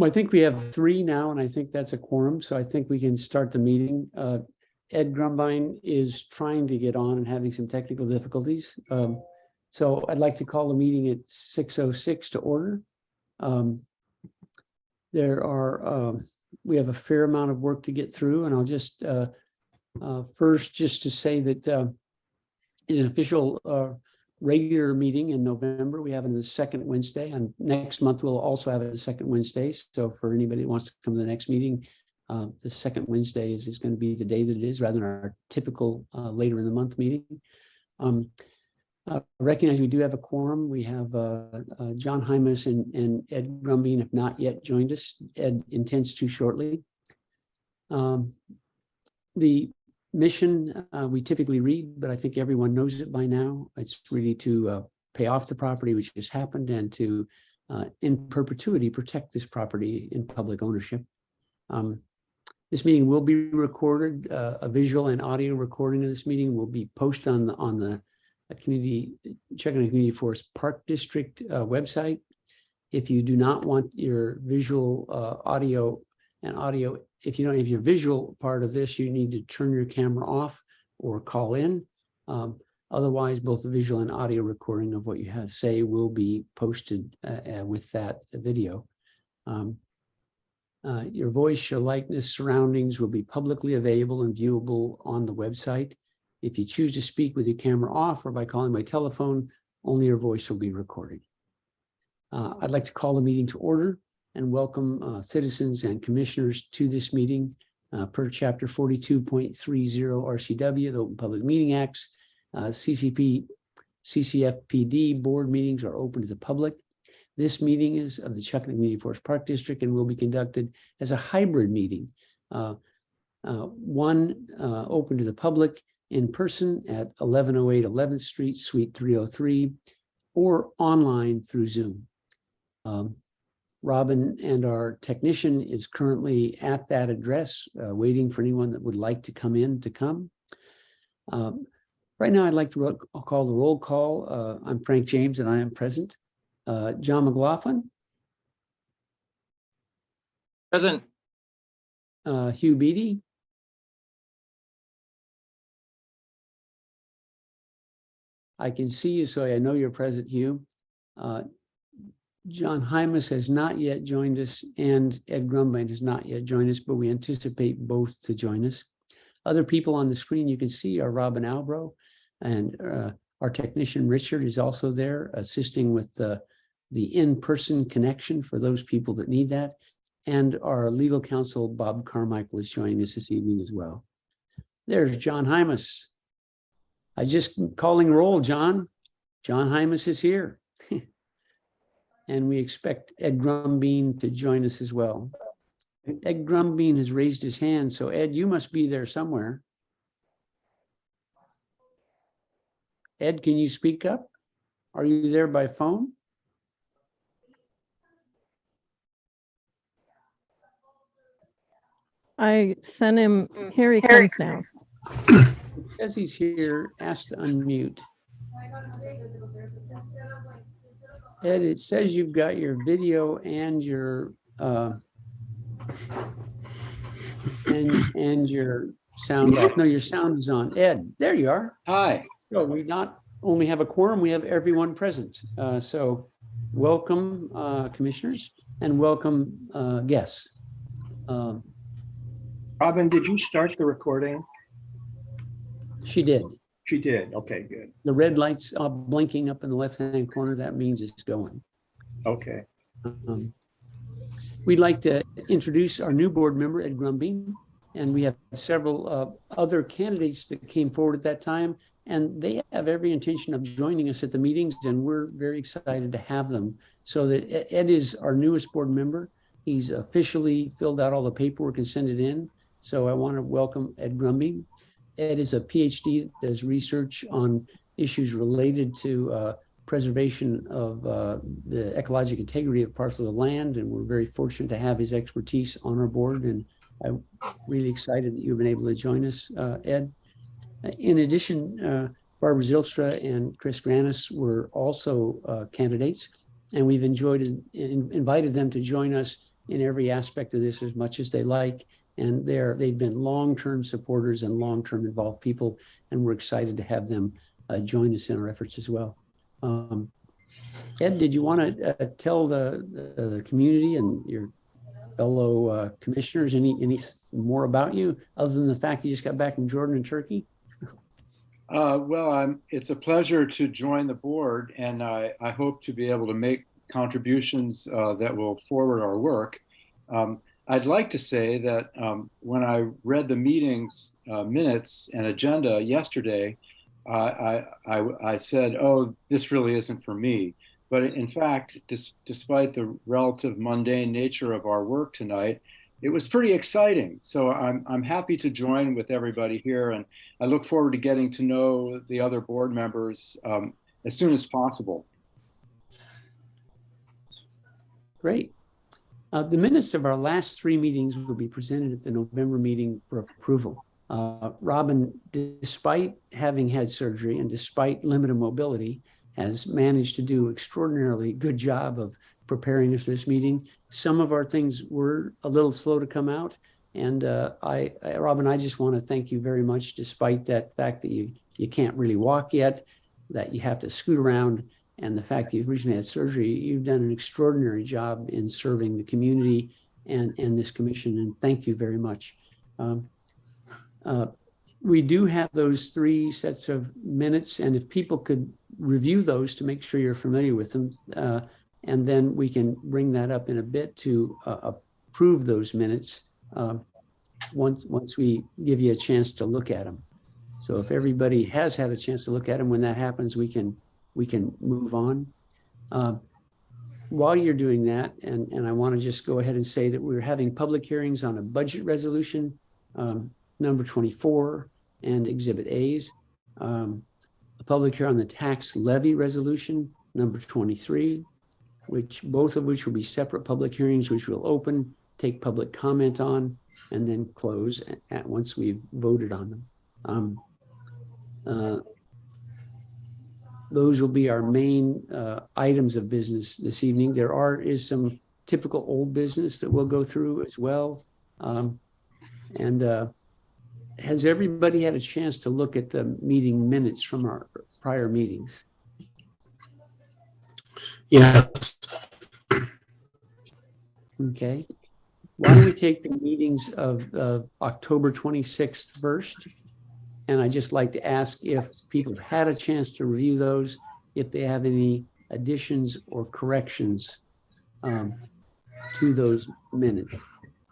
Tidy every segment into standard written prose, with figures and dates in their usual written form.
Well, I think we have 3 now, and I think that's a quorum, so I think we can start the meeting. Ed Grumbine is trying to get on and having some technical difficulties. So I'd like to call the meeting at 6:06 to order. We have a fair amount of work to get through, and I'll just first just to say that is an official regular meeting in November. We have it the second Wednesday, and next month we'll also have it the second Wednesday. So for anybody that wants to come to the next meeting, the second Wednesday is going to be the day that it is, rather than our typical later in the month meeting. Recognize we do have a quorum. We have John Hymas and Ed Grumbine have not yet joined us. Ed intends to shortly. The mission we typically read, but I think everyone knows it by now. It's really to pay off the property which has happened, and to in perpetuity protect this property in public ownership. This meeting will be recorded. A visual and audio recording of this meeting will be posted on the Chuckanut Community Forest Park District website. If you do not want your visual audio, if you don't have your visual part of this, you need to turn your camera off or call in. Otherwise, both the visual and audio recording of what you have to say will be posted with that video. Your voice, your likeness, surroundings will be publicly available and viewable on the website. If you choose to speak with your camera off or by calling by telephone, only your voice will be recorded. I'd like to call the meeting to order and welcome citizens and commissioners to this meeting per Chapter 42.30 RCW, the Open Public Meeting Acts. CCFPD board meetings are open to the public. This meeting is of the Chuckanut Community Forest Park District and will be conducted as a hybrid meeting. One open to the public in person at 1108 11th Street, Suite 303, or online through Zoom. Robin and our technician is currently at that address, waiting for anyone that would like to come in to come. Right now, I'd like to call the roll call. I'm Frank James, and I am present. John McLaughlin. Present. Hugh Beatty. I can see you, so I know you're present, Hugh. John Hymas has not yet joined us, and Ed Grumbine has not yet joined us, but we anticipate both to join us. Other people on the screen you can see are Robin Albro, and our technician Richard is also there, assisting with the in-person connection for those people that need that. And our legal counsel, Bob Carmichael, is joining us this evening as well. There's John Hymas. I just calling roll, John. John Hymas is here. And we expect Ed Grumbine to join us as well. Ed Grumbine has raised his hand, so Ed, you must be there somewhere. Ed, can you speak up? Are you there by phone? I sent him, here he comes now. As he's here, asked to unmute. Ed, it says you've got your video and your and your sound off. No, your sound is on. Ed, there you are. Hi. So we not only have a quorum, we have everyone present. So welcome, commissioners, and welcome, guests. Robin, did you start the recording? She did. She did. Okay, good. The red light's blinking up in the left-hand corner. That means it's going. Okay. We'd like to introduce our new board member, Ed Grumbine, and we have several other candidates that came forward at that time, and they have every intention of joining us at the meetings, and we're very excited to have them. So that Ed is our newest board member. He's officially filled out all the paperwork and sent it in. So I want to welcome Ed Grumbine. Ed is a PhD, does research on issues related to preservation of the ecological integrity of parcels of land, and we're very fortunate to have his expertise on our board, and I'm really excited that you've been able to join us, Ed. In addition, Barbara Zylstra and Chris Granis were also candidates, and we've invited them to join us in every aspect of this as much as they like. And they've been long-term supporters and long-term involved people, and we're excited to have them join us in our efforts as well. Ed, did you want to tell the community and your fellow commissioners any more about you, other than the fact you just got back from Jordan and Turkey? Well, it's a pleasure to join the board, and I hope to be able to make contributions that will forward our work. I'd like to say that when I read the meetings minutes and agenda yesterday, I said, oh, this really isn't for me. But in fact, despite the relative mundane nature of our work tonight, it was pretty exciting. So I'm happy to join with everybody here, and I look forward to getting to know the other board members as soon as possible. Great. The minutes of our last 3 meetings will be presented at the November meeting for approval. Robin, despite having had surgery and despite limited mobility, has managed to do extraordinarily good job of preparing us for this meeting. Some of our things were a little slow to come out. And Robin, I just want to thank you very much, despite that fact that you can't really walk yet, that you have to scoot around, and the fact that you've recently had surgery. You've done an extraordinary job in serving the community and this commission, and thank you very much. We do have those 3 sets of minutes, and if people could review those to make sure you're familiar with them, and then we can bring that up in a bit to approve those minutes once we give you a chance to look at them. So if everybody has had a chance to look at them, when that happens, we can move on. While you're doing that, and I want to just go ahead and say that we're having public hearings on a budget resolution, number 24, and Exhibit A's. A public hearing on the tax levy resolution, number 23, both of which will be separate public hearings, which will open, take public comment on, and then close once we've voted on them. Those will be our main items of business this evening. There is some typical old business that we'll go through as well. Has everybody had a chance to look at the meeting minutes from our prior meetings? Yes. Okay. Why don't we take the meetings of October 26th first? And I'd just like to ask if people have had a chance to review those, if they have any additions or corrections to those minutes.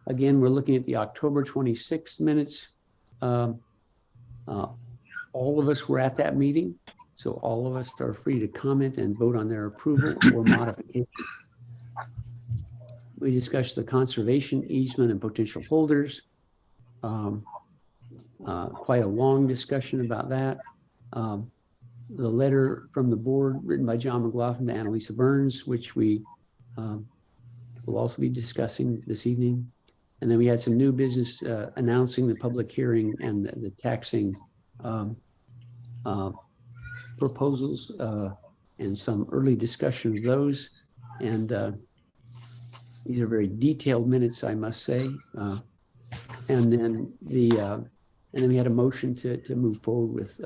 Again, we're looking at the October 26th minutes. All of us were at that meeting, so all of us are free to comment and vote on their approval or modification. We discussed the conservation easement and potential holders. Quite a long discussion about that. The letter from the board written by John McLaughlin to Annalisa Burns, which we will also be discussing this evening. And then we had some new business announcing the public hearing and the taxing proposals and some early discussion of those. And these are very detailed minutes, I must say. And then we had a motion to move forward with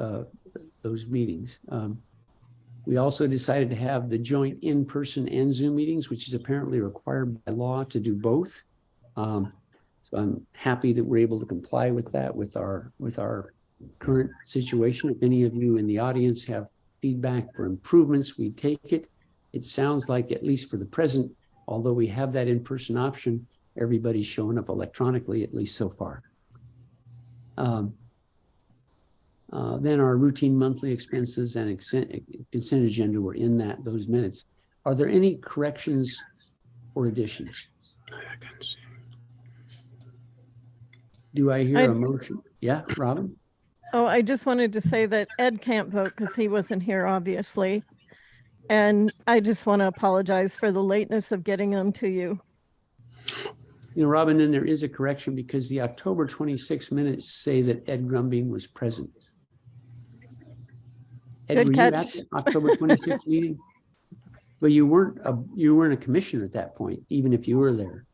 those meetings. We also decided to have the joint in-person and Zoom meetings, which is apparently required by law to do both. So I'm happy that we're able to comply with that with our current situation. If any of you in the audience have feedback for improvements, we take it. It sounds like, at least for the present, although we have that in-person option, everybody's showing up electronically, at least so far. Then our routine monthly expenses and consent agenda were in those minutes. Are there any corrections or additions? Do I hear a motion? Yeah, Robin? Oh, I just wanted to say that Ed can't vote because he wasn't here, obviously. And I just want to apologize for the lateness of getting them to you. You know, Robin, then there is a correction because the October 26 minutes say that Ed Grumbing was present. Ed, Good were catch. you at the October 26 meeting? But you weren't a commissioner at that point, even if you were there.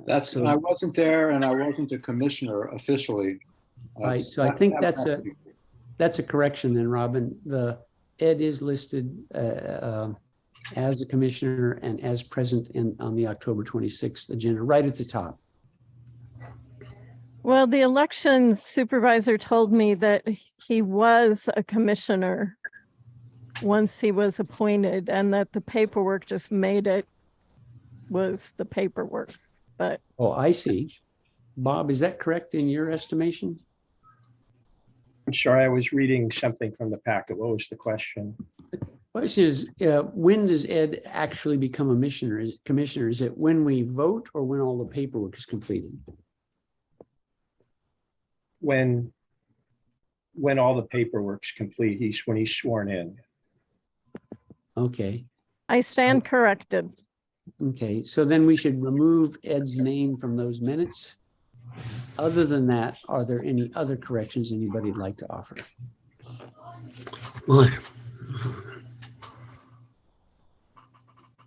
That's, So- I wasn't there and I wasn't a commissioner officially. Right, so I think that's a correction then, Robin. The Ed is listed as a commissioner and as present on the October 26th agenda, right at the top. Well, the election supervisor told me that he was a commissioner once he was appointed, and that the paperwork just made it was the paperwork. But Oh, I see. Bob, is that correct in your estimation? I'm sorry, I was reading something from the packet. What was the question? Question is, when does Ed actually become a commissioner? Is it when we vote or when all the paperwork is completed? When all the paperwork's complete, when he's sworn in. Okay, I stand corrected. okay. So then we should remove Ed's name from those minutes. Other than that, are there any other corrections anybody'd like to offer? Well,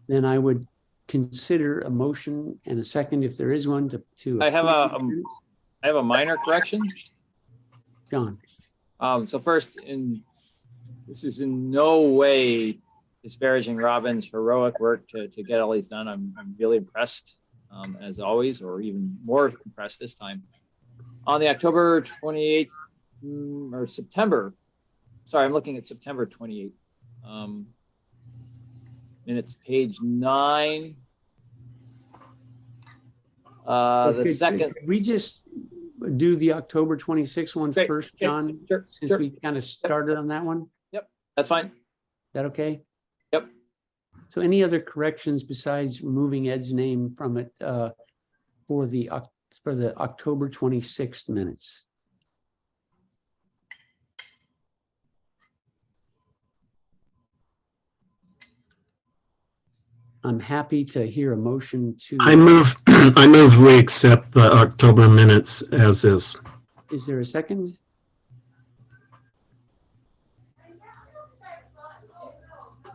Then I would consider a motion and a second, if there is one, to. I have approve the a- minutes. I have a minor correction. John, So first, this is in no way disparaging Robin's heroic work to get all these done. I'm really impressed, as always, or even more impressed this time. On the October 28th or September, sorry, I'm looking at September 28th. Minutes, page 9. The second. could we just do the October 26th one Great, first, sure, John? Sure, Since sure. we kind of started on that one? Is That's fine. that okay? Yep. So any other corrections besides removing Ed's name from it for the October 26th minutes? I'm happy to hear a motion to. I move we accept the October minutes as is. Is there a second?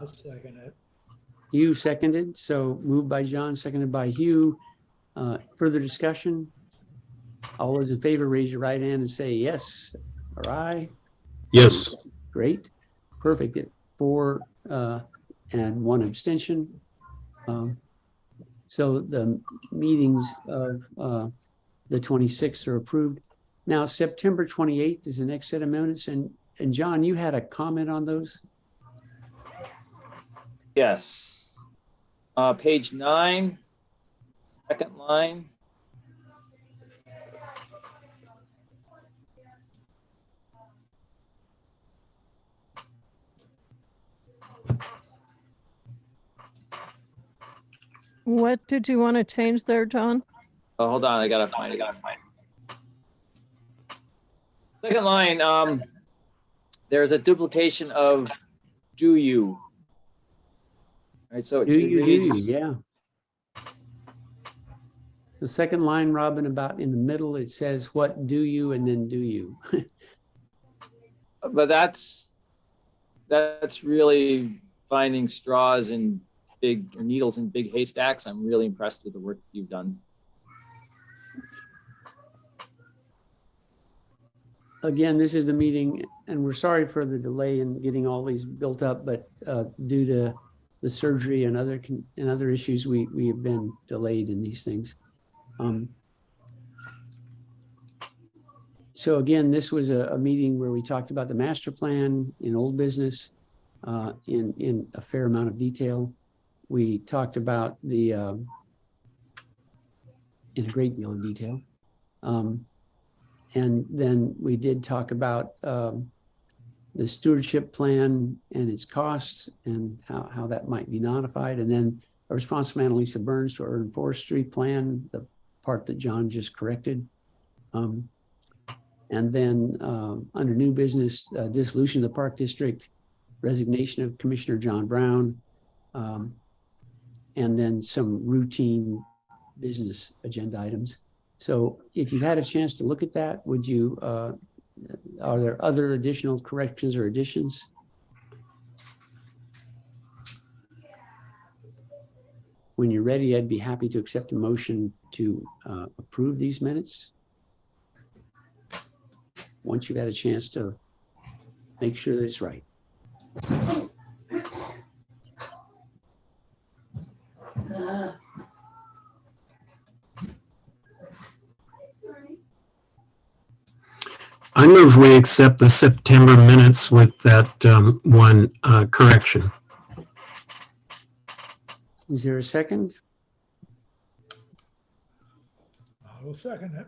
I'll second it. Hugh seconded, so moved by John, seconded by Hugh. Further discussion? All those in favor, raise your right hand and say yes or aye. Yes. Great, perfect. 4 and 1 abstention. So the meetings of the 26th are approved. Now, September 28th is the next set of minutes, and John, you had a comment on those? Yes. Page 9, second line. What did you want to change there, John? Oh, hold on, I gotta find it. Second line, there's a duplication of do you. All right, so it Do you, reads- yeah. The second line, Robin, about in the middle, it says, what do you, and then do you. But that's really finding straws in big, or needles in big haystacks. I'm really impressed with the work you've done. Again, this is the meeting, and we're sorry for the delay in getting all these built up, but due to the surgery and other issues, we have been delayed in these things. So again, this was a meeting where we talked about the master plan in old business in a fair amount of detail. We talked about the in a great deal of detail. And then we did talk about the stewardship plan and its cost and how that might be modified. And then a response from Annalisa Burns to our urban forestry plan, the part that John just corrected. And then under new business, dissolution of the park district, resignation of Commissioner John Brown, and then some routine business agenda items. So if you've had a chance to look at that, would you, are there other additional corrections or additions? When you're ready, I'd be happy to accept a motion to approve these minutes. Once you've had a chance to make sure that it's right. I move we accept the September minutes with that one correction. Is there a second? I will second it.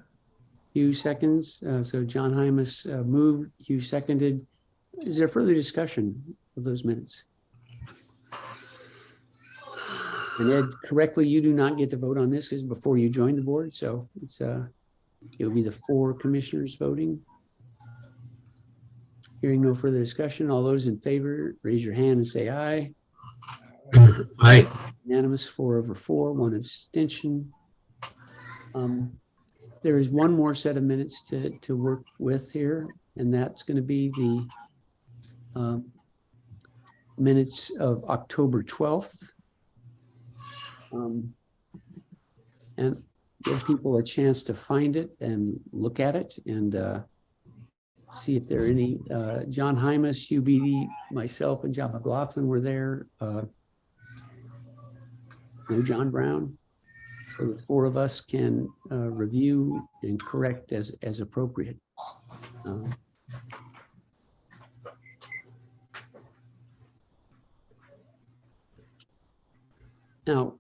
Hugh seconds. So John Hymas moved, Hugh seconded. Is there further discussion of those minutes? And Ed, correctly, you do not get to vote on this because before you joined the board, so it's it'll be the 4 commissioners voting. Hearing no further discussion, all those in favor, raise your hand and say aye. Aye. Unanimous, 4/4, 1 abstention. There is one more set of minutes to work with here, and that's going to be the minutes of October 12th. And give people a chance to find it and look at it and see if there are any. John Hymas, UBD, myself, and John McLaughlin were there. No John Brown. So the 4 of us can review and correct as appropriate. Now,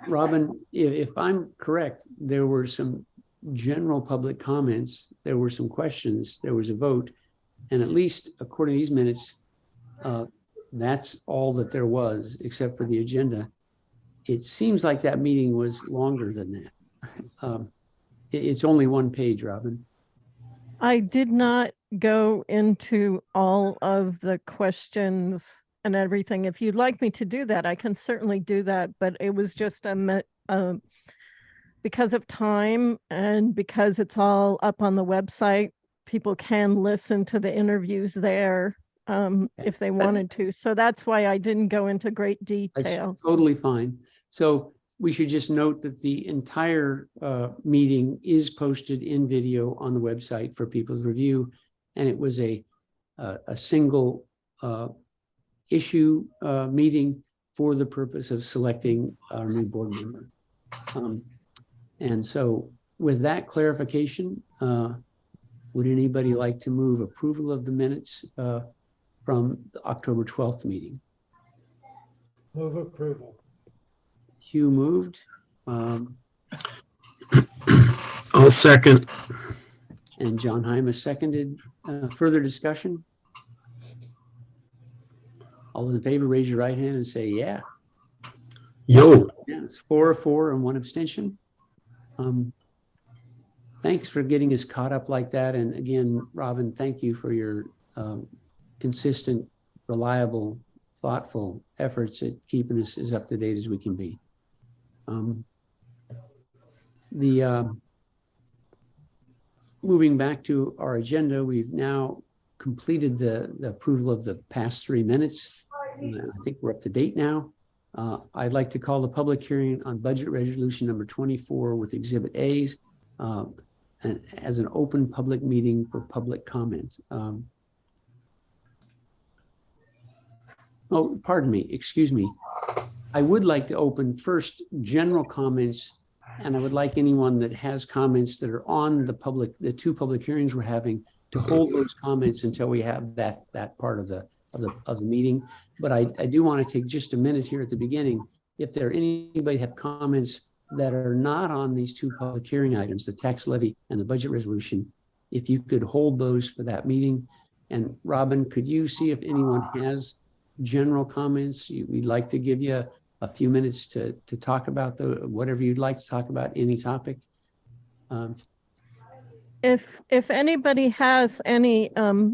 Robin, if I'm correct, there were some general public comments, there were some questions, there was a vote, and at least according to these minutes, that's all that there was except for the agenda. It seems like that meeting was longer than that. It's only 1 page, Robin. I did not go into all of the questions and everything. If you'd like me to do that, I can certainly do that, but it was just because of time and because it's all up on the website, people can listen to the interviews there if they wanted to. So that's why I didn't go into great detail. That's totally fine. So we should just note that the entire meeting is posted in video on the website for people's review, and it was a single issue meeting for the purpose of selecting our new board member. And so with that clarification, would anybody like to move approval of the minutes from the October 12th meeting? Move approval. Hugh moved. I'll second. And John Hymas seconded. Further discussion? All in favor, raise your right hand and say, yeah. Yo. Yeah, it's 4/4 and 1 abstention. Thanks for getting us caught up like that. And again, Robin, thank you for your consistent, reliable, thoughtful efforts at keeping us as up to date as we can be. Moving back to our agenda, we've now completed the approval of the past 3 minutes. I think we're up to date now. I'd like to call the public hearing on budget resolution number 24 with exhibit A's and as an open public meeting for public comment. Oh, pardon me, excuse me. I would like to open first general comments, and I would like anyone that has comments that are on the 2 public hearings we're having to hold those comments until we have that part of the meeting. But I do want to take just a minute here at the beginning. If there anybody have comments that are not on these 2 public hearing items, the tax levy and the budget resolution, if you could hold those for that meeting. And Robin, could you see if anyone has general comments? We'd like to give you a few minutes to talk about whatever you'd like to talk about, any topic. If anybody has any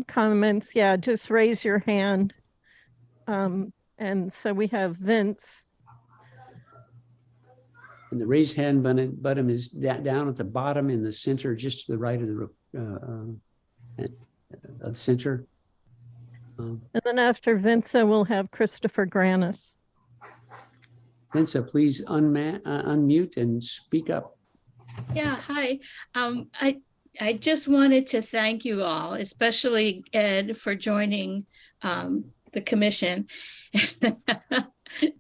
comments, yeah, just raise your hand. And so we have Vince. And the raise hand button is down at the bottom in the center, just to the right of the center. And then after Vince, we'll have Christopher Granis. Vince, please unmute and speak up. Yeah, hi. I just wanted to thank you all, especially Ed, for joining the commission.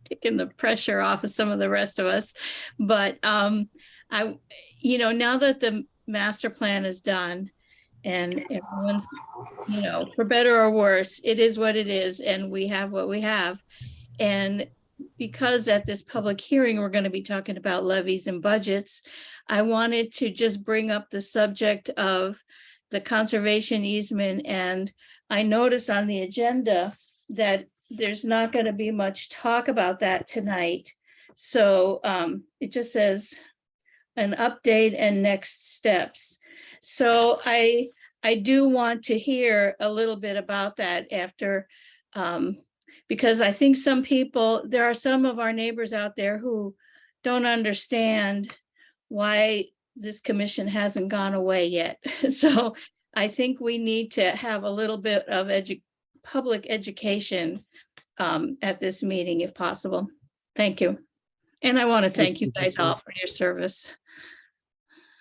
Taking the pressure off of some of the rest of us. But now that the master plan is done and everyone, for better or worse, it is what it is, and we have what we have. And because at this public hearing, we're going to be talking about levies and budgets, I wanted to just bring up the subject of the conservation easement. And I noticed on the agenda that there's not going to be much talk about that tonight. So it just says an update and next steps. So I do want to hear a little bit about that after, because I think there are some of our neighbors out there who don't understand why this commission hasn't gone away yet. So I think we need to have a little bit of public education at this meeting if possible. Thank you. And I want to thank you guys all for your service.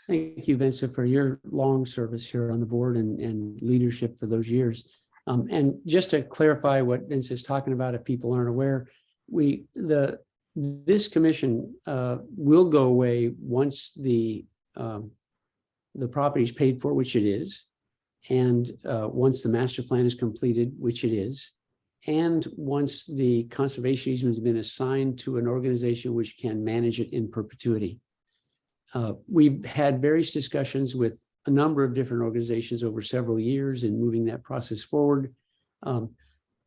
Thank you, Vincent, for your long service here on the board and leadership for those years. And just to clarify what Vince is talking about, if people aren't aware, this commission will go away once the property is paid for, which it is, and once the master plan is completed, which it is, and once the conservation easement has been assigned to an organization which can manage it in perpetuity. We've had various discussions with a number of different organizations over several years in moving that process forward.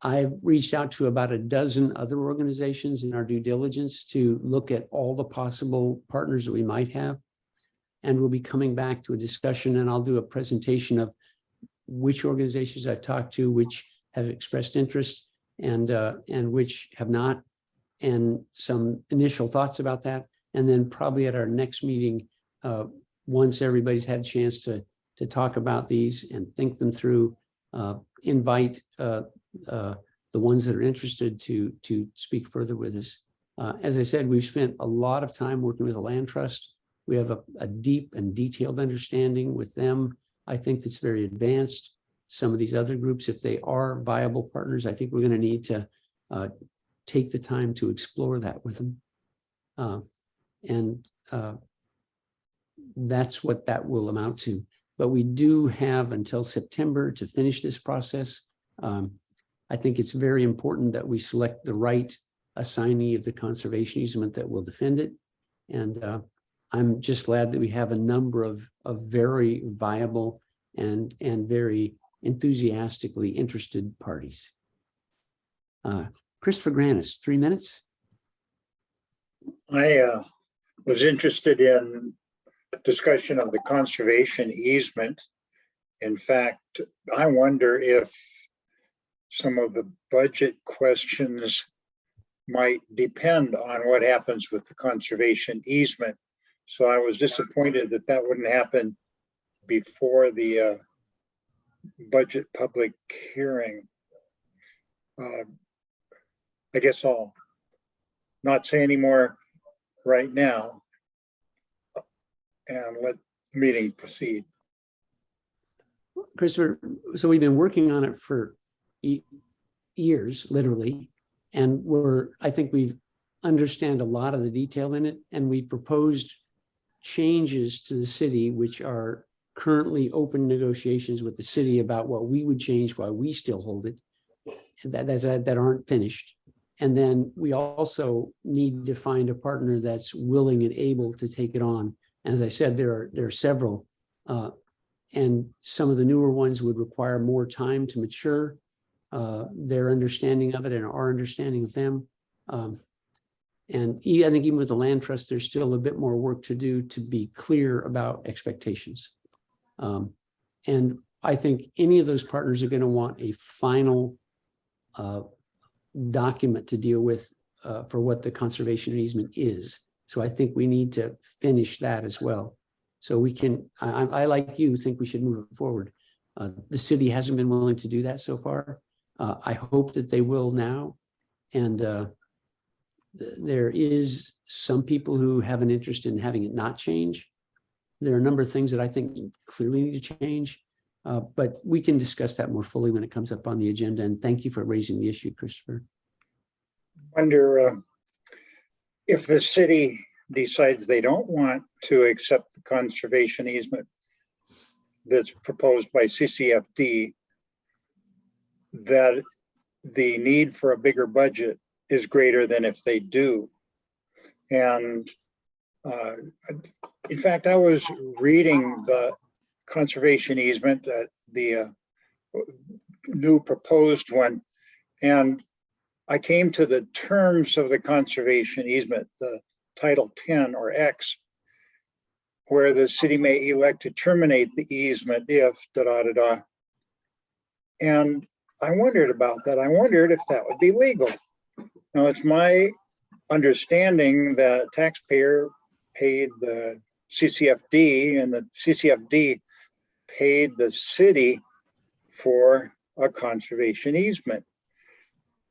I've reached out to about a dozen other organizations in our due diligence to look at all the possible partners that we might have. And we'll be coming back to a discussion, and I'll do a presentation of which organizations I've talked to, which have expressed interest and which have not, and some initial thoughts about that. And then probably at our next meeting, once everybody's had a chance to talk about these and think them through, invite the ones that are interested to speak further with us. As I said, we've spent a lot of time working with the land trust. We have a deep and detailed understanding with them. I think that's very advanced. Some of these other groups, if they are viable partners, I think we're going to need to take the time to explore that with them. That's what that will amount to. But we do have until September to finish this process. I think it's very important that we select the right assignee of the conservation easement that will defend it. And I'm just glad that we have a number of very viable and very enthusiastically interested parties. Christopher Granis, 3 minutes. I was interested in discussion of the conservation easement. In fact, I wonder if some of the budget questions might depend on what happens with the conservation easement. So I was disappointed that that wouldn't happen before the budget public hearing. I guess I'll not say any more right now and let the meeting proceed. Christopher, so we've been working on it for years, literally, and I think we understand a lot of the detail in it, and we proposed changes to the city, which are currently open negotiations with the city about what we would change while we still hold it, that aren't finished. And then we also need to find a partner that's willing and able to take it on. And as I said, there are several, and some of the newer ones would require more time to mature their understanding of it and our understanding of them. And I think even with the land trust, there's still a bit more work to do to be clear about expectations. And I think any of those partners are going to want a final document to deal with for what the conservation easement is. So I think we need to finish that as well. So we can, I like you, think we should move it forward. The city hasn't been willing to do that so far. I hope that they will now. And There is some people who have an interest in having it not change. There are a number of things that I think clearly need to change, but we can discuss that more fully when it comes up on the agenda. And thank you for raising the issue, Christopher. Wonder if the city decides they don't want to accept the conservation easement that's proposed by CCFD, that the need for a bigger budget is greater than if they do. And in fact, I was reading the conservation easement, the new proposed one, and I came to the terms of the conservation easement, the Title 10 or X, where the city may elect to terminate the easement if da-da-da-da. And I wondered about that. I wondered if that would be legal. Now, it's my understanding that taxpayer paid the CCFD and the CCFD paid the city for a conservation easement.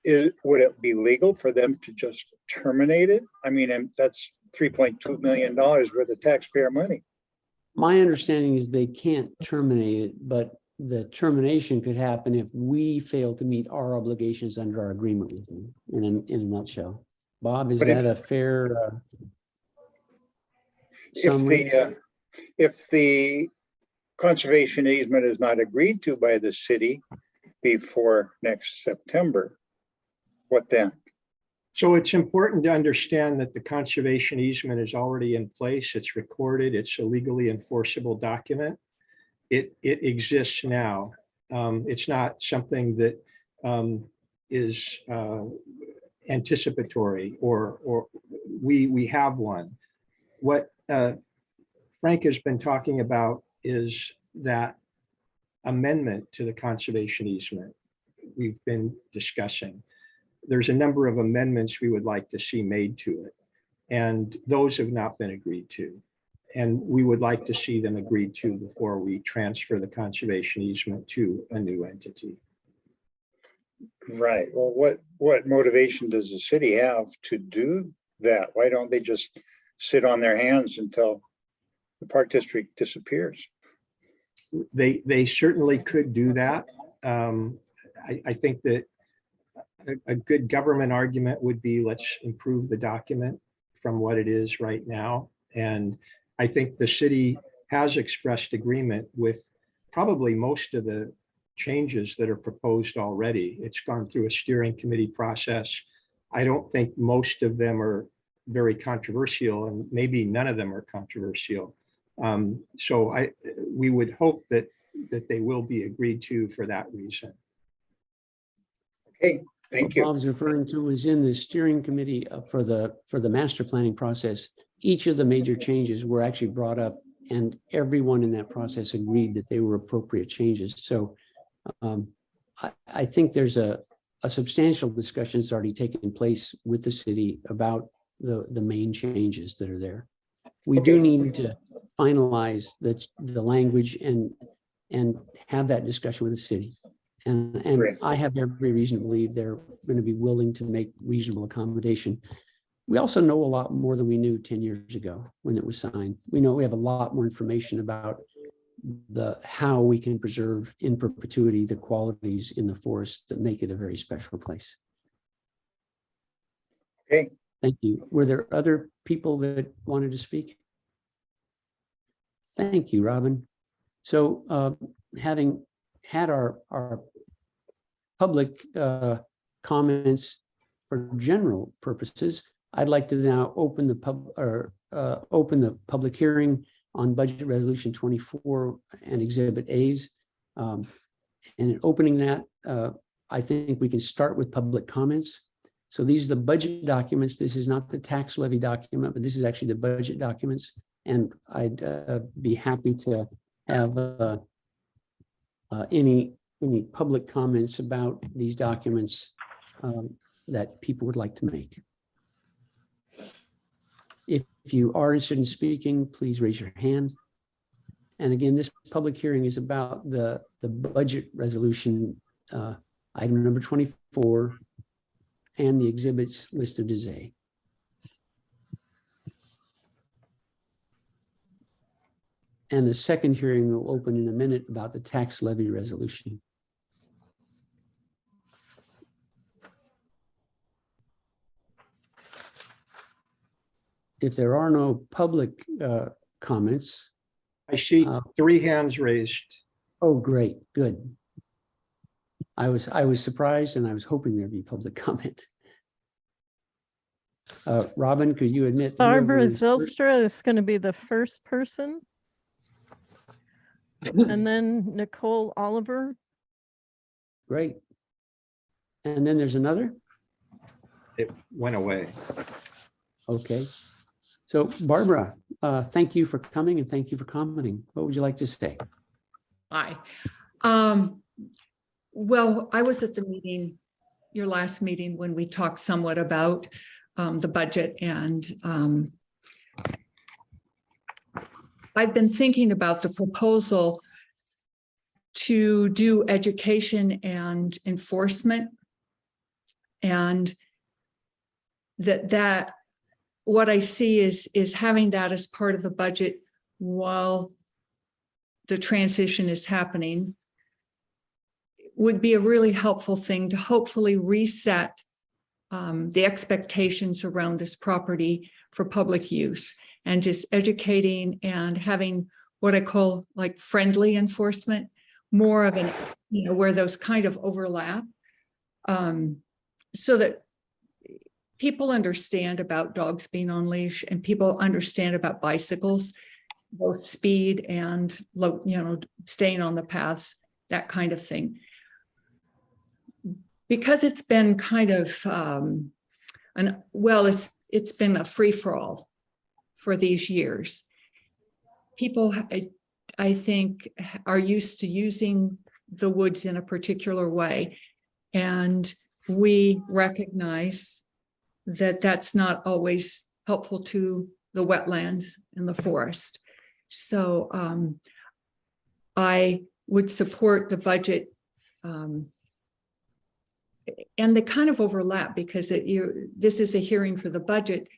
Would it be legal for them to just terminate it? I mean, and that's $3.2 million worth of taxpayer money. My understanding is they can't terminate it, but the termination could happen if we fail to meet our obligations under our agreement with them, in a nutshell. Bob, is But that a fair summary? If the conservation easement is not agreed to by the city before next September, what then? So it's important to understand that the conservation easement is already in place. It's recorded. It's a legally enforceable document. It exists now. It's not something that is anticipatory or we have one. What Frank has been talking about is that amendment to the conservation easement we've been discussing. There's a number of amendments we would like to see made to it, and those have not been agreed to. And we would like to see them agreed to before we transfer the conservation easement to a new entity. Right. Well, what motivation does the city have to do that? Why don't they just sit on their hands until the park district disappears? They certainly could do that. I think that a good government argument would be, let's improve the document from what it is right now. And I think the city has expressed agreement with probably most of the changes that are proposed already. It's gone through a steering committee process. I don't think most of them are very controversial, and maybe none of them are controversial. So we would hope that they will be agreed to for that reason. Okay, thank What you. Bob's referring to is in the steering committee for the master planning process. Each of the major changes were actually brought up, and everyone in that process agreed that they were appropriate changes. So I think there's a substantial discussion that's already taken place with the city about the main changes that are there. We do need to finalize the language and have that discussion with the city. And Great. I have every reason to believe they're going to be willing to make reasonable accommodation. We also know a lot more than we knew 10 years ago when it was signed. We know we have a lot more information about how we can preserve in perpetuity the qualities in the forest that make it a very special place. Okay. Thank you. Were there other people that wanted to speak? Thank you, Robin. So having had our public comments for general purposes, I'd like to now open the public hearing on Budget Resolution 24 and Exhibit A's. And in opening that, I think we can start with public comments. So these are the budget documents. This is not the tax levy document, but this is actually the budget documents. And I'd be happy to have any public comments about these documents that people would like to make. If you are interested in speaking, please raise your hand. And again, this public hearing is about the budget resolution, item number 24, and the exhibits listed as A. And the second hearing will open in a minute about the tax levy resolution. If there are no public comments, I see 3 hands raised. oh, great, good. I was surprised and I was hoping there'd be public comment. Robin, could you admit? Barbara whoever is first? Zylstra is going to be the first person. And then Nicole Oliver. Great. And then there's another? It went away. Okay. So Barbara, thank you for coming and thank you for commenting. What would you like to say? Hi. Well, I was at the meeting, your last meeting, when we talked somewhat about the budget, and I've been thinking about the proposal to do education and enforcement, and that what I see is having that as part of the budget while the transition is happening would be a really helpful thing to hopefully reset the expectations around this property for public use, and just educating and having what I call like friendly enforcement, more of an, where those kind of overlap, so that people understand about dogs being on leash and people understand about bicycles, both speed and, staying on the paths, that kind of thing. Because it's been kind of, it's been a free-for-all for these years. People, I think, are used to using the woods in a particular way, and we recognize that that's not always helpful to the wetlands and the forest. So I would support the budget and the kind of overlap, because this is a hearing for the budget.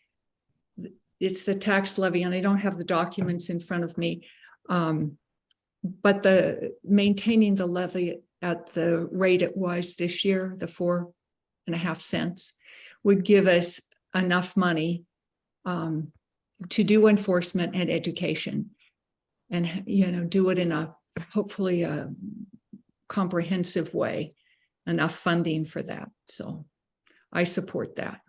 It's the tax levy, and I don't have the documents in front of me. But the maintaining the levy at the rate it was this year, the 4.5 cents, would give us enough money to do enforcement and education, and do it in a hopefully a comprehensive way, enough funding for that. So I support that.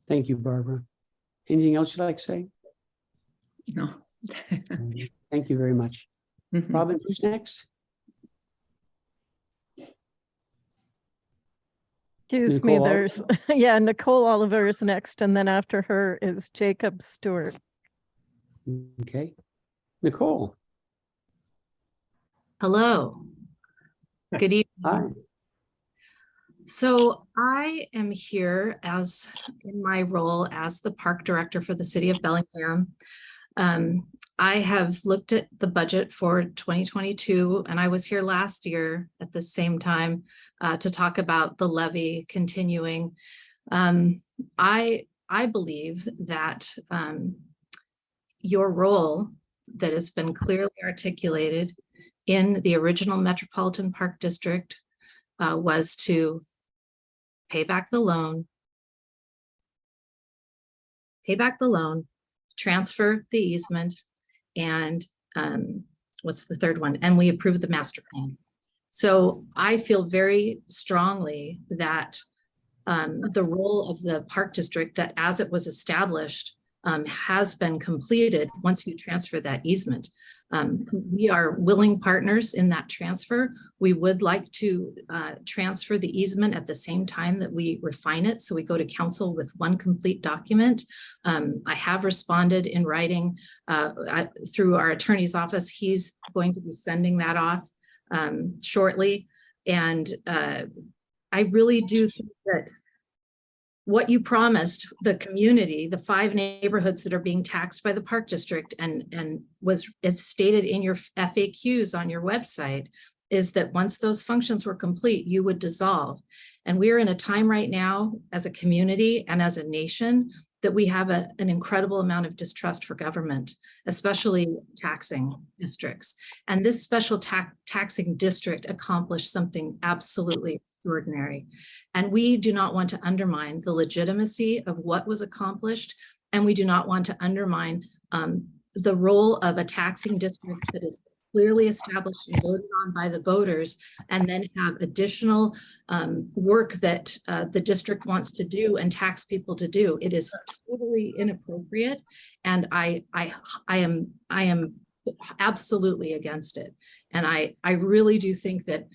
Thank you, Barbara. Anything else you'd like to say? No. Thank you very much. Mhm. Robin, who's next? Excuse me, Nicole there's, yeah, Nicole Oliver is next, and then after her is Jacob Stewart. Okay. Nicole. Hello. Good evening. Hi. So I am here in my role as the park director for the city of Bellingham. I have looked at the budget for 2022, and I was here last year at the same time to talk about the levy continuing. I believe that your role that has been clearly articulated in the original Metropolitan Park District was to pay back the loan, transfer the easement, and what's the third one? And we approved the master plan. So I feel very strongly that the role of the park district, that as it was established, has been completed once you transfer that easement. We are willing partners in that transfer. We would like to transfer the easement at the same time that we refine it, so we go to council with one complete document. I have responded in writing through our attorney's office. He's going to be sending that off shortly. And I really do think that what you promised the community, the 5 neighborhoods that are being taxed by the park district, and it's stated in your FAQs on your website, is that once those functions were complete, you would dissolve. And we are in a time right now as a community and as a nation that we have an incredible amount of distrust for government, especially taxing districts. And this special taxing district accomplished something absolutely extraordinary. And we do not want to undermine the legitimacy of what was accomplished. And we do not want to undermine the role of a taxing district that is clearly established and voted on by the voters, and then have additional work that the district wants to do and tax people to do. It is totally inappropriate, and I am absolutely against it. And I really do think that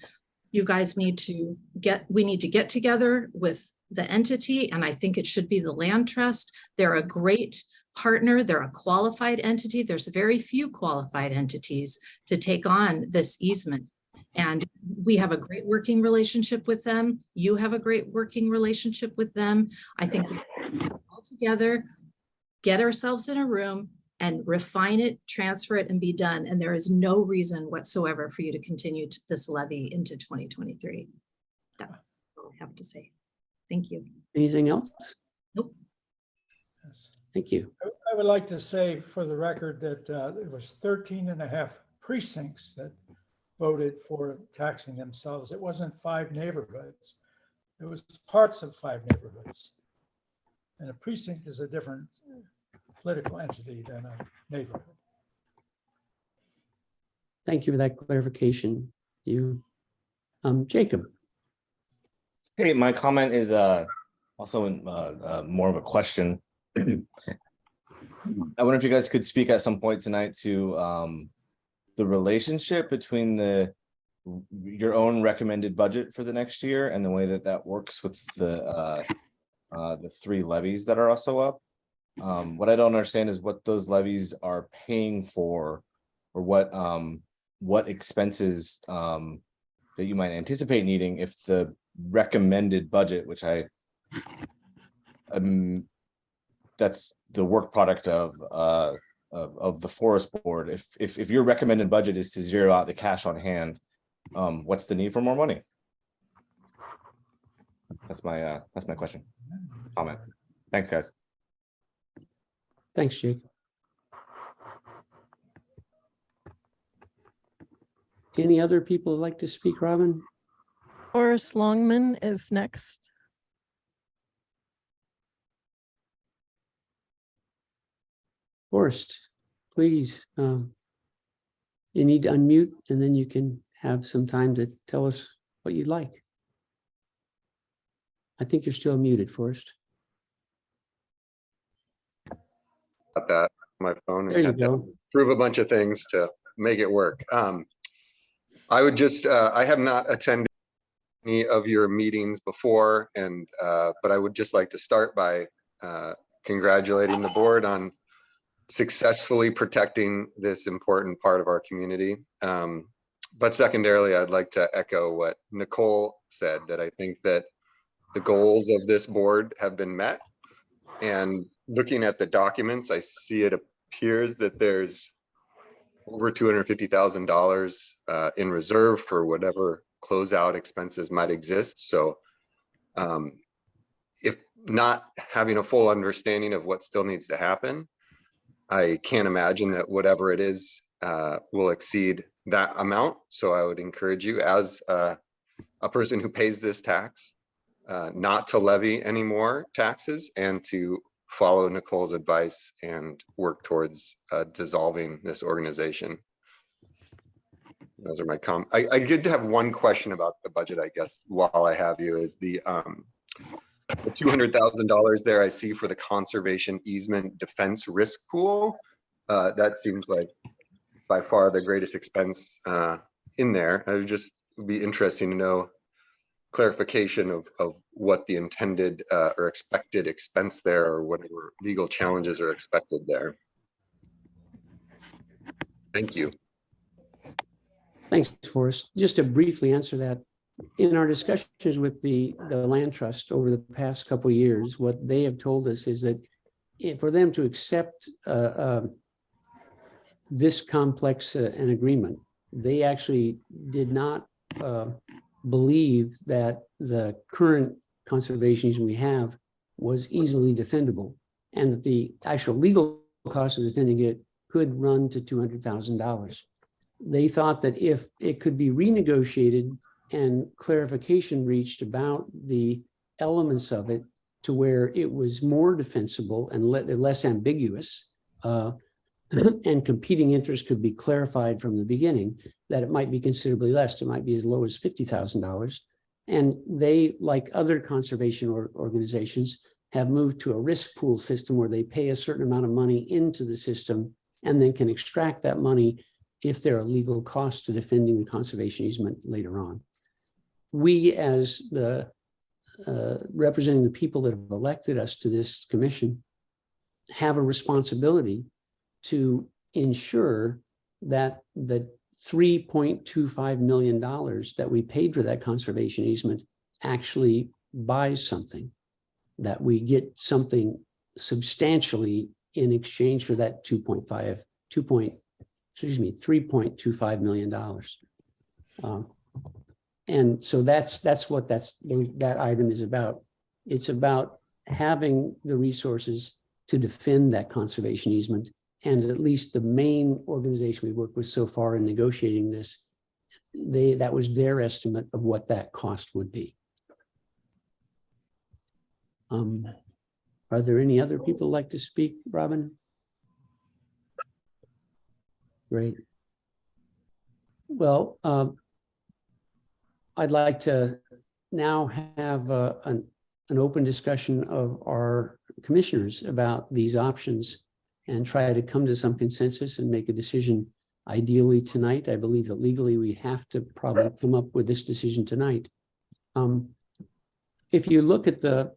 you guys we need to get together with the entity, and I think it should be the land trust. They're a great partner, they're a qualified entity. There's very few qualified entities to take on this easement. And we have a great working relationship with them. You have a great working relationship with them. I think we all together, get ourselves in a room and refine it, transfer it, and be done. And there is no reason whatsoever for you to continue this levy into 2023. That's all I have to say. Thank you. Anything else? Nope. Yes. Thank you. I would like to say for the record that it was 13.5 precincts that voted for taxing themselves. It wasn't 5 neighborhoods. It was parts of 5 neighborhoods. And a precinct is a different political entity than a neighborhood. Thank you for that clarification. Jacob. Hey, my comment is also more of a question. I wonder if you guys could speak at some point tonight to the relationship between your own recommended budget for the next year and the way that works with the 3 levies that are also up. What I don't understand is what those levies are paying for, or what expenses that you might anticipate needing if the recommended budget, which that's the work product of the forest board. If your recommended budget is to zero out the cash on hand, what's the need for more money? That's my question. Comment. Thanks, guys. Thanks, Jake. Any other people who'd like to speak, Robin? Horace Longman is next. Forrest, please. You need to unmute, and then you can have some time to tell us what you'd like. I think you're still muted, Forrest. Got that on my phone. There you go. Prove a bunch of things to make it work. I would just, I have not attended any of your meetings before, and but I would just like to start by congratulating the board on successfully protecting this important part of our community. But secondarily, I'd like to echo what Nicole said, that I think that the goals of this board have been met. And looking at the documents, I see it appears that there's over $250,000 in reserve for whatever closeout expenses might exist. So if not having a full understanding of what still needs to happen, I can't imagine that whatever it is will exceed that amount. So I would encourage you, as a person who pays this tax, not to levy any more taxes and to follow Nicole's advice and work towards dissolving this organization. Those are my comments. I did have one question about the budget, I guess, while I have you, is the $200,000 there I see for the conservation easement defense risk pool. That seems like by far the greatest expense in there. I would just be interesting to know clarification of what the intended or expected expense there, or whatever legal challenges are expected there. Thank you. Thanks, Forrest. Just to briefly answer that, in our discussions with the land trust over the past couple of years, what they have told us is that for them to accept this complex an agreement, they actually did not believe that the current conservation easement we have was easily defendable. and that the actual legal cost of defending it could run to $200,000. They thought that if it could be renegotiated and clarification reached about the elements of it to where it was more defensible and less ambiguous, and competing interests could be clarified from the beginning, that it might be considerably less. It might be as low as $50,000. And they, like other conservation organizations, have moved to a risk pool system where they pay a certain amount of money into the system and then can extract that money if there are legal costs to defending the conservation easement later on. We, as the representing the people that have elected us to this commission, have a responsibility to ensure that the $3.25 million that we paid for that conservation easement actually buys something, that we get something substantially in exchange for that $3.25 million. And so that's what that item is about. It's about having the resources to defend that conservation easement. And at least the main organization we worked with so far in negotiating this, that was their estimate of what that cost would be. Are there any other people like to speak, Robin? Great. Well, I'd like to now have an open discussion of our commissioners about these options and try to come to some consensus and make a decision ideally tonight. I believe that legally we have to probably come up with this decision tonight. If you look at the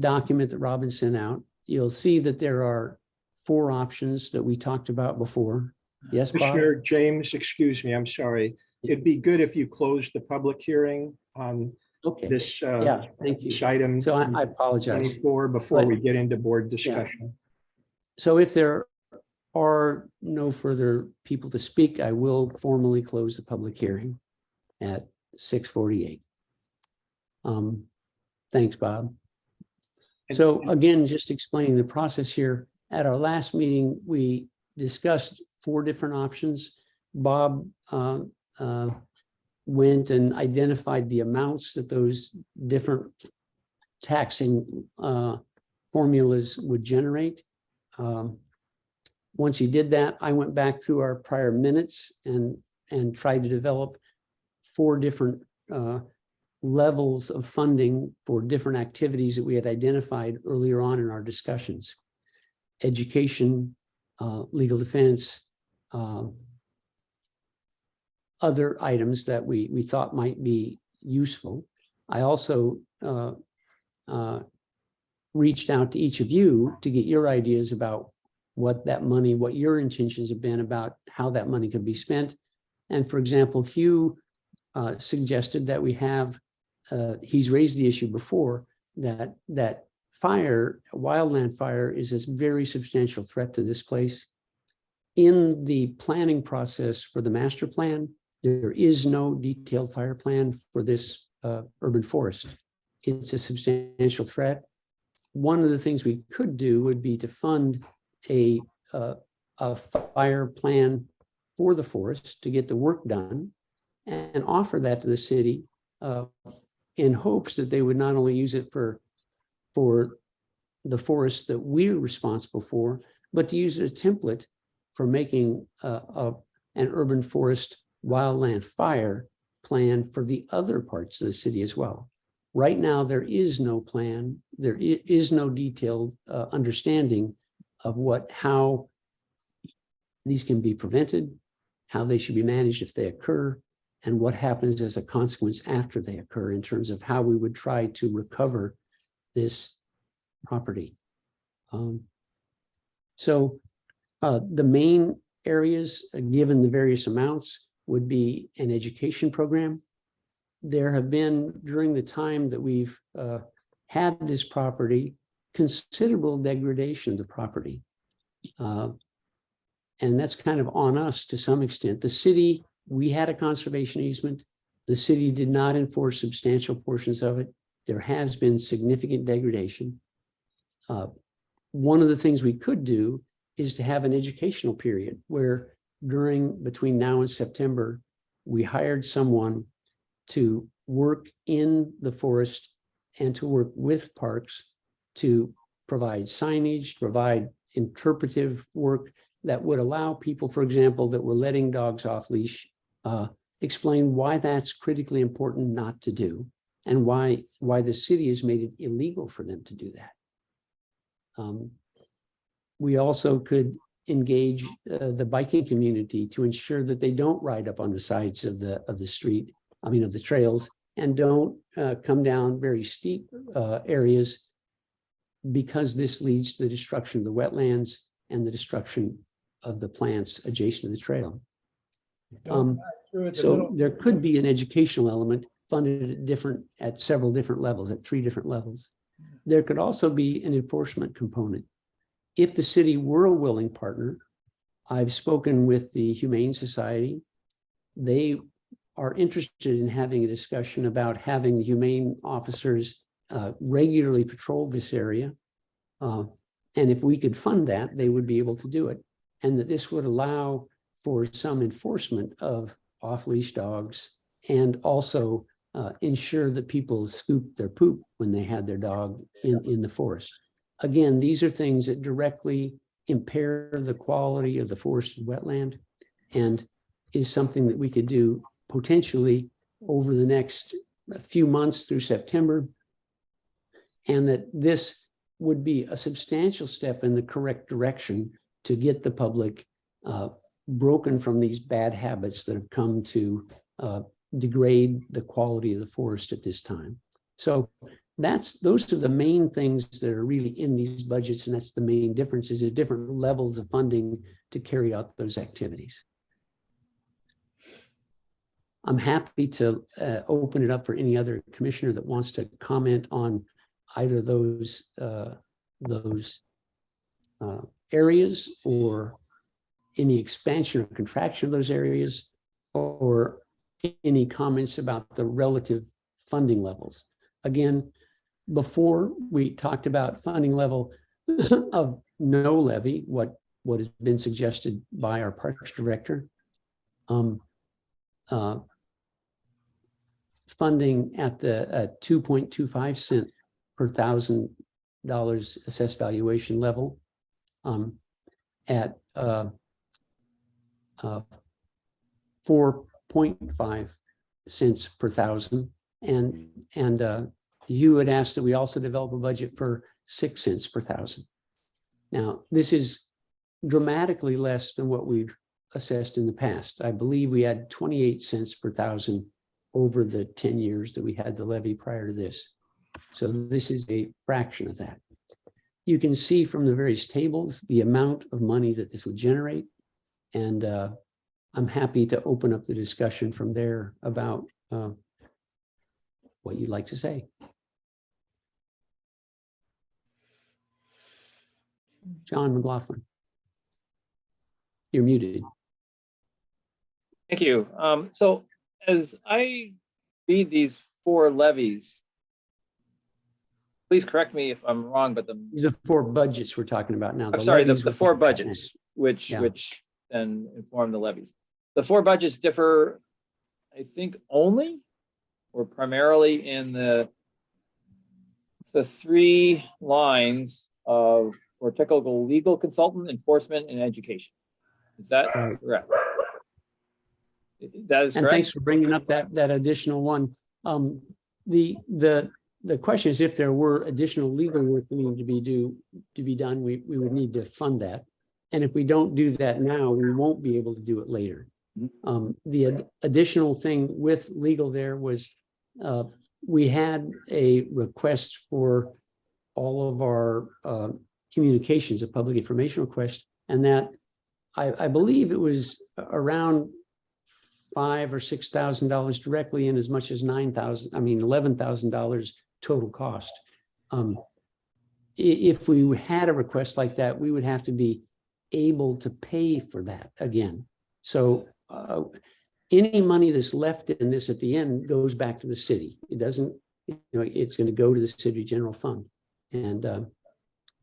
document that Robin sent out, you'll see that there are 4 options that we talked about before. Yes, Bob? Commissioner James, excuse me, I'm sorry. It'd be good if you closed the public hearing on this Yeah, thank you. this item. So I apologize. 24 before we get into board discussion. So if there are no further people to speak, I will formally close the public hearing at 6:48. Thanks, Bob. So again, just explaining the process here. At our last meeting, we discussed 4 different options. Bob went and identified the amounts that those different taxing formulas would generate. Once he did that, I went back through our prior minutes and tried to develop 4 different levels of funding for different activities that we had identified earlier on in our discussions. Education, legal defense, other items that we thought might be useful. I also reached out to each of you to get your ideas about what that money, what your intentions have been about how that money could be spent. And for example, Hugh suggested that we have, he's raised the issue before, that wildland fire is a very substantial threat to this place. In the planning process for the master plan, there is no detailed fire plan for this urban forest. It's a substantial threat. One of the things we could do would be to fund a fire plan for the forest to get the work done and offer that to the city in hopes that they would not only use it for the forest that we're responsible for, but to use it as a template for making an urban forest wildland fire plan for the other parts of the city as well. Right now, there is no plan. There is no detailed understanding of how these can be prevented, how they should be managed if they occur, and what happens as a consequence after they occur in terms of how we would try to recover this property. So the main areas, given the various amounts, would be an education program. There have been, during the time that we've had this property, considerable degradation of the property. And that's kind of on us to some extent. The city, we had a conservation easement. The city did not enforce substantial portions of it. There has been significant degradation. one of the things we could do is to have an educational period where between now and September, we hired someone to work in the forest and to work with parks to provide signage, provide interpretive work that would allow people, for example, that were letting dogs off leash, explain why that's critically important not to do, and why the city has made it illegal for them to do that. We also could engage the biking community to ensure that they don't ride up on the sides of the street, of the trails, and don't come down very steep areas, because this leads to the destruction of the wetlands and the destruction of the plants adjacent to the trail. So there could be an educational element funded at several different levels, at 3 different levels. There could also be an enforcement component. If the city were a willing partner, I've spoken with the Humane Society. They are interested in having a discussion about having the humane officers regularly patrol this area. And if we could fund that, they would be able to do it. And that this would allow for some enforcement of off-leash dogs, and also ensure that people scoop their poop when they had their dog in the forest. Again, these are things that directly impair the quality of the forested wetland, and is something that we could do potentially over the next few months through September, and that this would be a substantial step in the correct direction to get the public broken from these bad habits that have come to degrade the quality of the forest at this time. So those are the main things that are really in these budgets, and that's the main difference, is at different levels of funding to carry out those activities. I'm happy to open it up for any other commissioner that wants to comment on either those areas, or any expansion or contraction of those areas, or any comments about the relative funding levels. Again, before we talked about funding level of no levy, what has been suggested by our parks director. Funding at the 2.25 cent per $1,000 assessed valuation level, at 4.5 cents per thousand, and you had asked that we also develop a budget for 6 cents per thousand. Now, this is dramatically less than what we've assessed in the past. I believe we had 28 cents per thousand over the 10 years that we had the levy prior to this. So this is a fraction of that. You can see from the various tables the amount of money that this would generate. And I'm happy to open up the discussion from there about what you'd like to say. John McLaughlin, you're muted. Thank you. So as I read these 4 levies, please correct me if I'm wrong, but these are 4 budgets we're talking about now. I'm sorry, the 4 budgets, which then inform the levies. The 4 budgets differ, I think, only or primarily in the 3 lines of for technical legal consultant, enforcement, and education. Is that correct? That is correct. And thanks for bringing up that additional one. The question is, if there were additional legal work that needed to be done, we would need to fund that. And if we don't do that now, we won't be able to do it later. The additional thing with legal there was we had a request for all of our communications, a public information request, and that I believe it was around $5,000 or $6,000 directly, and as much as $11,000 total cost. If we had a request like that, we would have to be able to pay for that again. So any money that's left in this at the end goes back to the city. It doesn't, it's going to go to the city general fund. And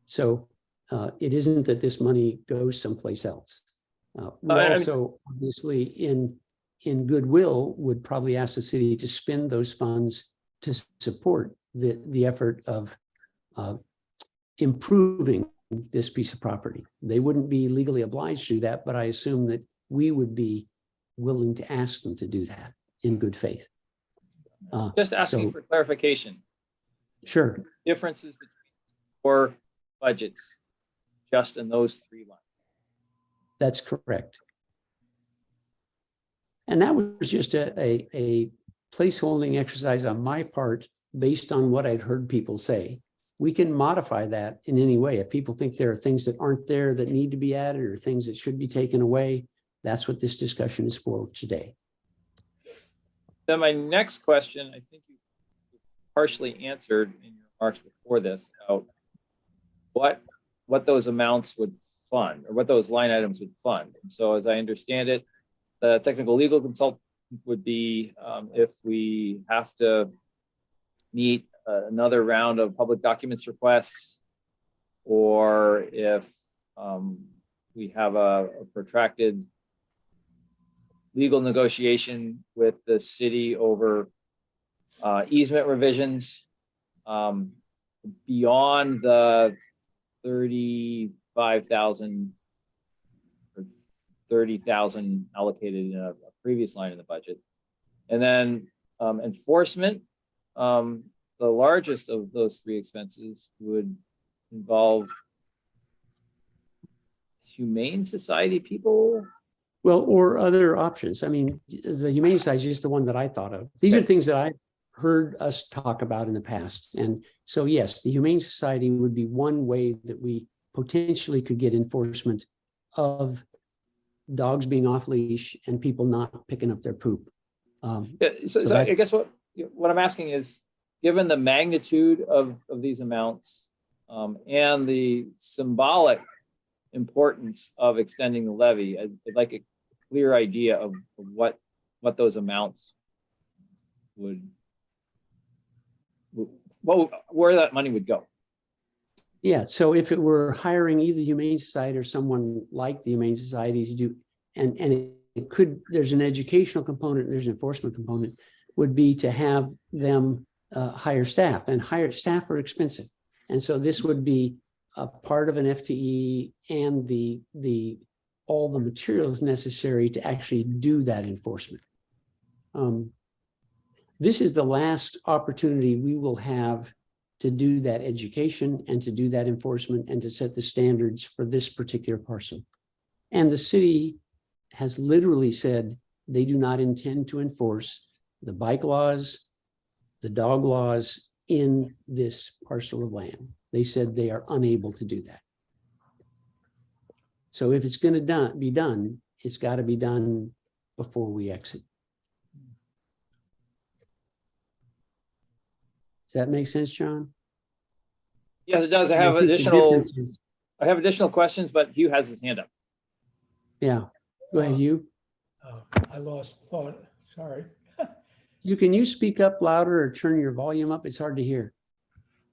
so It isn't that this money goes someplace else. We I mean- also, obviously, in goodwill, would probably ask the city to spend those funds to support the effort of improving this piece of property. They wouldn't be legally obliged to do that, but I assume that we would be willing to ask them to do that in good faith. Just asking so- for clarification. Sure. Differences between four budgets, just in those three lines. That's correct. And that was just a placeholding exercise on my part based on what I'd heard people say. We can modify that in any way. If people think there are things that aren't there that need to be added or things that should be taken away, that's what this discussion is for today. Then my next question, I think you partially answered in your remarks before this, about what those amounts would fund, or what those line items would fund. And so as I understand it, the technical legal consultant would be if we have to meet another round of public documents requests, or if we have a protracted legal negotiation with the city over easement revisions beyond the 35,000 or 30,000 allocated in a previous line in the budget. And then enforcement, the largest of those three expenses would involve Humane Society people. Well, or other options. I mean, the Humane Society is just the one that I thought of. These are things that I heard us talk about in the past. And so, yes, the Humane Society would be one way that we potentially could get enforcement of dogs being off leash and people not picking up their poop. Yeah, so I guess what I'm asking is, given the magnitude of these amounts and the symbolic importance of extending the levy, I'd like a clear idea of what those amounts where that money would go. Yeah, so if it were hiring either Humane Society or someone like the Humane Society to do, and it could, there's an educational component, there's an enforcement component, would be to have them hire staff, and hire staff are expensive. And so this would be a part of an FTE and all the materials necessary to actually do that enforcement. This is the last opportunity we will have to do that education and to do that enforcement and to set the standards for this particular parcel. And the city has literally said they do not intend to enforce the bike laws, the dog laws in this parcel of land. They said they are unable to do that. So if it's going to be done, it's got to be done before we exit. Does that make sense, John? Yes, it does. I And have think the additional difference is- questions, but Hugh has his hand up. Yeah, go ahead, you. I lost thought, sorry. Can you speak up louder or turn your volume up? It's hard to hear.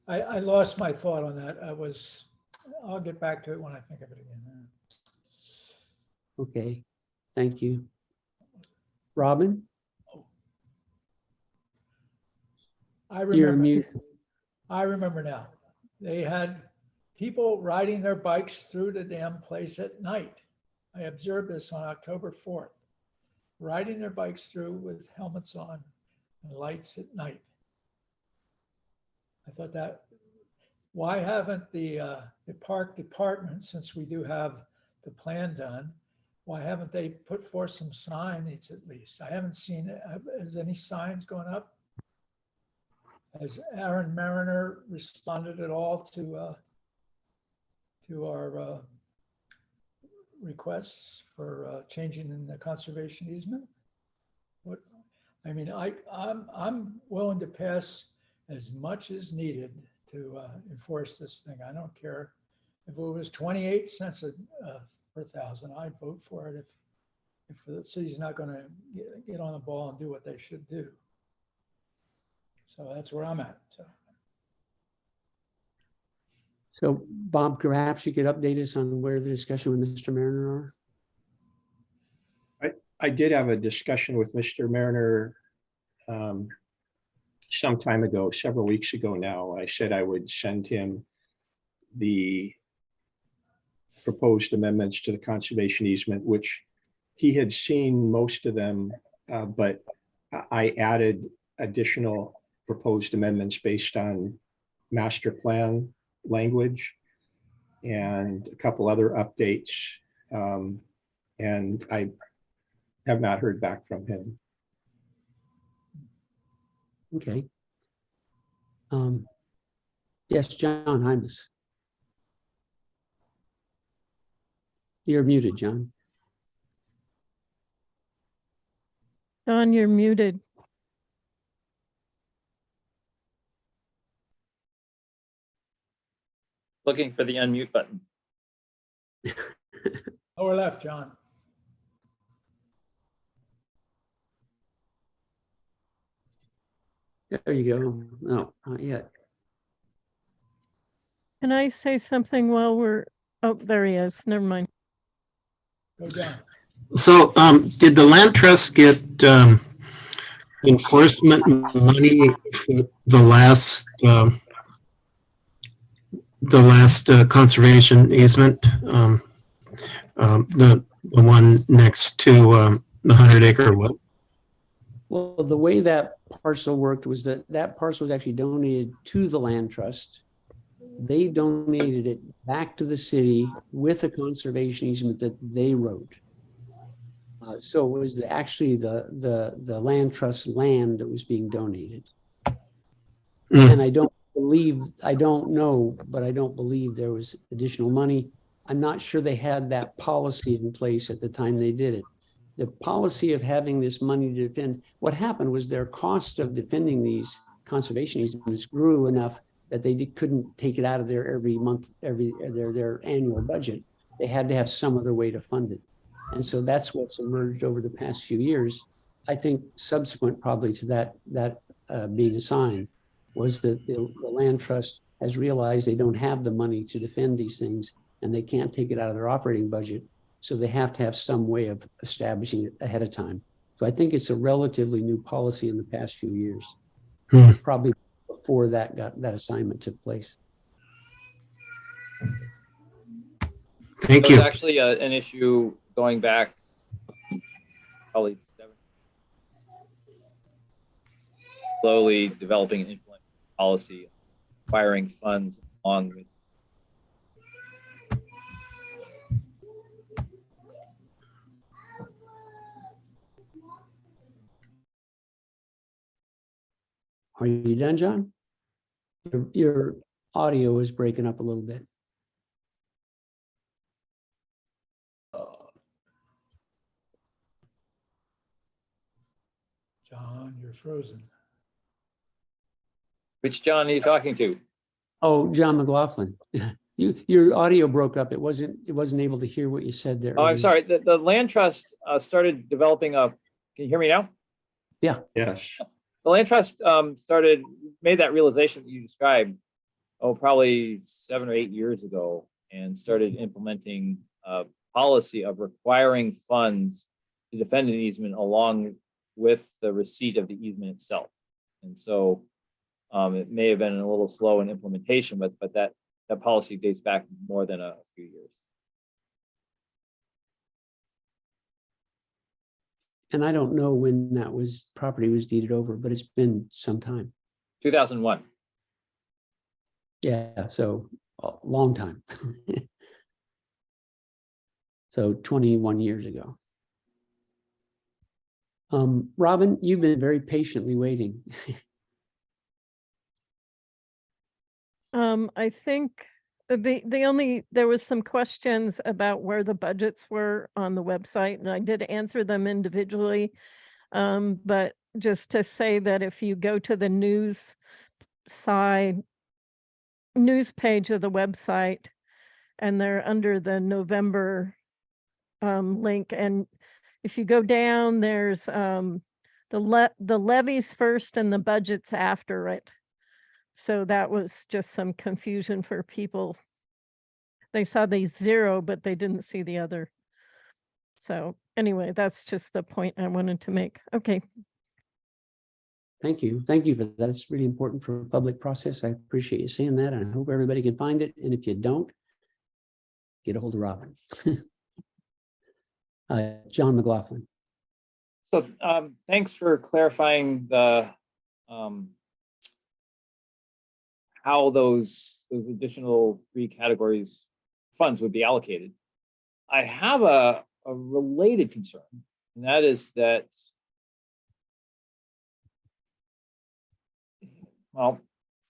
I lost my thought on that. I'll get back to it when I think of it again. Okay, thank you. Robin? You're mute. I remember now. They had people riding their bikes through the damn place at night. I observed this on October 4th, riding their bikes through with helmets on and lights at night. I thought that, why haven't the park department, since we do have the plan done, why haven't they put forth some signs at least? I haven't seen, has any signs gone up? Has Aaron Mariner responded at all to our requests for changing in the conservation easement? What, I mean, I'm willing to pass as much as needed to enforce this thing. I don't care if it was 28 cents per thousand. I'd vote for it if the city's not going to get on the ball and do what they should do. So that's where I'm at. So Bob, perhaps you could update us on where the discussion with Mr. Mariner are? I did have a discussion with Mr. Mariner some time ago, several weeks ago now. I said I would send him the proposed amendments to the conservation easement, which he had seen most of them, but I added additional proposed amendments based on master plan language and a couple other updates. And I have not heard back from him. Okay. Yes, John Hymas. You're muted, John. Don, you're muted. Looking for the unmute button. Lower left, John. There you go. No, not yet. Can I say something while we're, oh, there he is. Never mind. Go down. So, did the land trust get enforcement money for the last conservation easement? The one next to the 100-acre what? Well, the way that parcel worked was that parcel was actually donated to the land trust. They donated it back to the city with a conservation easement that they wrote. So it was actually the land trust land that was being donated. And I don't know, but I don't believe there was additional money. I'm not sure they had that policy in place at the time they did it. The policy of having this money to defend, what happened was their cost of defending these conservation easements grew enough that they couldn't take it out of there every month, their annual budget. They had to have some other way to fund it. And so that's what's emerged over the past few years. I think subsequent probably to that being assigned was that the land trust has realized they don't have the money to defend these things and they can't take it out of their operating budget. So they have to have some way of establishing it ahead of time. So I think it's a relatively new policy in the past few years, probably before that assignment took place. Thank There's you. actually an issue going back probably 7. Slowly developing and implementing policy, acquiring funds along with. Are you done, John? Your audio is breaking up a little bit. John, you're frozen. Which John are you talking to? Oh, John McLaughlin. Your audio broke up. It wasn't able to hear what you said there. Oh, I'm sorry. The land trust started developing a. Can you hear me now? Yeah. Yes. The land trust made that realization that you described, probably 7 or 8 years ago, and started implementing a policy of requiring funds to defend an easement along with the receipt of the easement itself. And so it may have been a little slow in implementation, but that policy dates back more than a few years. And I don't know when property was deeded over, but it's been some time. 2001. Yeah, so a long time. So 21 years ago. Robin, you've been very patiently waiting. I think there was some questions about where the budgets were on the website, and I did answer them individually. But just to say that if you go to the news page of the website, and they're under the November link, and if you go down, there's the levies first and the budgets after it. So that was just some confusion for people. They saw the 0, but they didn't see the other. So anyway, that's just the point I wanted to make. Okay. Thank you. Thank you for that. It's really important for a public process. I appreciate you saying that. And I hope everybody can find it. And if you don't, get a hold of Robin. John McLaughlin. So thanks for clarifying the how those additional 3 categories funds would be allocated. I have a related concern, and that is that, well,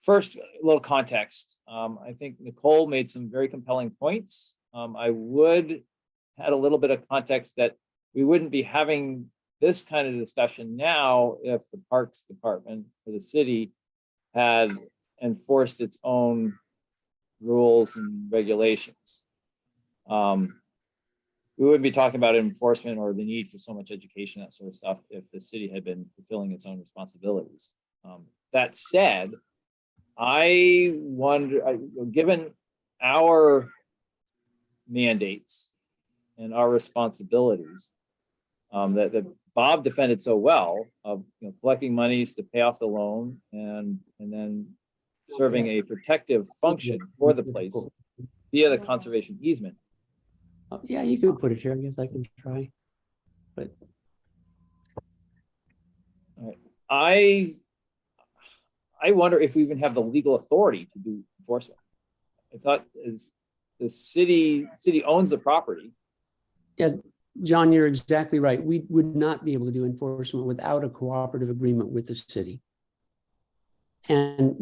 first, a little context. I think Nicole made some very compelling points. I would add a little bit of context that we wouldn't be having this kind of discussion now if the Parks Department or the city had enforced its own rules and regulations. We wouldn't be talking about enforcement or the need for so much education, that sort of stuff, if the city had been fulfilling its own responsibilities. That said, I wonder, given our mandates and our responsibilities that Bob defended so well, of collecting monies to pay off the loan and then serving a protective function for the place via the conservation easement. Yeah, you could put it here. I guess I can try. But I wonder if we even have the legal authority to do enforcement. I thought as the city owns the property. yes, John, you're exactly right. We would not be able to do enforcement without a cooperative agreement with the city. And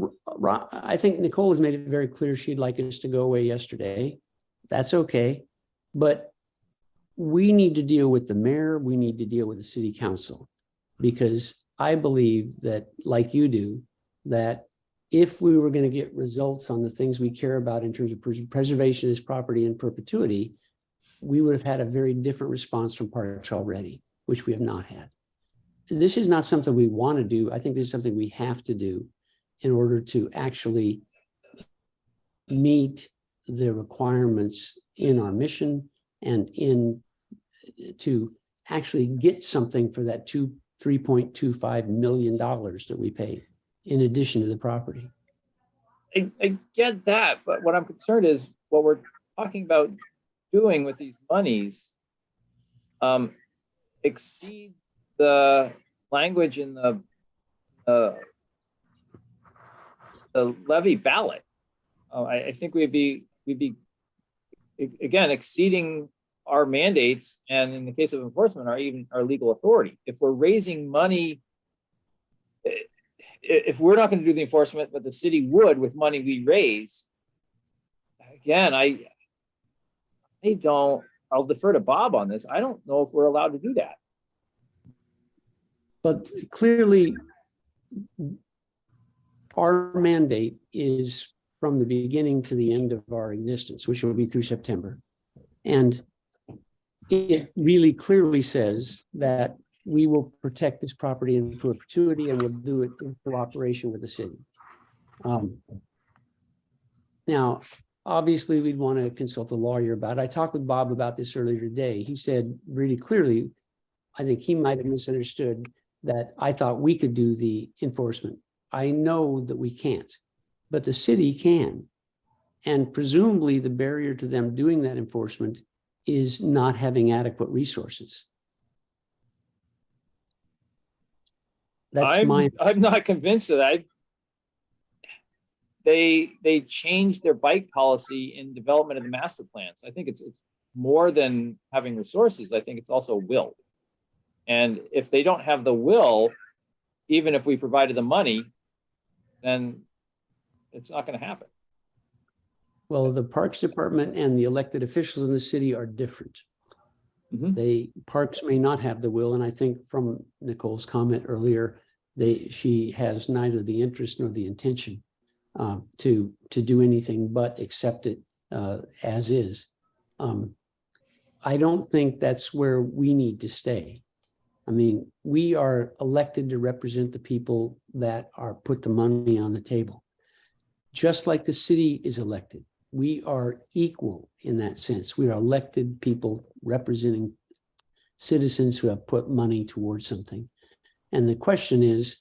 I think Nicole has made it very clear she'd like us to go away yesterday. That's okay. But we need to deal with the mayor. We need to deal with the city council, because I believe that, like you do, that if we were going to get results on the things we care about in terms of preservation of this property in perpetuity, we would have had a very different response from Parks already, which we have not had. This is not something we want to do. I think this is something we have to do in order to actually meet the requirements in our mission and to actually get something for that $3.25 million that we pay in addition to the property. I get that, but what I'm concerned is what we're talking about doing with these monies exceeds the language in the levy ballot. I think we'd be again exceeding our mandates, and in the case of enforcement, our legal authority. If we're raising money, if we're not going to do the enforcement, but the city would with money we raise, again, I'll defer to Bob on this. I don't know if we're allowed to do that. But clearly, our mandate is from the beginning to the end of our existence, which will be through September. And it really clearly says that we will protect this property in perpetuity, and we'll do it in cooperation with the city. Now, obviously, we'd want to consult a lawyer about it. I talked with Bob about this earlier today. He said really clearly, I think he might have misunderstood that I thought we could do the enforcement. I know that we can't, but the city can. And presumably the barrier to them doing that enforcement is not having adequate resources. I'm not convinced of that. They changed their bike policy in development of the master plans. I think it's more than having resources. I think it's also will. And if they don't have the will, even if we provided the money, then it's not going to happen. Well, the Parks Department and the elected officials in the city are different. Parks may not have the will, and I think from Nicole's comment earlier, she has neither the interest nor the intention to do anything but accept it as is. I don't think that's where we need to stay. I mean, we are elected to represent the people that are put the money on the table. just like the city is elected. We are equal in that sense. We are elected people representing citizens who have put money towards something. And the question is,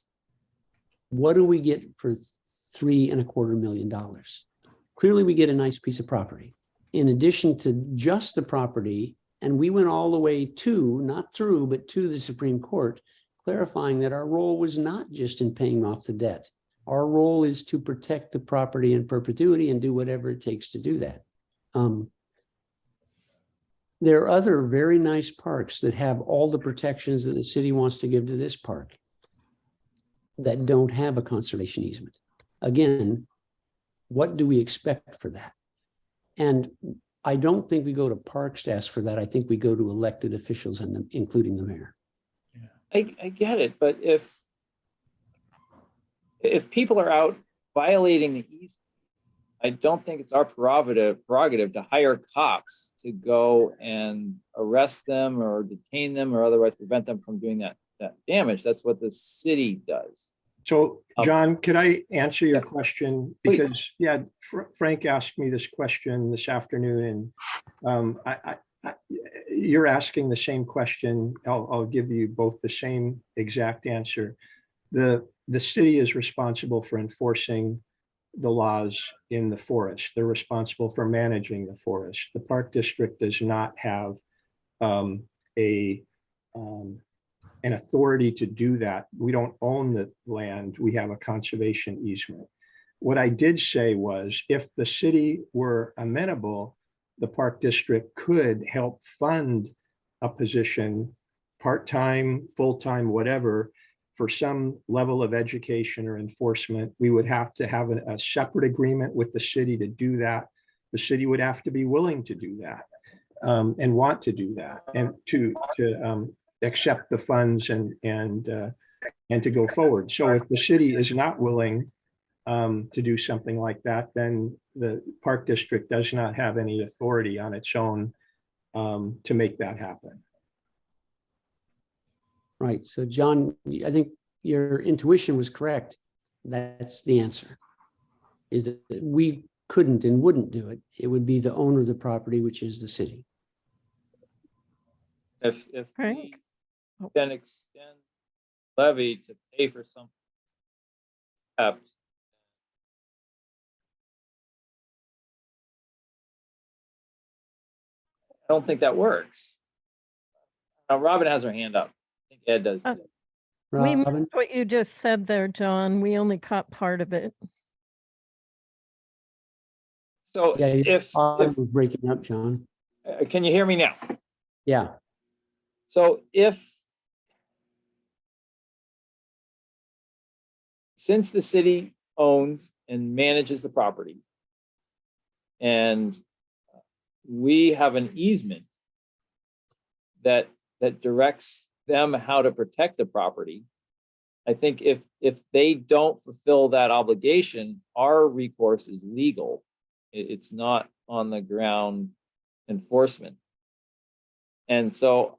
what do we get for $3.25 million? Clearly, we get a nice piece of property. In addition to just the property, and we went all the way to, not through, but to the Supreme Court, clarifying that our role was not just in paying off the debt. Our role is to protect the property in perpetuity and do whatever it takes to do that. There are other very nice parks that have all the protections that the city wants to give to this park that don't have a conservation easement. Again, what do we expect for that? And I don't think we go to parks to ask for that. I think we go to elected officials, and including the mayor. I get it, but if people are out violating the easement, I don't think it's our prerogative to hire cops to go and arrest them or detain them or otherwise prevent them from doing that damage. That's what the city does. So, John, could I answer your Yeah. question? Please. Because, yeah, Frank asked me this question this afternoon, and you're asking the same question. I'll give you both the same exact answer. The city is responsible for enforcing the laws in the forest. They're responsible for managing the forest. The Park District does not have an authority to do that. We don't own the land. We have a conservation easement. What I did say was, if the city were amenable, the Park District could help fund a position, part-time, full-time, whatever, for some level of education or enforcement. We would have to have a separate agreement with the city to do that. The city would have to be willing to do that and want to do that, and to accept the funds and to go forward. So if the city is not willing to do something like that, then the Park District does not have any authority on its own to make that happen. Right. So, John, I think your intuition was correct. That's the answer, is that we couldn't and wouldn't do it. It would be the owner of the property, which is the city. If Frank? we then extend levy to pay for something, I don't think that works. Now, Robin has her hand up. I think Ed does. too. We Robin? missed what you just said there, John. We only caught part of it. So Yeah, if was breaking up, John. can you hear me now? Yeah. So since the city owns and manages the property, and we have an easement that directs them how to protect the property, I think if they don't fulfill that obligation, our recourse is legal. It's not on the ground enforcement. And so,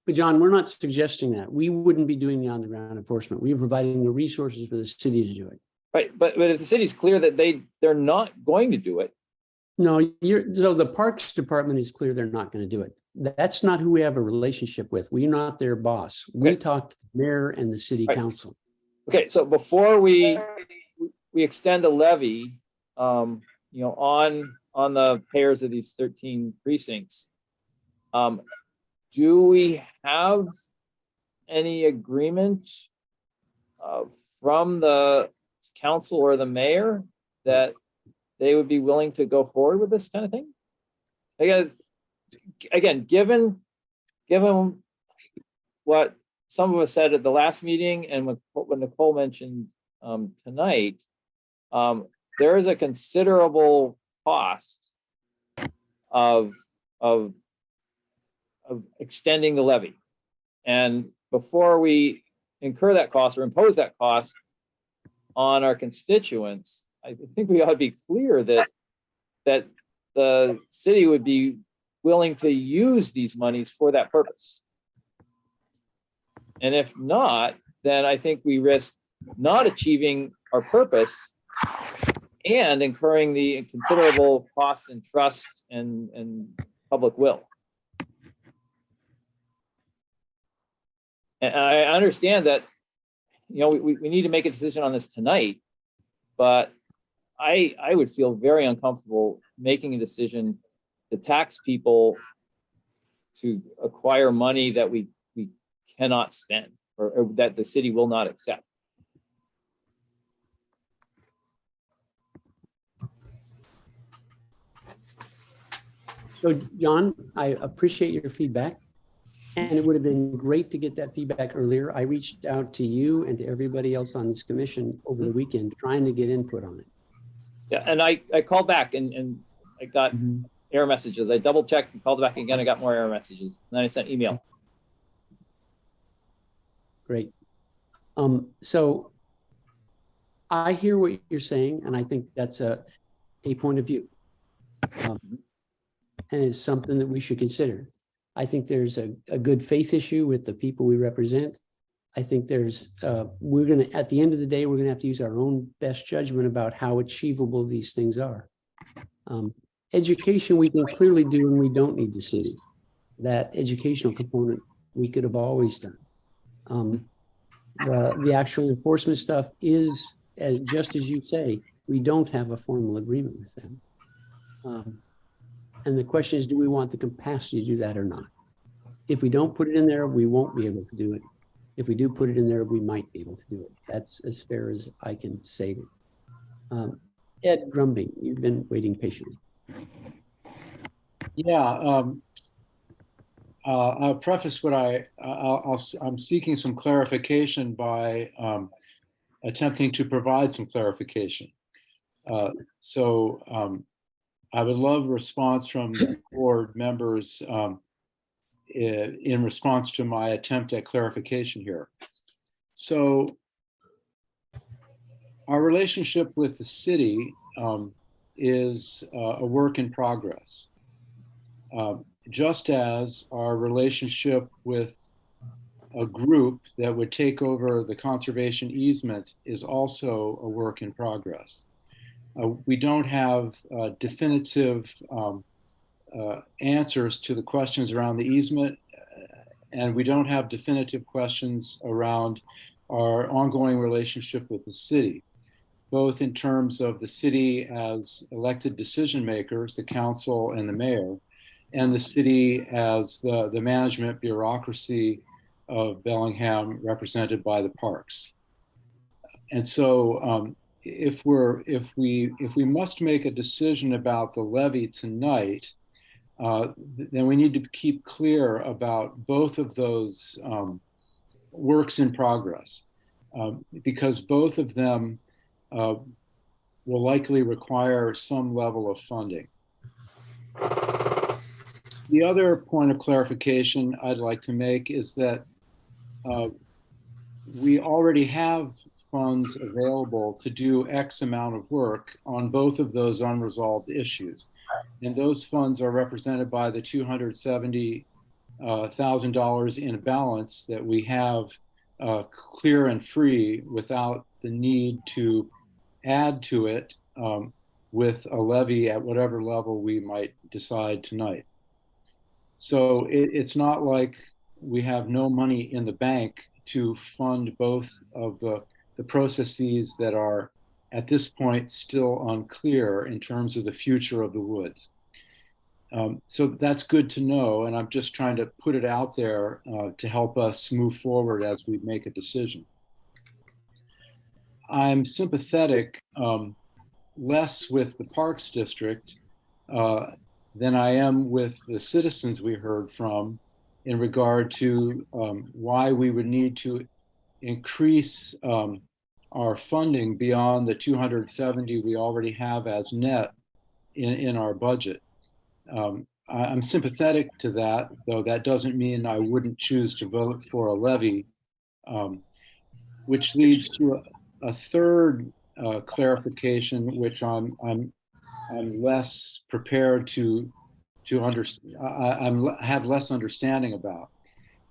But John, we're not suggesting that. We wouldn't be doing the on-the-ground enforcement. We are providing the resources for the city to do it. right, but if the city's clear that they're not going to do it. No, so the Parks Department is clear they're not going to do it. That's not who we have a relationship with. We're not their boss. We Okay. talk to the mayor and the city Right. council. Okay, so before we extend a levy, on the payers of these 13 precincts, do we have any agreement from the council or the mayor that they would be willing to go forward with this kind of thing? Because, again, given what some of us said at the last meeting and what Nicole mentioned tonight, there is a considerable cost of extending the levy. And before we incur that cost or impose that cost on our constituents, I think we ought to be clear that the city would be willing to use these monies for that purpose. And if not, then I think we risk not achieving our purpose and incurring the considerable costs and trust and public will. And I understand that, you know, we need to make a decision on this tonight, but I would feel very uncomfortable making a decision to tax people to acquire money that we cannot spend or that the city will not accept. So John, I appreciate your feedback. And it would have been great to get that feedback earlier. I reached out to you and to everybody else on this commission over the weekend, trying to get input on it. Yeah, and I called back and I got error messages. I double checked and called back again. I got more error messages. And then I sent email. Great. So I hear what you're saying, and I think that's a point of view. And it's something that we should consider. I think there's a good faith issue with the people we represent. I think there's, we're gonna, at the end of the day, we're gonna have to use our own best judgment about how achievable these things are. Education we can clearly do, and we don't need the city. That educational component we could have always done. The actual enforcement stuff is, just as you say, we don't have a formal agreement with them. And the question is, do we want the capacity to do that or not? If we don't put it in there, we won't be able to do it. If we do put it in there, we might be able to do it. That's as fair as I can say it. Ed Grumbing, you've been waiting patiently. Yeah, I'll preface what I'm seeking some clarification by attempting to provide some clarification. I would love a response from the board members in response to my attempt at clarification here. So our relationship with the city is a work in progress, just as our relationship with a group that would take over the conservation easement is also a work in progress. We don't have definitive answers to the questions around the easement, and we don't have definitive questions around our ongoing relationship with the city, both in terms of the city as elected decision makers, the council and the mayor, and the city as the management bureaucracy of Bellingham represented by the parks. And so if we must make a decision about the levy tonight, then we need to keep clear about both of those works in progress, because both of them will likely require some level of funding. The other point of clarification I'd like to make is that we already have funds available to do X amount of work on both of those unresolved issues. And those funds are represented by the $270,000 in balance that we have clear and free without the need to add to it with a levy at whatever level we might decide tonight. So it's not like we have no money in the bank to fund both of the processes that are at this point still unclear in terms of the future of the woods. So that's good to know, and I'm just trying to put it out there to help us move forward as we make a decision. I'm sympathetic less with the Parks District than I am with the citizens we heard from in regard to why we would need to increase our funding beyond the 270 we already have as net in our budget. I'm sympathetic to that, though that doesn't mean I wouldn't choose to vote for a levy, which leads to a third clarification, which I'm less prepared to understand. I have less understanding about.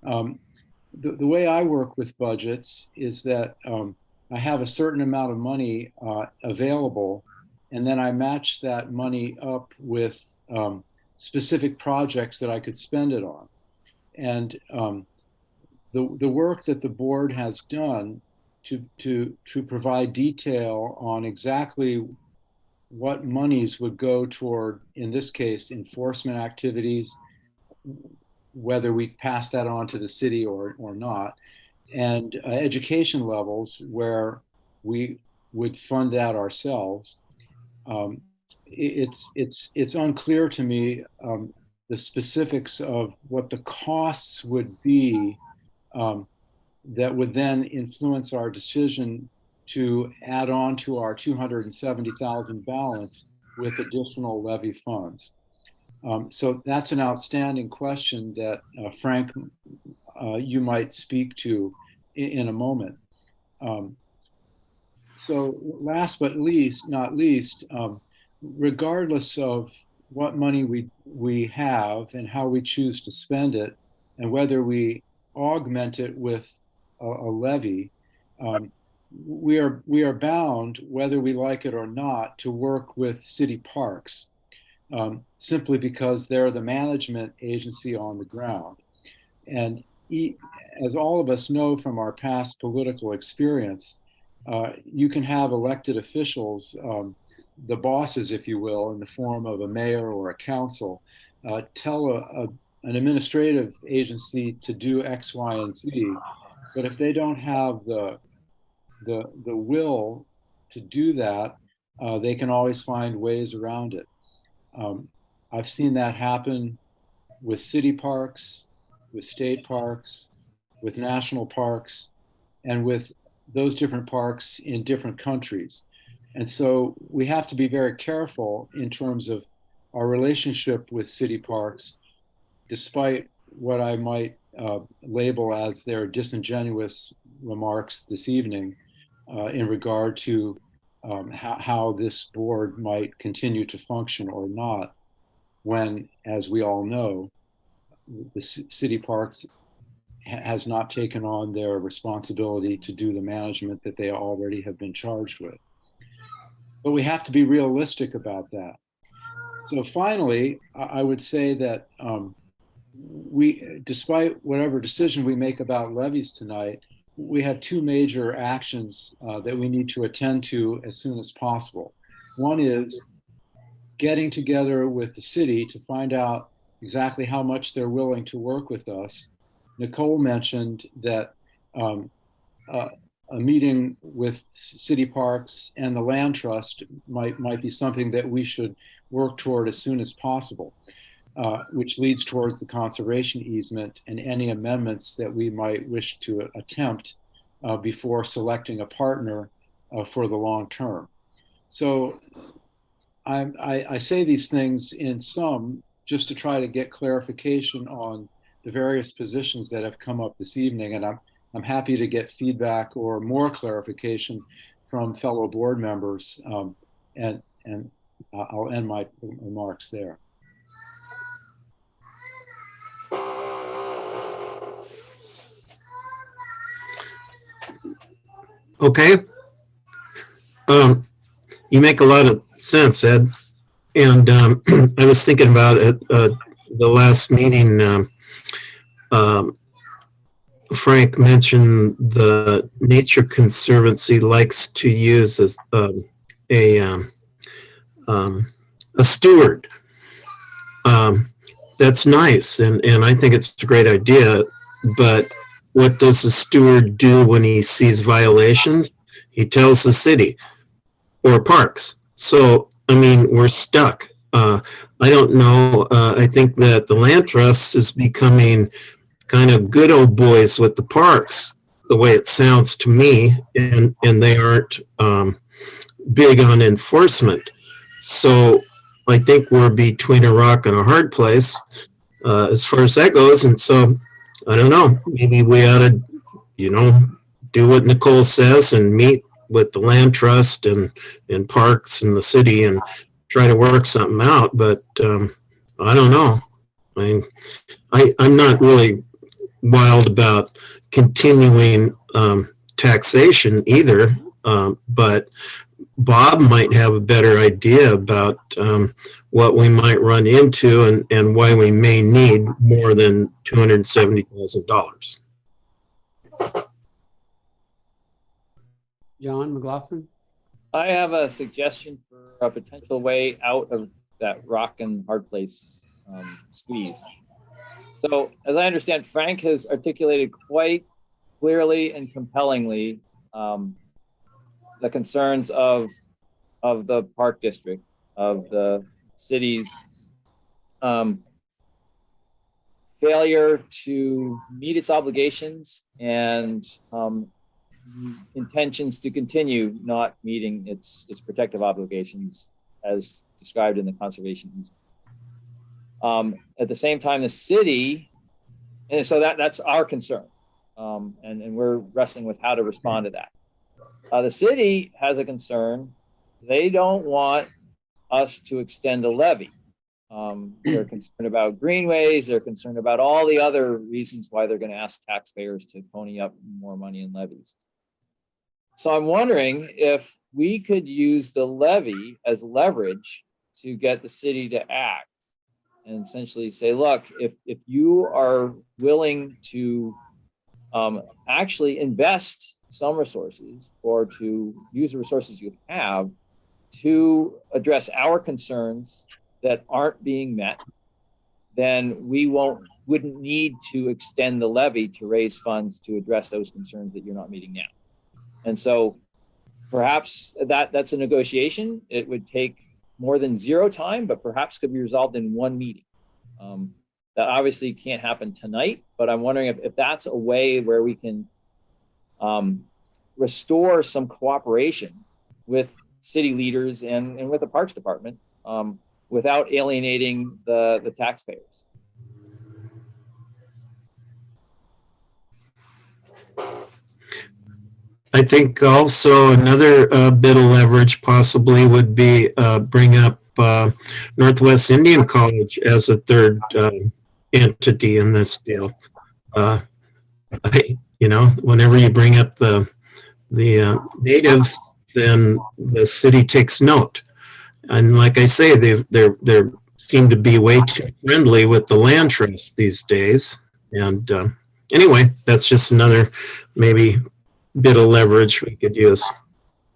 The way I work with budgets is that I have a certain amount of money available and then I matched that money up with specific projects that I could spend it on. And the work that the board has done to provide detail on exactly what monies would go toward, in this case, enforcement activities, whether we pass that on to the city or not, and education levels where we would fund that ourselves. It's unclear to me the specifics of what the costs would be that would then influence our decision to add on to our 270,000 balance with additional levy funds. So that's an outstanding question that Frank, you might speak to in a moment. So last but not least, regardless of what money we have and how we choose to spend it, and whether we augment it with a levy, we are bound, whether we like it or not, to work with city parks, simply because they're the management agency on the ground. And as all of us know from our past political experience, you can have elected officials, the bosses, if you will, in the form of a mayor or a council, tell an administrative agency to do X, Y, and Z. But if they don't have the will to do that, they can always find ways around it. I've seen that happen with city parks, with state parks, with national parks, and with those different parks in different countries. And so we have to be very careful in terms of our relationship with city parks, despite what I might label as their disingenuous remarks this evening in regard to how this board might continue to function or not, when, as we all know, the city parks has not taken on their responsibility to do the management that they already have been charged with. But we have to be realistic about that. So finally, I would say that despite whatever decision we make about levies tonight, we have two major actions that we need to attend to as soon as possible. One is getting together with the city to find out exactly how much they're willing to work with us. Nicole mentioned that a meeting with city parks and the land trust might be something that we should work toward as soon as possible, which leads towards the conservation easement and any amendments that we might wish to attempt before selecting a partner for the long term. So I say these things in sum just to try to get clarification on the various positions that have come up this evening, and I'm happy to get feedback or more clarification from fellow board members, and I'll end my remarks there. Okay. You make a lot of sense, Ed. And I was thinking about it, the last meeting, Frank mentioned the Nature Conservancy likes to use as a steward. That's nice, and I think it's a great idea, but what does the steward do when he sees violations? He tells the city or parks. So, I mean, we're stuck. I don't know. I think that the land trust is becoming kind of good old boys with the parks, the way it sounds to me, and they aren't big on enforcement. So I think we're between a rock and a hard place as far as that goes. And so, I don't know, maybe we ought to, do what Nicole says and meet with the land trust and parks and the city and try to work something out. But I don't know. I mean, I'm not really wild about continuing taxation either. But Bob might have a better idea about what we might run into and why we may need more than $270,000. John McLaughlin? I have a suggestion for a potential way out of that rock and hard place squeeze. So as I understand, Frank has articulated quite clearly and compellingly the concerns of the park district, of the city's failure to meet its obligations and intentions to continue not meeting its protective obligations as described in the conservation easement. At the same time, the city, and so that's our concern, and we're wrestling with how to respond to that. The city has a concern. They don't want us to extend a levy. They're concerned about greenways. They're concerned about all the other reasons why they're going to ask taxpayers to pony up more money in levies. So I'm wondering if we could use the levy as leverage to get the city to act and essentially say, look, if you are willing to actually invest some resources or to use the resources you have to address our concerns that aren't being met, then we wouldn't need to extend the levy to raise funds to address those concerns that you're not meeting now. And so perhaps that's a negotiation. It would take more than zero time, but perhaps could be resolved in one meeting. That obviously can't happen tonight, but I'm wondering if that's a way where we can restore some cooperation with city leaders and with the Parks Department without alienating the taxpayers. I think also another bit of leverage possibly would be bring up Northwest Indian College as a third entity in this deal. Whenever you bring up the natives, then the city takes note. And like I say, they seem to be way too friendly with the land trust these days. And anyway, that's just another maybe bit of leverage we could use.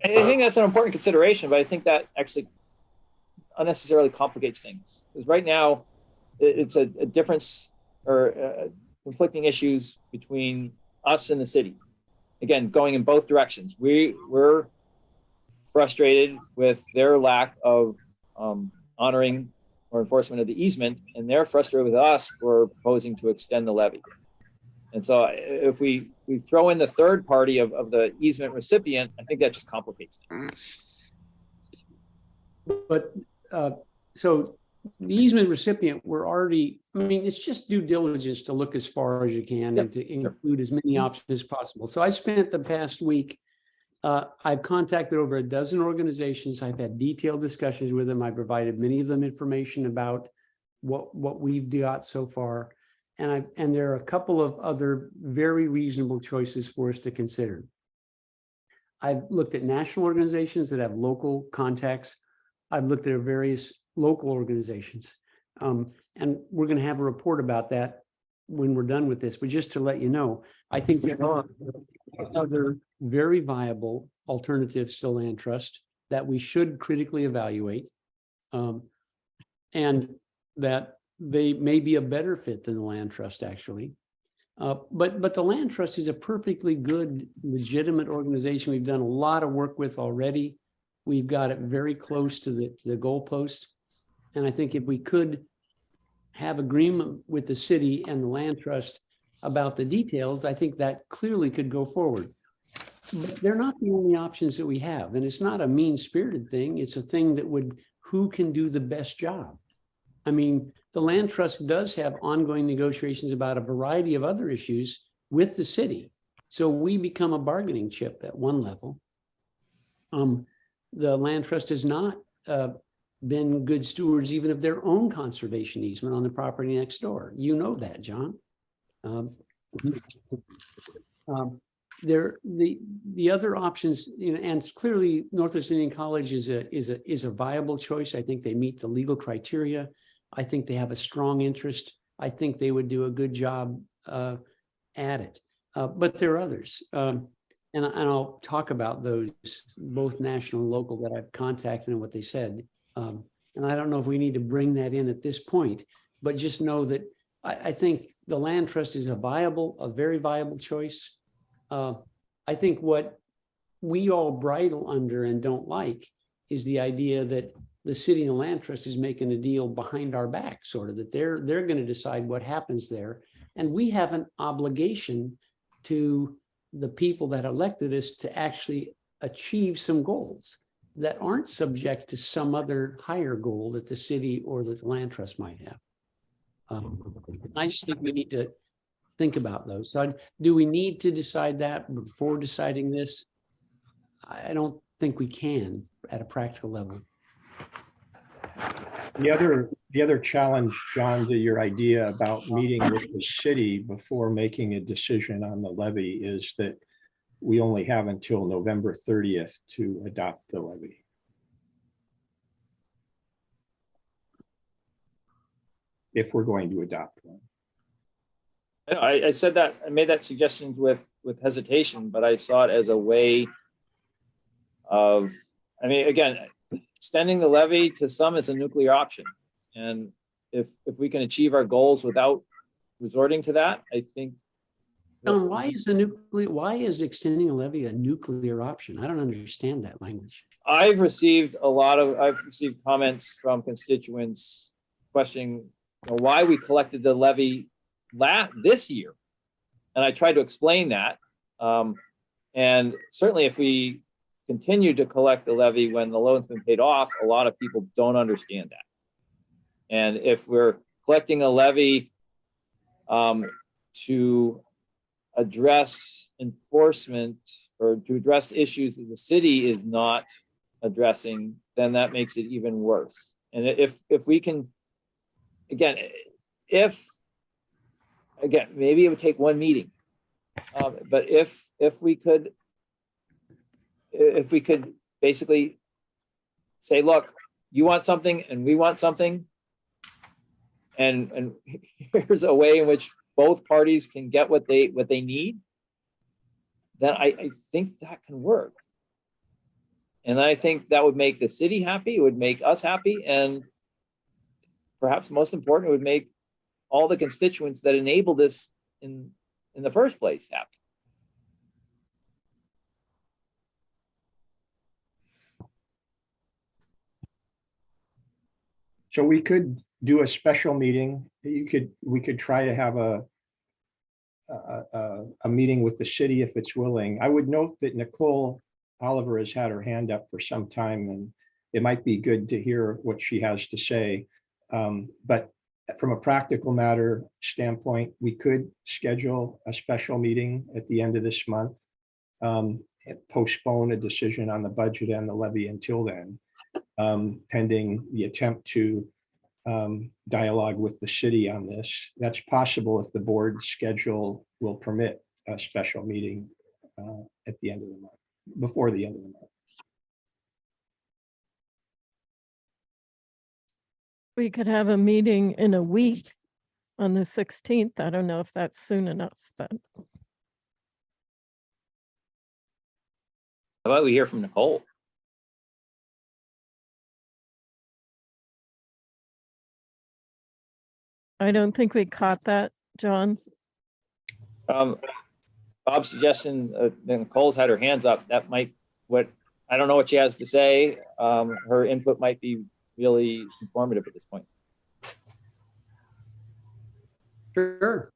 I think that's an important consideration, but I think that actually unnecessarily complicates things. Because right now, it's a difference or conflicting issues between us and the city. Again, going in both directions. We're frustrated with their lack of honoring or enforcement of the easement, and they're frustrated with us for proposing to extend the levy. And so if we throw in the third party of the easement recipient, I think that just complicates things. But so the easement recipient, it's just due diligence to look as far as you can and to include as many options as possible. So I spent the past week, I've contacted over a dozen organizations. I've had detailed discussions with them. I provided many of them information about what we've got so far. And there are a couple of other very reasonable choices for us to consider. I've looked at national organizations that have local contacts. I've looked at various local organizations. And we're going to have a report about that when we're done with this. But just to let you know, I think there are other very viable alternatives to land trust that we should critically evaluate, and that they may be a better fit than the land trust, actually. But the land trust is a perfectly good, legitimate organization we've done a lot of work with already. We've got it very close to the goalpost. And I think if we could have agreement with the city and the land trust about the details, I think that clearly could go forward. But they're not the only options that we have. And it's not a mean-spirited thing. It's a thing that who can do the best job? I mean, the land trust does have ongoing negotiations about a variety of other issues with the city. So we become a bargaining chip at one level. The land trust has not been good stewards even of their own conservation easement on the property next door. You know that, John. the other options, you know, and it's clearly Northwest Indian College is a viable choice. I think they meet the legal criteria. I think they have a strong interest. I think they would do a good job at it. But there are others. And I'll talk about those, both national and local, that I've contacted and what they said. And I don't know if we need to bring that in at this point, but just know that I think the land trust is a very viable choice. I think what we all bridle under and don't like is the idea that the city and the land trust is making a deal behind our back, sort of, that they're going to decide what happens there. And we have an obligation to the people that elected us to actually achieve some goals that aren't subject to some other higher goal that the city or the land trust might have. I just think we need to think about those. So do we need to decide that before deciding this? I don't think we can at a practical level. The other challenge, John, to your idea about meeting with the city before making a decision on the levy is that we only have until November 30th to adopt the levy. If we're going to adopt one. I said that, I made that suggestion with hesitation, but I saw it as a way of, I mean, again, extending the levy to some is a nuclear option. And if we can achieve our goals without resorting to that, I think. John, why is extending a levy a nuclear option? I don't understand that language. I've received comments from constituents questioning, you know, why we collected the levy this year. And I tried to explain that. And certainly if we continue to collect the levy when the loan's been paid off, a lot of people don't understand that. And if we're collecting a levy to address enforcement or to address issues that the city is not addressing, then that makes it even worse. And if we can, again, maybe it would take one meeting, but if we could basically say, look, you want something and we want something, and here's a way in which both parties can get what they need, then I think that can work. And I think that would make the city happy, it would make us happy, and perhaps most important, it would make all the constituents that enable this in the first place happy. So we could do a special meeting. We could try to have a meeting with the city if it's willing. I would note that Nicole Oliver has had her hand up for some time, and it might be good to hear what she has to say. But from a practical matter standpoint, we could schedule a special meeting at the end of this month, postpone a decision on the budget and the levy until then, pending the attempt to dialogue with the city on this. That's possible if the board schedule will permit a special meeting at the end of the month, before the end of the month. We could have a meeting in a week on the 16th. I don't know if that's soon enough, but. How about we hear from Nicole? I don't think we caught that, John. Bob's suggestion, Nicole's had her hands up. That might, I don't know what she has to say. Her input might be really informative at this point. Sure.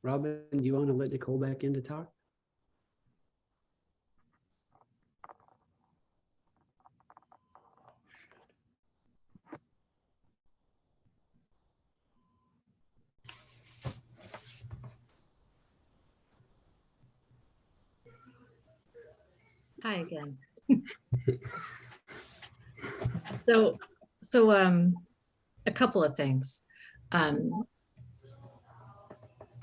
Robin, do you want to let Nicole back in to talk? Hi again. So a couple of things. I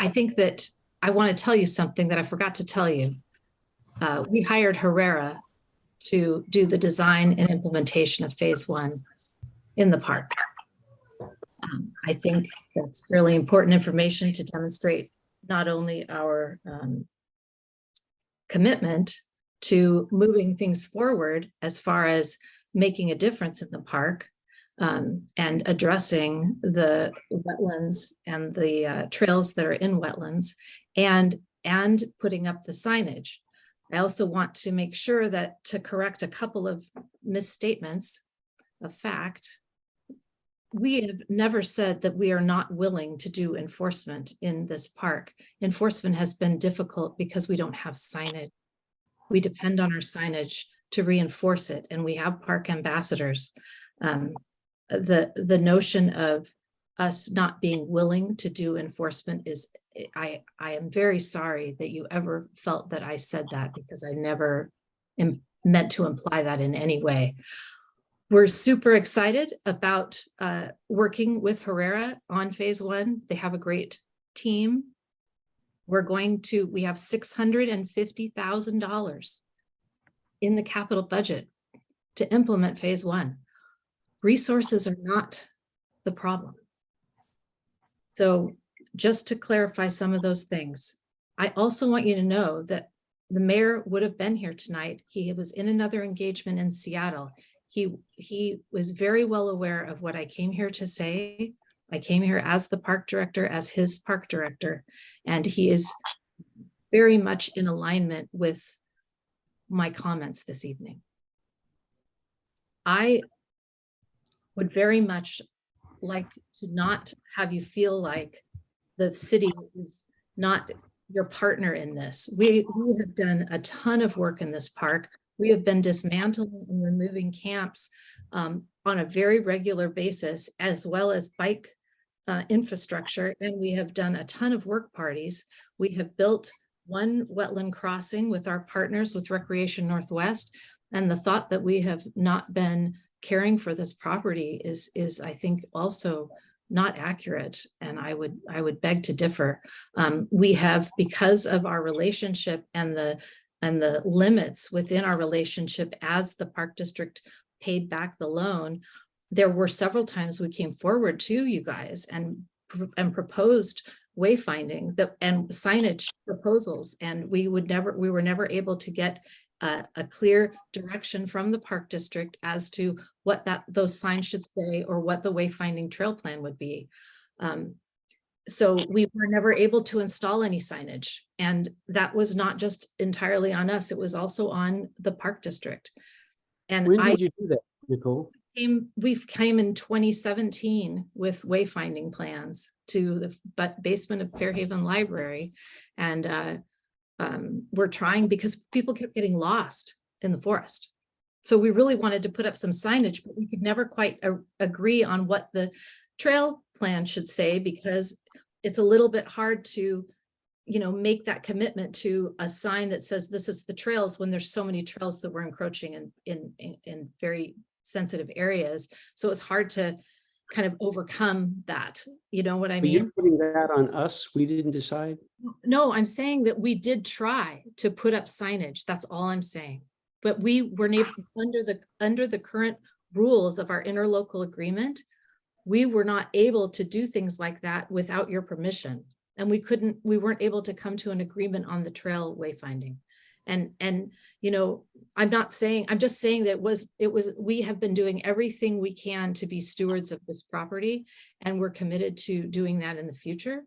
think that I want to tell you something that I forgot to tell you. We hired Herrera to do the design and implementation of phase 1 in the park. I think that's fairly important information to demonstrate not only our commitment to moving things forward as far as making a difference in the park, and addressing the wetlands and the trails that are in wetlands, and putting up the signage. I also want to make sure that to correct a couple of misstatements of fact, we have never said that we are not willing to do enforcement in this park. Enforcement has been difficult because we don't have signage. We depend on our signage to reinforce it, and we have park ambassadors. The notion of us not being willing to do enforcement is, I am very sorry that you ever felt that I said that, because I never meant to imply that in any way. We're super excited about working with Herrera on phase 1. They have a great team. We have $650,000 in the capital budget to implement phase 1. Resources are not the problem. So just to clarify some of those things, I also want you to know that the mayor would have been here tonight. He was in another engagement in Seattle. He was very well aware of what I came here to say. I came here as the park director, as his park director, and he is very much in alignment with my comments this evening. I would very much like to not have you feel like the city is not your partner in this. We have done a ton of work in this park. We have been dismantling and removing camps on a very regular basis, as well as bike infrastructure. And we have done a ton of work parties. We have built one wetland crossing with our partners with Recreation Northwest. And the thought that we have not been caring for this property is I think also not accurate. And I would beg to differ. We have, because of our relationship and the limits within our relationship as the park district paid back the loan, there were several times we came forward to you guys and proposed wayfinding and signage proposals, and we were never able to get a clear direction from the park district as to what those signs should say or what the wayfinding trail plan would be. So we were never able to install any signage, and that was not just entirely on us, it was also on the park district. And when did you do that, Nicole? We came in 2017 with wayfinding plans to the basement of Fairhaven Library, and we're trying, because people kept getting lost in the forest. So we really wanted to put up some signage, but we could never quite agree on what the trail plan should say, because it's a little bit hard to, make that commitment to a sign that says this is the trails when there's so many trails that we're encroaching in very sensitive areas. So it's hard to kind of overcome that. You know what I mean? You're putting that on us. We didn't decide. No, I'm saying that we did try to put up signage. That's all I'm saying. But we were able, under the current rules of our interlocal agreement, we were not able to do things like that without your permission. And we weren't able to come to an agreement on the trail wayfinding. And I'm just saying that we have been doing everything we can to be stewards of this property, and we're committed to doing that in the future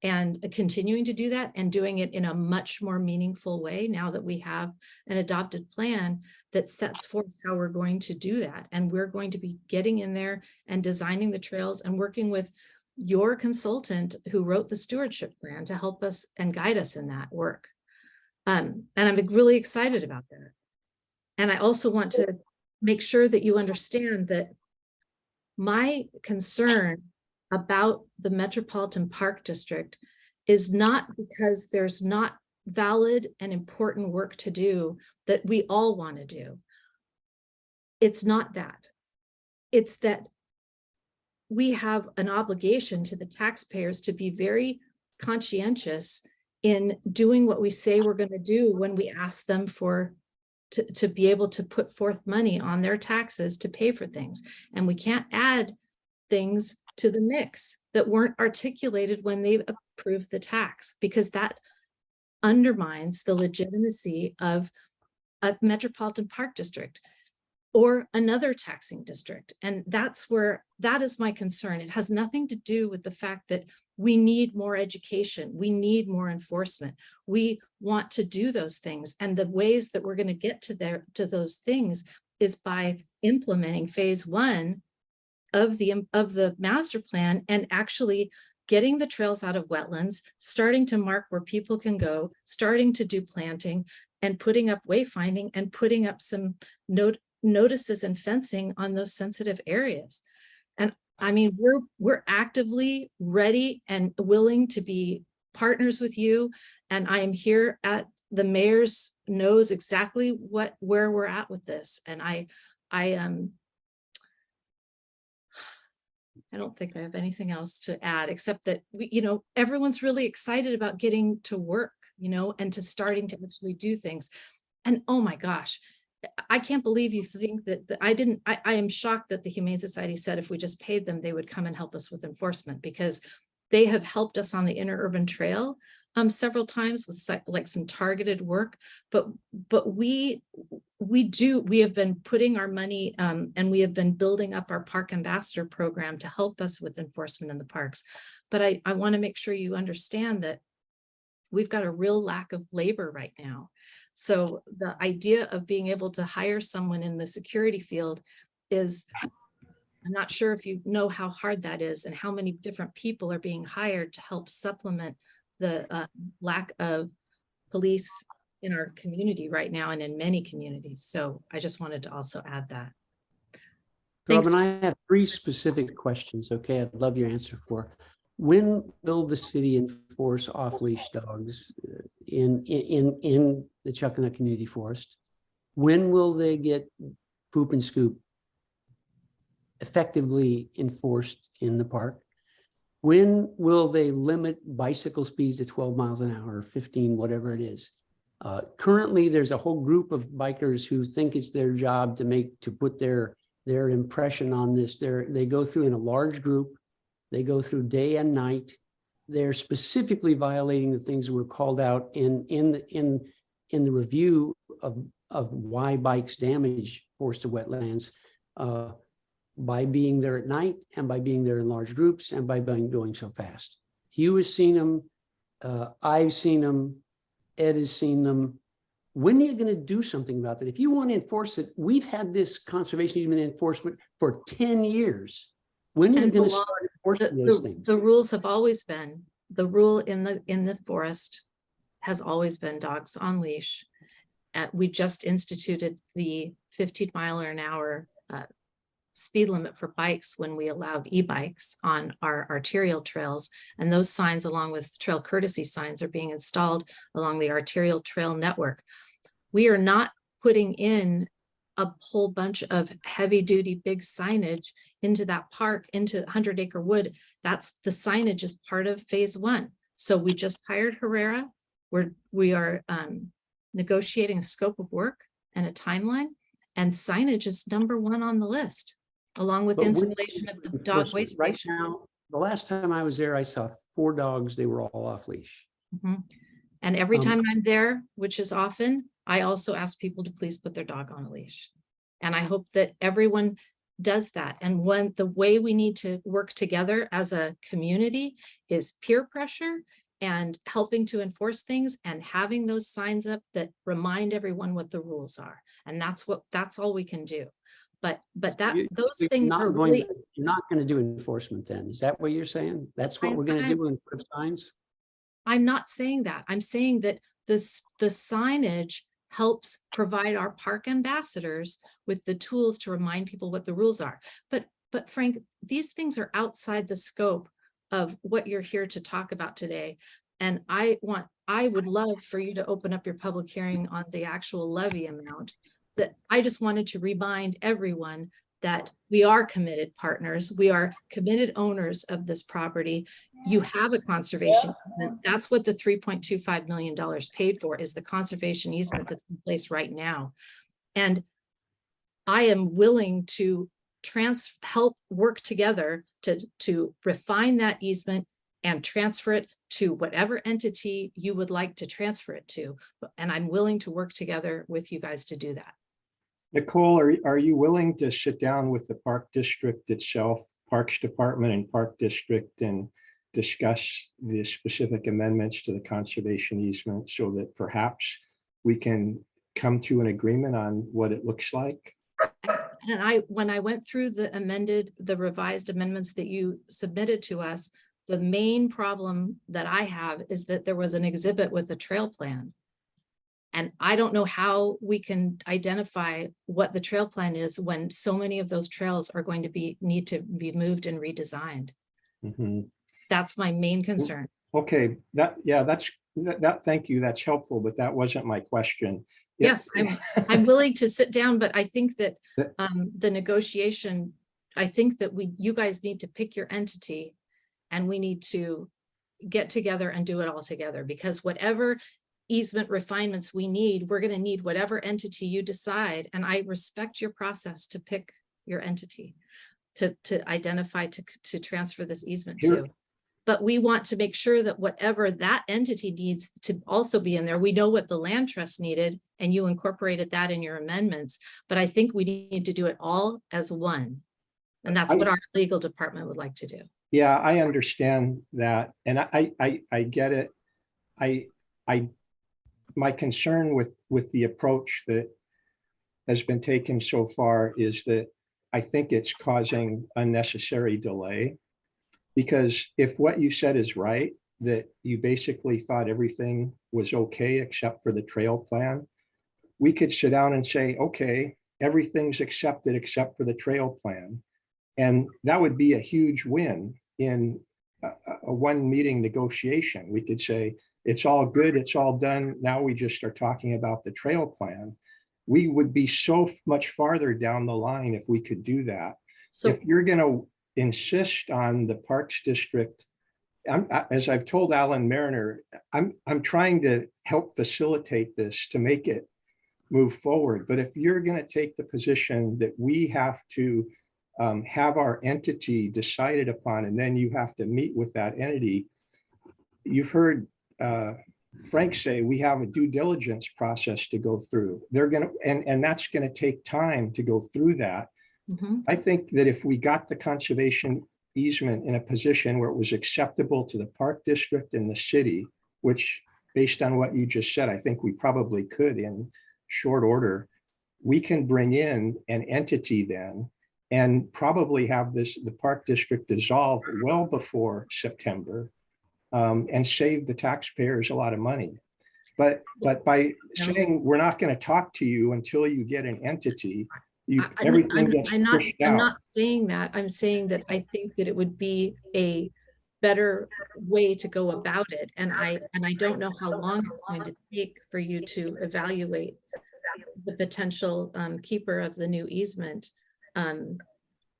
and continuing to do that and doing it in a much more meaningful way now that we have an adopted plan that sets forth how we're going to do that. And we're going to be getting in there and designing the trails and working with your consultant who wrote the stewardship plan to help us and guide us in that work. And I'm really excited about that. And I also want to make sure that you understand that my concern about the Metropolitan Park District is not because there's not valid and important work to do that we all want to do. It's not that. It's that we have an obligation to the taxpayers to be very conscientious in doing what we say we're going to do when we ask them to be able to put forth money on their taxes to pay for things. And we can't add things to the mix that weren't articulated when they approved the tax, because that undermines the legitimacy of a metropolitan park district or another taxing district. And that is my concern. It has nothing to do with the fact that we need more education. We need more enforcement. We want to do those things. And the ways that we're going to get to those things is by implementing phase 1 of the master plan and actually getting the trails out of wetlands, starting to mark where people can go, starting to do planting and putting up wayfinding and putting up some notices and fencing on those sensitive areas. And I mean, we're actively ready and willing to be partners with you. And I am here at the mayor's knows exactly where we're at with this. And I don't think I have anything else to add, except that everyone's really excited about getting to work, and to starting to actually do things. And oh my gosh, I can't believe you think that I am shocked that the Humane Society said if we just paid them, they would come and help us with enforcement, because they have helped us on the interurban trail several times with like some targeted work. But we have been putting our money and we have been building up our park ambassador program to help us with enforcement in the parks. But I want to make sure you understand that we've got a real lack of labor right now. So the idea of being able to hire someone in the security field is, I'm not sure if you know how hard that is and how many different people are being hired to help supplement the lack of police in our community right now and in many communities. So I just wanted to also add that. Thanks. Robin, I have 3 specific questions. Okay, I'd love your answer for. When will the city enforce off-leash dogs in the Chuckanut Community Forest? When will they get poop and scoop effectively enforced in the park? When will they limit bicycle speeds to 12 miles an hour, or 15, whatever it is? Currently, there's a whole group of bikers who think it's their job to put their impression on this. They go through in a large group. They go through day and night. They're specifically violating the things that were called out in the review of why bikes damage forested wetlands, by being there at night and by being there in large groups and by going so fast. Hugh has seen them. I've seen them. Ed has seen them. When are you going to do something about that? If you want to enforce it, we've had this conservation easement enforcement for 10 years. When are you going to start enforcing those things? The rules have always been, the rule in the forest has always been dogs on leash. We just instituted the 15 mile an hour speed limit for bikes when we allowed e-bikes on our arterial trails. And those signs, along with trail courtesy signs, are being installed along the arterial trail network. We are not putting in a whole bunch of heavy duty big signage into that park, into 100 Acre Wood. That's the signage is part of phase 1. So we just hired Herrera. We are negotiating a scope of work and a timeline, and signage is #1 on the list, along with installation of the dog waste right station. now, the last time I was there, I saw 4 dogs. They were all off leash. And every time I'm there, which is often, I also ask people to please put their dog on a leash. And I hope that everyone does that. And the way we need to work together as a community is peer pressure and helping to enforce things and having those signs up that remind everyone what the rules are. And that's all we can do. But those things are really. You're not going to do enforcement then. Is that what you're saying? That's what we're going to do and put signs? I'm not saying that. I'm saying that the signage helps provide our park ambassadors with the tools to remind people what the rules are. But Frank, these things are outside the scope of what you're here to talk about today. And I would love for you to open up your public hearing on the actual levy amount. That I just wanted to remind everyone that we are committed partners. We are committed owners of this property. You have a conservation easement. That's what the $3.25 million paid for, is the conservation easement that's in place right now. And I am willing to help work together to refine that easement and transfer it to whatever entity you would like to transfer it to. And I'm willing to work together with you guys to do that. Nicole, are you willing to sit down with the Park District itself, Parks Department and Park District, and discuss the specific amendments to the conservation easement so that perhaps we can come to an agreement on what it looks like? And when I went through the revised amendments that you submitted to us, the main problem that I have is that there was an exhibit with a trail plan. And I don't know how we can identify what the trail plan is when so many of those trails are going to need to be moved and redesigned. Mm-hmm. That's my main concern. Okay, thank you. That's helpful, but that wasn't my question. Yes, I'm willing to sit down, but I think that the negotiation, I think that you guys need to pick your entity and we need to get together and do it all together, because whatever easement refinements we need, we're going to need whatever entity you decide. And I respect your process to pick your entity to identify, to transfer this easement to. But we want to make sure that whatever that entity needs to also be in there, we know what the land trust needed and you incorporated that in your amendments. But I think we need to do it all as one. And that's what our legal department would like to do. Yeah, I understand that. And I get it. My concern with the approach that has been taken so far is that I think it's causing unnecessary delay. Because if what you said is right, that you basically thought everything was okay except for the trail plan, we could sit down and say, okay, everything's accepted except for the trail plan. And that would be a huge win in a one meeting negotiation. We could say, it's all good, it's all done. Now we just are talking about the trail plan. We would be so much farther down the line if we could do that. So if you're going to insist on the Parks District, as I've told Alan Mariner, I'm trying to help facilitate this to make it move forward. But if you're going to take the position that we have to have our entity decided upon, and then you have to meet with that entity, you've heard Frank say we have a due diligence process to go through. They're going to, and that's going to take time to go through that. Mm-hmm. I think that if we got the conservation easement in a position where it was acceptable to the Park District and the city, which based on what you just said, I think we probably could in short order, we can bring in an entity then and probably have the Park District dissolved well before September and save the taxpayers a lot of money. But by saying we're not going to talk to you until you get an entity, everything gets pushed out. I'm not saying that. I'm saying that I think that it would be a better way to go about it. And I don't know how long it's going to take for you to evaluate the potential keeper of the new easement.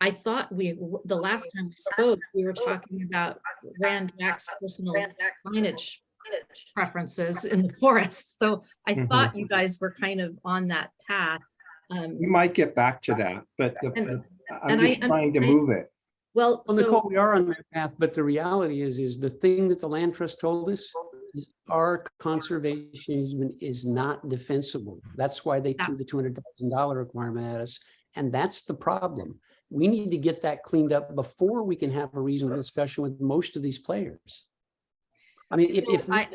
I thought the last time we spoke, we were talking about Rand Jack's personal signage preferences in the forest. So I thought you guys were kind of on that path. We might get back to that, but I'm just trying to move it. Well, Nicole, we are on that path, but the reality is the thing that the land trust told us is our conservation easement is not defensible. That's why they threw the $200,000 requirement at us. And that's the problem. We need to get that cleaned up before we can have a reasonable discussion with most of these players. I mean,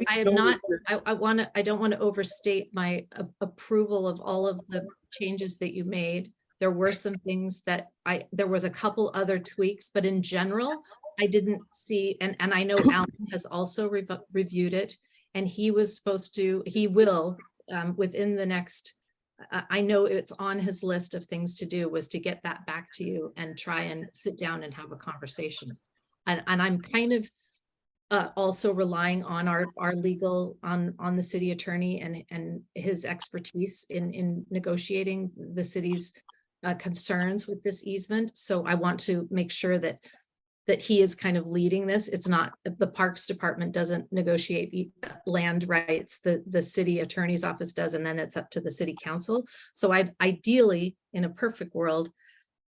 I don't want to overstate my approval of all of the changes that you made. There were some things that there was a couple other tweaks, but in general, I didn't see, and I know Alan has also reviewed it, and he will within the next, I know it's on his list of things to do, was to get that back to you and try and sit down and have a conversation. And I'm kind of also relying on our legal, on the city attorney and his expertise in negotiating the city's concerns with this easement. So I want to make sure that he is kind of leading this. It's not, the Parks Department doesn't negotiate land rights. The city attorney's office does, and then it's up to the city council. So I'd ideally, in a perfect world,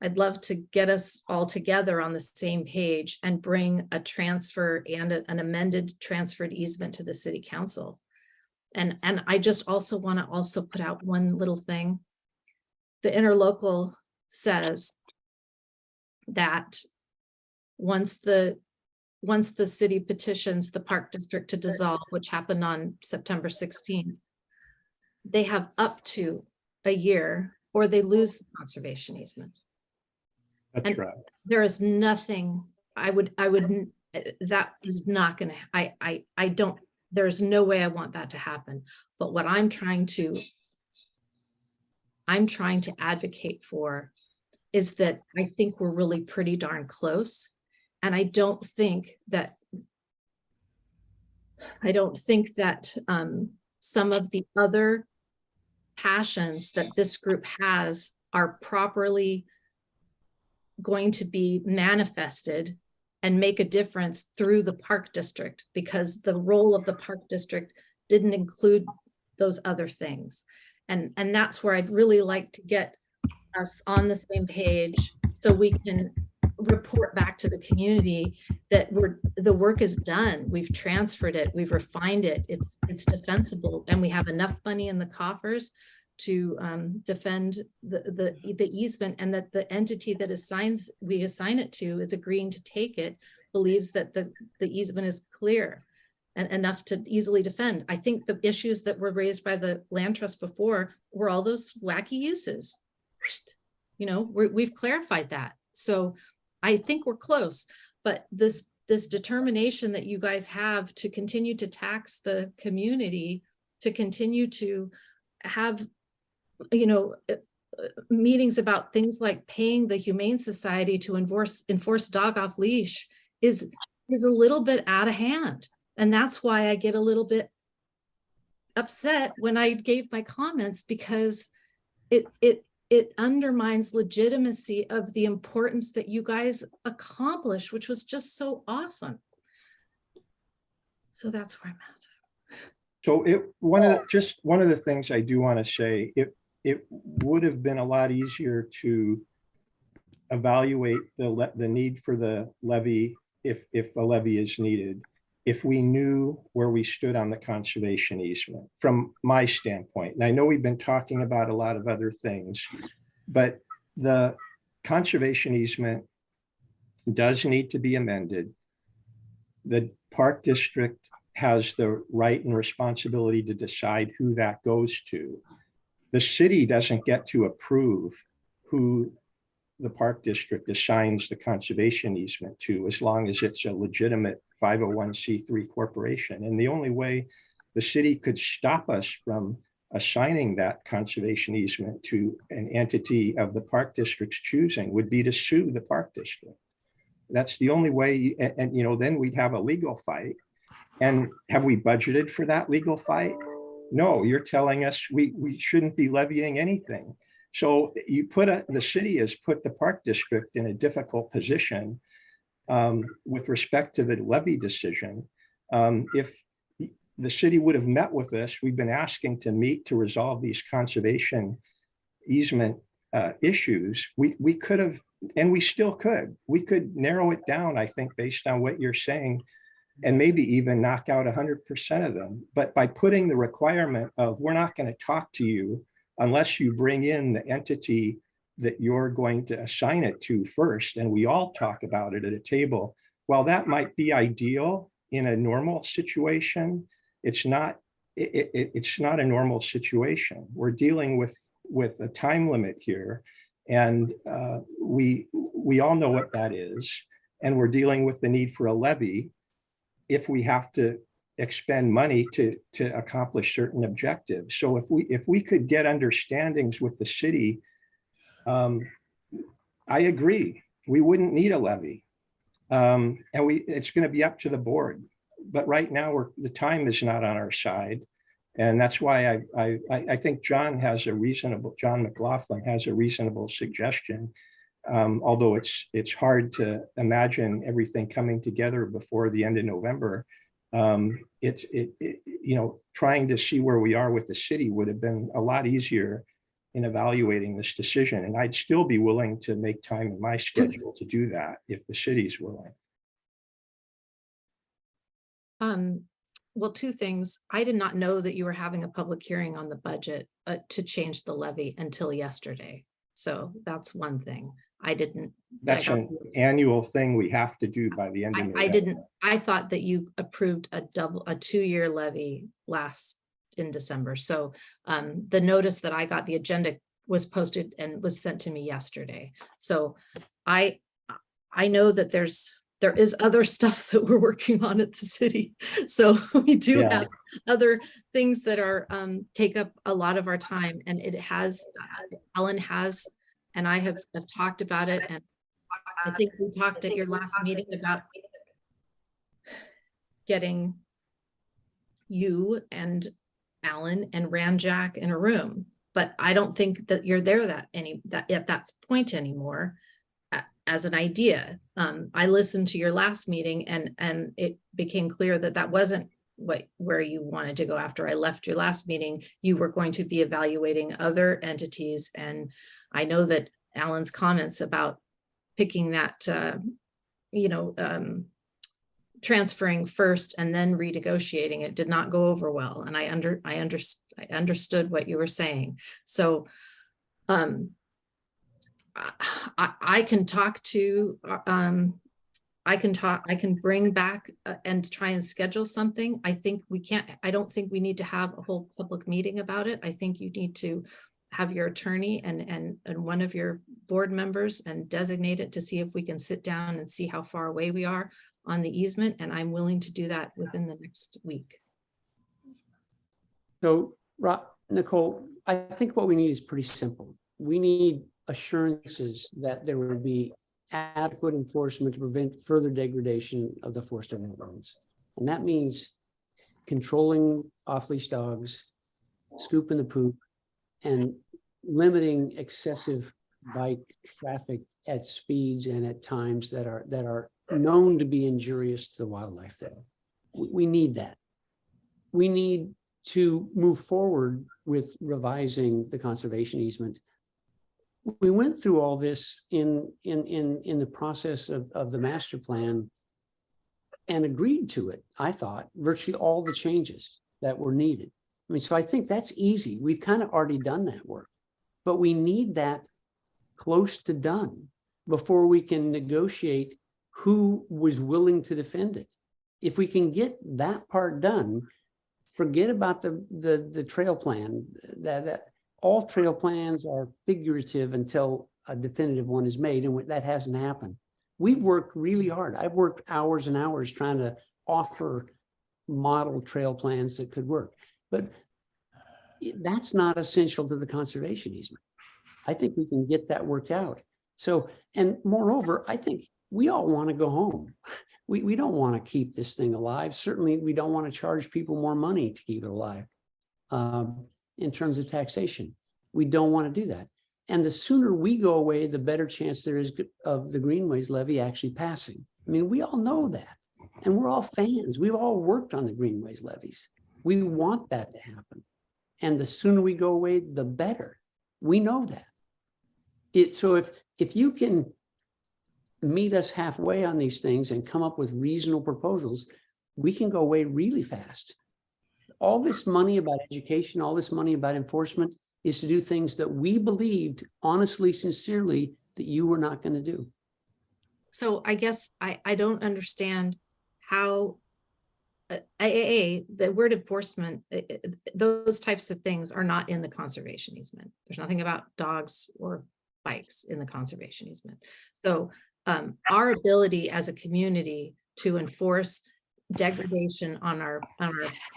I'd love to get us all together on the same page and bring a transfer and an amended transferred easement to the city council. And I just also want to also put out one little thing. The interlocal says that once the city petitions the park district to dissolve, which happened on September 16th, they have up to a year or they lose the conservation easement. That's And right. there is nothing that is not gonna, I don't, there's no way I want that to happen. But what I'm trying to advocate for is that I think we're really pretty darn close. And I don't think that some of the other passions that this group has are properly going to be manifested and make a difference through the park district, because the role of the park district didn't include those other things. And that's where I'd really like to get us on the same page so we can report back to the community that the work is done. We've transferred it, we've refined it, it's defensible, and we have enough money in the coffers to defend the easement, and that the entity that we assign it to is agreeing to take it, believes that the easement is clear and enough to easily defend. I think the issues that were raised by the land trust before were all those wacky uses. You know, we've clarified that. So I think we're close, but this determination that you guys have to continue to tax the community, to continue to have, you know, meetings about things like paying the Humane Society to enforce dog off leash is a little bit out of hand. And that's why I get a little bit upset when I gave my comments, because it undermines legitimacy of the importance that you guys accomplished, which was just so awesome. So that's where I'm at. So one of the things I do want to say, it would have been a lot easier to evaluate the need for the levy, if a levy is needed, if we knew where we stood on the conservation easement, from my standpoint. And I know we've been talking about a lot of other things, but the conservation easement does need to be amended. The park district has the right and responsibility to decide who that goes to. The city doesn't get to approve who the park district assigns the conservation easement to, as long as it's a legitimate 501c3 corporation. And the only way the city could stop us from assigning that conservation easement to an entity of the park district's choosing would be to sue the park district. That's the only way, and you know, then we'd have a legal fight. And have we budgeted for that legal fight? No, you're telling us we shouldn't be levying anything. So you the city has put the park district in a difficult position with respect to the levy decision. If the city would have met with us, we've been asking to meet to resolve these conservation easement issues. We could have, and we still could. We could narrow it down, I think, based on what you're saying, and maybe even knock out 100% of them. But by putting the requirement of, we're not going to talk to you unless you bring in the entity that you're going to assign it to first, and we all talk about it at a table. While that might be ideal in a normal situation, it's not a normal situation. We're dealing with a time limit here, and we all know what that is, and we're dealing with the need for a levy if we have to expend money to accomplish certain objectives. So if we could get understandings with the city, I agree, we wouldn't need a levy. And it's going to be up to the board. But right now the time is not on our side. And that's why I think John McLaughlin has a reasonable suggestion. Although it's hard to imagine everything coming together before the end of November. Trying to see where we are with the city would have been a lot easier in evaluating this decision. And I'd still be willing to make time in my schedule to do that if the city's willing. Well, two things. I did not know that you were having a public hearing on the budget to change the levy until yesterday. So that's one thing. I didn't. That's an annual thing we have to do by the end of November. I thought that you approved a 2-year levy in December. So the notice that I got, the agenda was posted and was sent to me yesterday. So I know that there is other stuff that we're working on at the city. So we do have other things that are take up a lot of our time, and it has, Ellen has, and I have talked about it. And I think we talked at your last meeting about getting you and Alan and Ranjack in a room, but I don't think that you're there at that point anymore. As an idea, I listened to your last meeting, and it became clear that that wasn't where you wanted to go. After I left your last meeting, you were going to be evaluating other entities, and I know that Alan's comments about picking that, transferring first and then renegotiating it did not go over well, and I understood what you were saying. So I can talk to I can bring back and try and schedule something. I don't think we need to have a whole public meeting about it. I think you need to have your attorney and one of your board members and designate it to see if we can sit down and see how far away we are on the easement. And I'm willing to do that within the next week. So, Nicole, I think what we need is pretty simple. We need assurances that there will be adequate enforcement to prevent further degradation of the forest wetlands. And that means controlling off-leash dogs, scooping the poop, and limiting excessive bike traffic at speeds and at times that are known to be injurious to the wildlife there. We need that. We need to move forward with revising the conservation easement. We went through all this in the process of the master plan and agreed to it, I thought, virtually all the changes that were needed. I mean, so I think that's easy. We've kind of already done that work, but we need that close to done before we can negotiate who was willing to defend it. If we can get that part done, forget about the trail plan. That all trail plans are figurative until a definitive one is made, and that hasn't happened. We've worked really hard. I've worked hours and hours trying to offer model trail plans that could work, but that's not essential to the conservation easement. I think we can get that worked out. So, and moreover, I think we all want to go home. We don't want to keep this thing alive. Certainly, we don't want to charge people more money to keep it alive. In terms of taxation, we don't want to do that. And the sooner we go away, the better chance there is of the Greenways levy actually passing. I mean, we all know that. And we're all fans. We've all worked on the Greenways levies. We want that to happen. And the sooner we go away, the better. We know that. So if you can meet us halfway on these things and come up with reasonable proposals, we can go away really fast. All this money about education, all this money about enforcement is to do things that we believed honestly, sincerely, that you were not going to do. So I guess I don't understand how the word enforcement, those types of things are not in the conservation easement. There's nothing about dogs or bikes in the conservation easement. So our ability as a community to enforce degradation on our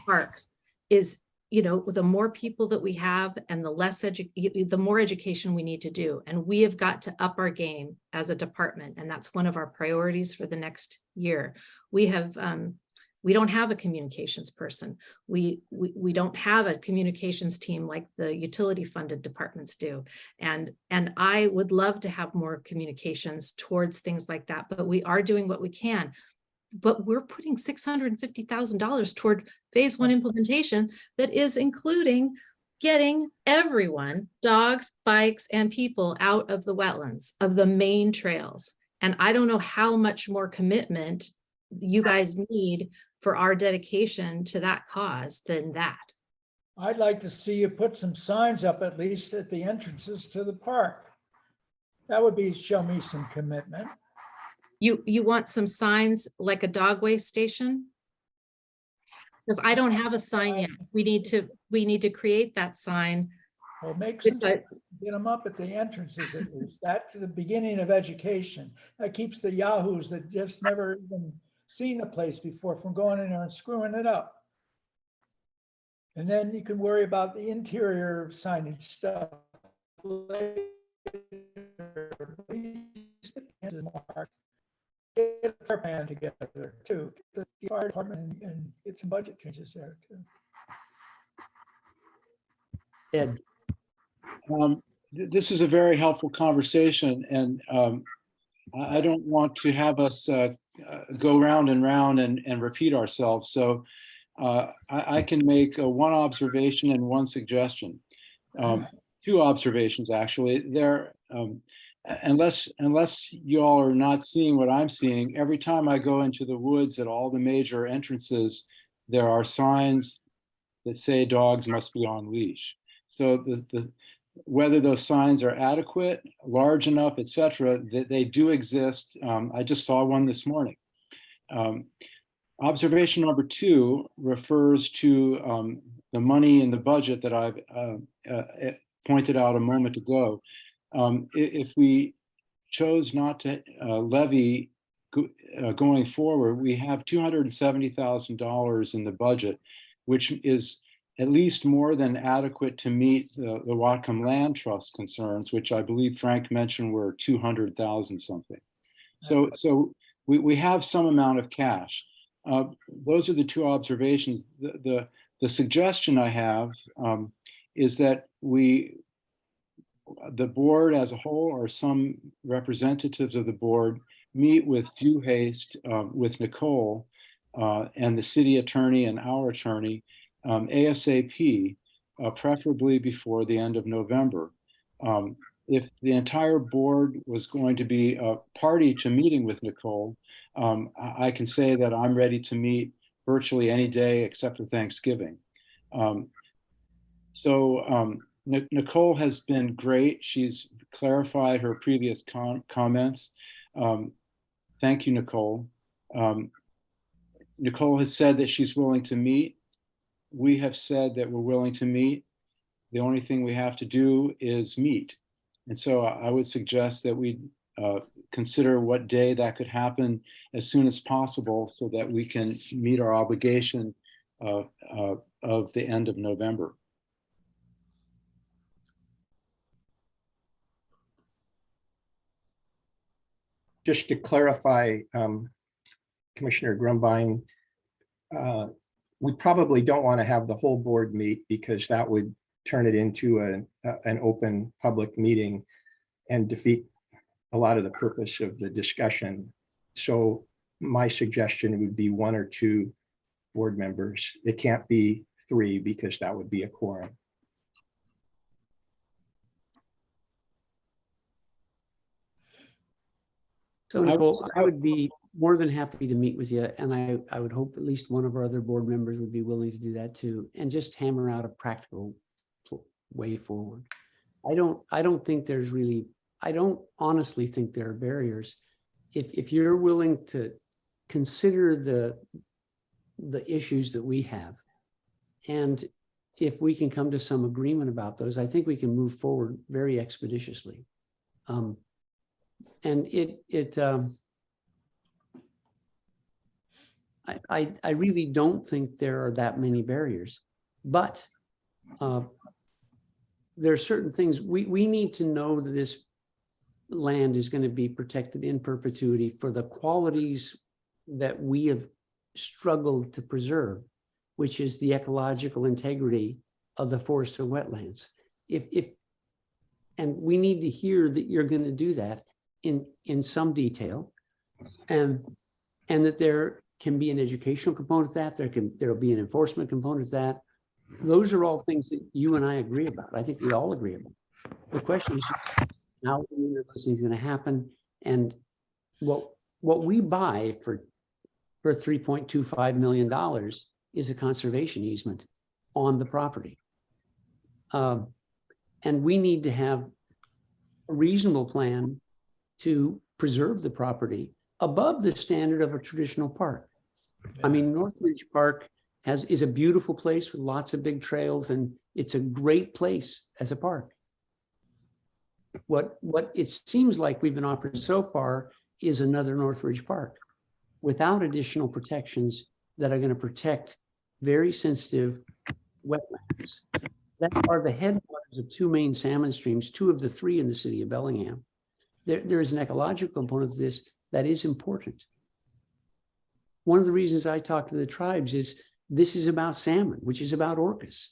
parks is, the more people that we have and the more education we need to do. And we have got to up our game as a department. And that's one of our priorities for the next year. We have We don't have a communications person. We don't have a communications team like the utility funded departments do. And I would love to have more communications towards things like that, but we are doing what we can. But we're putting $650,000 toward phase 1 implementation that is including getting everyone, dogs, bikes, and people out of the wetlands of the main trails. And I don't know how much more commitment you guys need for our dedication to that cause than that. I'd like to see you put some signs up at least at the entrances to the park. That would be, show me some commitment. You want some signs like a dog waste station? Because I don't have a sign yet. We need to create that sign. Well, make some, get them up at the entrances at least. That's the beginning of education. That keeps the yahoos that just never even seen the place before from going in there and screwing it up. And then you can worry about the interior signage stuff later. Get a plan together too. Get the fire department and get some budget changes there too. Ed, This is a very helpful conversation, and I don't want to have us go round and round and repeat ourselves. So I can make one observation and one suggestion. Two observations, actually. There, unless you all are not seeing what I'm seeing, every time I go into the woods at all the major entrances, there are signs that say dogs must be on leash. So whether those signs are adequate, large enough, etc., they do exist. I just saw one this morning. Observation number 2 refers to the money in the budget that I've pointed out a moment ago. If we chose not to levy going forward, we have $270,000 in the budget, which is at least more than adequate to meet the Whatcom Land Trust concerns, which I believe Frank mentioned were 200,000 something. So we have some amount of cash. Those are the two observations. The suggestion I have is that the board as a whole, or some representatives of the board, meet with due haste with Nicole and the city attorney and our attorney ASAP, preferably before the end of November. If the entire board was going to be a party to meeting with Nicole, I can say that I'm ready to meet virtually any day except for Thanksgiving. Nicole has been great. She's clarified her previous comments. Thank you, Nicole. Nicole has said that she's willing to meet. We have said that we're willing to meet. The only thing we have to do is meet. And so I would suggest that we consider what day that could happen as soon as possible so that we can meet our obligation of the end of November. Just to clarify, Commissioner Grumbine, we probably don't want to have the whole board meet because that would turn it into an open public meeting and defeat a lot of the purpose of the discussion. So my suggestion would be 1 or 2 board members. It can't be 3 because that would be a quorum. so Nicole, I would be more than happy to meet with you, and I would hope at least one of our other board members would be willing to do that too, and just hammer out a practical way forward. I don't think there's really, I don't honestly think there are barriers. If you're willing to consider the issues that we have, and if we can come to some agreement about those, I think we can move forward very expeditiously. And I really don't think there are that many barriers, but there are certain things we need to know that this land is going to be protected in perpetuity for the qualities that we have struggled to preserve, which is the ecological integrity of the forest and wetlands. And we need to hear that you're going to do that in some detail, and that there can be an educational component to that. There'll be an enforcement component to that. Those are all things that you and I agree about. I think we all agree about. The question is how those things going to happen, and what we buy for $3.25 million is a conservation easement on the property. And we need to have a reasonable plan to preserve the property above the standard of a traditional park. I mean, Northridge Park is a beautiful place with lots of big trails, and it's a great place as a park. What it seems like we've been offered so far is another Northridge Park without additional protections that are going to protect very sensitive wetlands that are the headwaters of two main salmon streams, two of the three in the city of Bellingham. There is an ecological component to this that is important. One of the reasons I talk to the tribes is this is about salmon, which is about orcas.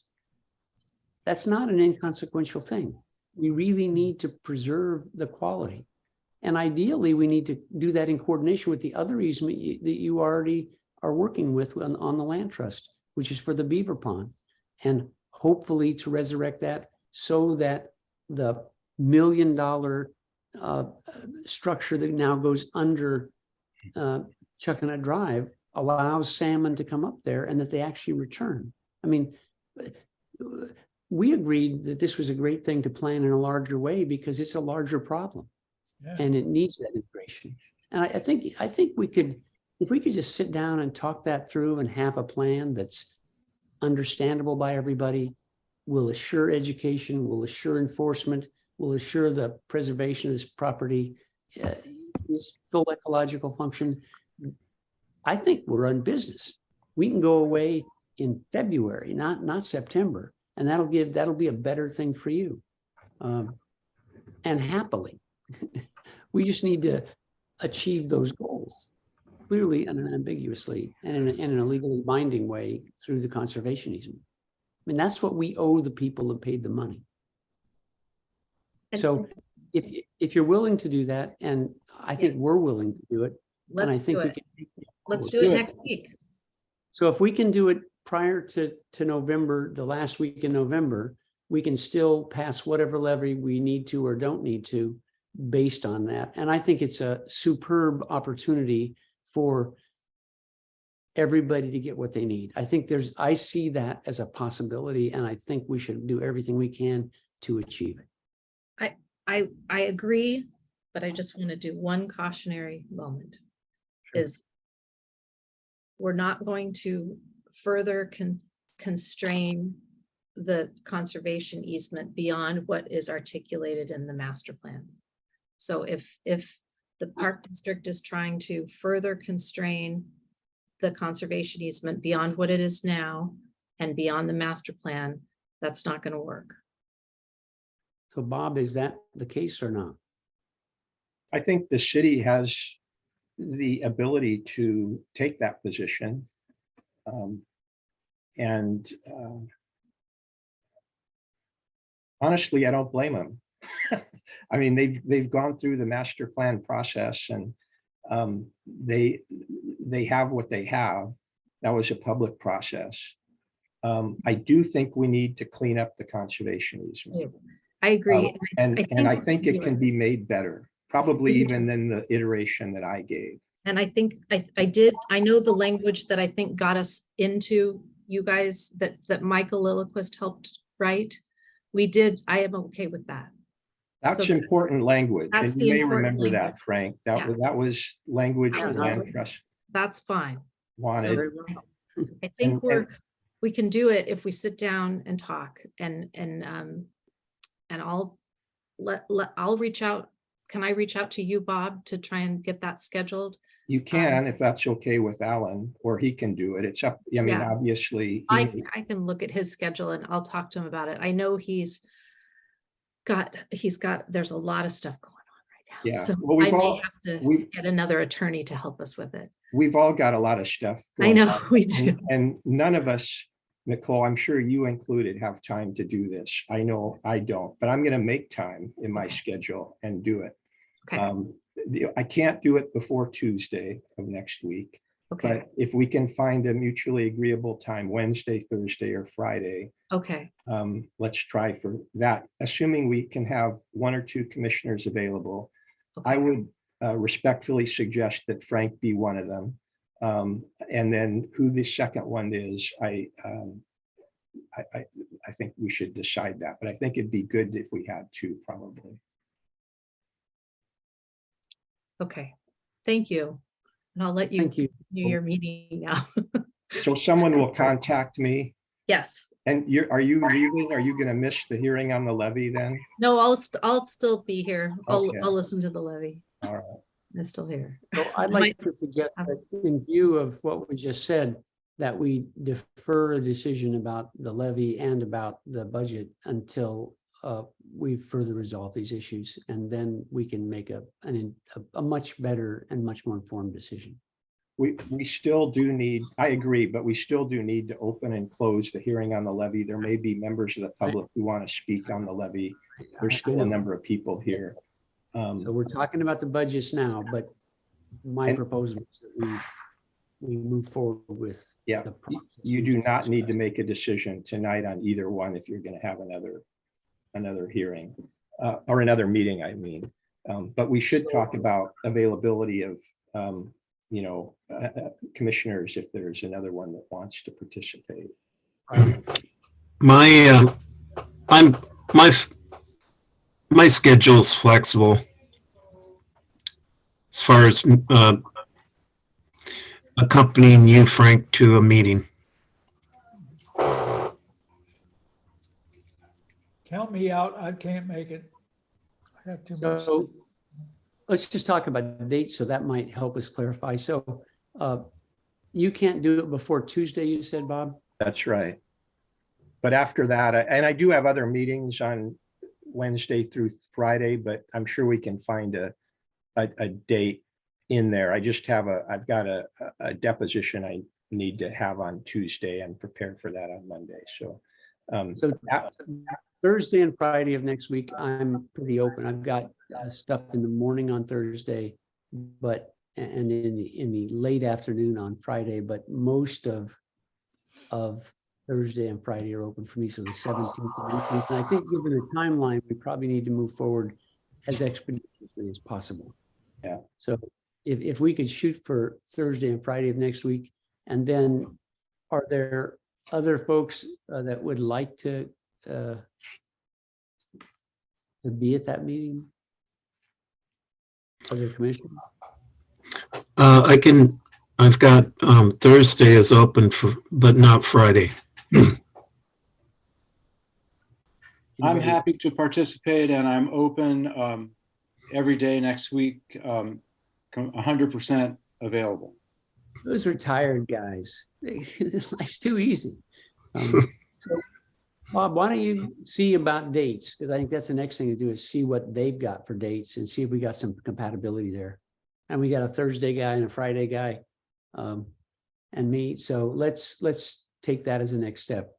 That's not an inconsequential thing. We really need to preserve the quality. And ideally, we need to do that in coordination with the other easement that you already are working with on the land trust, which is for the beaver pond. And hopefully to resurrect that so that the $1 million structure that now goes under Chuckanut Drive allows salmon to come up there and that they actually return. I mean, we agreed that this was a great thing to plan in a larger way because it's a larger problem. Yeah. And it needs that integration. And I think we could, if we could just sit down and talk that through and have a plan that's understandable by everybody, will assure education, will assure enforcement, will assure the preservation of this property, this full ecological function. I think we're on business. We can go away in February, not September, and that'll be a better thing for you. And happily, we just need to achieve those goals clearly and unambiguously and in a legally binding way through the conservation easement. I mean, that's what we owe the people who paid the money. So if you're willing to do that, and I think we're willing to do it, let's and I think do we it. can. Let's do it next week. So if we can do it prior to November, the last week in November, we can still pass whatever levy we need to or don't need to based on that. And I think it's a superb opportunity for everybody to get what they need. I see that as a possibility, and I think we should do everything we can to achieve it. I agree, but I just want to do one cautionary moment. Sure. Is we're not going to further constrain the conservation easement beyond what is articulated in the master plan. So if the park district is trying to further constrain the conservation easement beyond what it is now and beyond the master plan, that's not going to work. So Bob, is that the case or not? I think the city has the ability to take that position. Honestly, I don't blame them. I mean, they've gone through the master plan process, and they have what they have. That was a public process. I do think we need to clean up the conservation easement. I agree. And I think it can be made better, probably even than the iteration that I gave. And I think I know the language that I think got us into you guys that Michael Lillquist helped write. I am okay with that. That's important language. And you may remember that, Frank. That was language the land trust. That's fine. Wanted. So I think we can do it if we sit down and talk, and I'll reach out. Can I reach out to you, Bob, to try and get that scheduled? You can, if that's okay with Alan, or he can do it. It's up. I mean, obviously. I can look at his schedule and I'll talk to him about it. I know there's a lot of stuff going on right Yeah. So Well, I may have to we- get another attorney to help us with it. we've all got a lot of stuff. I going know on, we do. and none of us, Nicole, I'm sure you included, have time to do this. I know I don't, but I'm going to make time in my schedule and do it. Okay. I can't do it before Tuesday of next week, Okay. but if we can find a mutually agreeable time, Wednesday, Thursday, or Friday, Okay. let's try for that. Assuming we can have one or two commissioners available, I Okay. would respectfully suggest that Frank be one of them. And then who the second one is, I think we should decide that, but I think it'd be good if we had two, probably. Okay. Thank you. And I'll let you Thank you. do your meeting now. So someone will contact me. Yes. And are you leaving? Are you going to miss the hearing on the levy then? No, I'll still be here. Okay. I'll listen to the levy. All right. I'm still here. So I'd like to suggest that in view of what we just said, that we defer a decision about the levy and about the budget until we further resolve these issues, and then we can make a much better and much more informed decision. We still do need, I agree, but we still do need to open and close the hearing on the levy. There may be members of the public who want to speak on the levy. There's still a number of people here. So we're talking about the budgets now, but my And- proposal is that we move forward with. Yeah, the process you we do just not need to discussed. make a decision tonight on either one if you're going to have another hearing or another meeting, I mean. But we should talk about availability of, commissioners if there's another one that wants to participate. My schedule's flexible as far as accompanying you, Frank, to a meeting. Count me out. I can't make it. I have too much. So let's just talk about dates, so that might help us clarify. So you can't do it before Tuesday, you said, Bob? That's right. But after that, and I do have other meetings on Wednesday through Friday, but I'm sure we can find a date in there. I've got a deposition I need to have on Tuesday and prepare for that on Monday. So Thursday and Friday of next week, I'm pretty open. I've got stuff in the morning on Thursday, and in the late afternoon on Friday, but most of Thursday and Friday are open for me. So the 17th and 18th. And I think given the timeline, we probably need to move forward as expeditiously as possible. Yeah. So if we could shoot for Thursday and Friday of next week, and then are there other folks that would like to be at that meeting? Other commission? I've got Thursday is open but not Friday. I'm happy to participate, and I'm open every day next week, 100% available. Those retired guys, life's too easy. So Bob, why don't you see about dates? Because I think that's the next thing to do, is see what they've got for dates and see if we got some compatibility there. And we got a Thursday guy and a Friday guy, and me. So let's take that as a next step.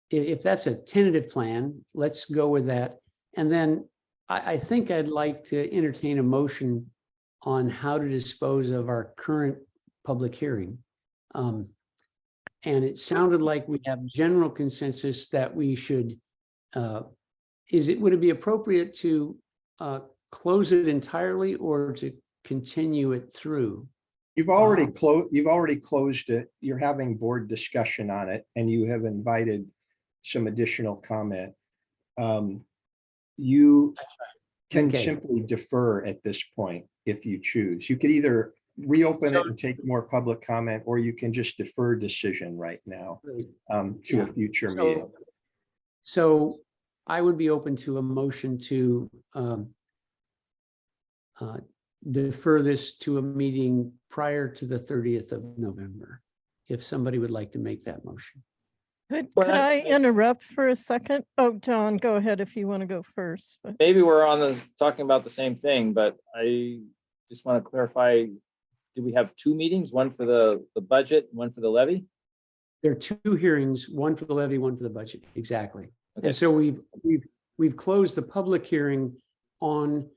If that's a tentative plan, let's go with that. And then I think I'd like to entertain a motion on how to dispose of our current public hearing. And it sounded like we have general consensus that we should, would it be appropriate to close it entirely or to continue it through? You've already closed it. You're having board discussion on it, and you have invited some additional comment. You can simply defer at this point if you choose. You could either reopen it and take more public comment, or you can just defer decision right now to a future meeting. So I would be open to a motion to defer this to a meeting prior to the 30th of November, if somebody would like to make that motion. Could Well, I interrupt for a second? Oh, John, go ahead if you want to go first. But maybe we're on the, talking about the same thing, but I just want to clarify, do we have two meetings, one for the budget, one for the levy? There are two hearings, one for the levy, one for the budget, exactly. Okay. And so we've closed the public hearing on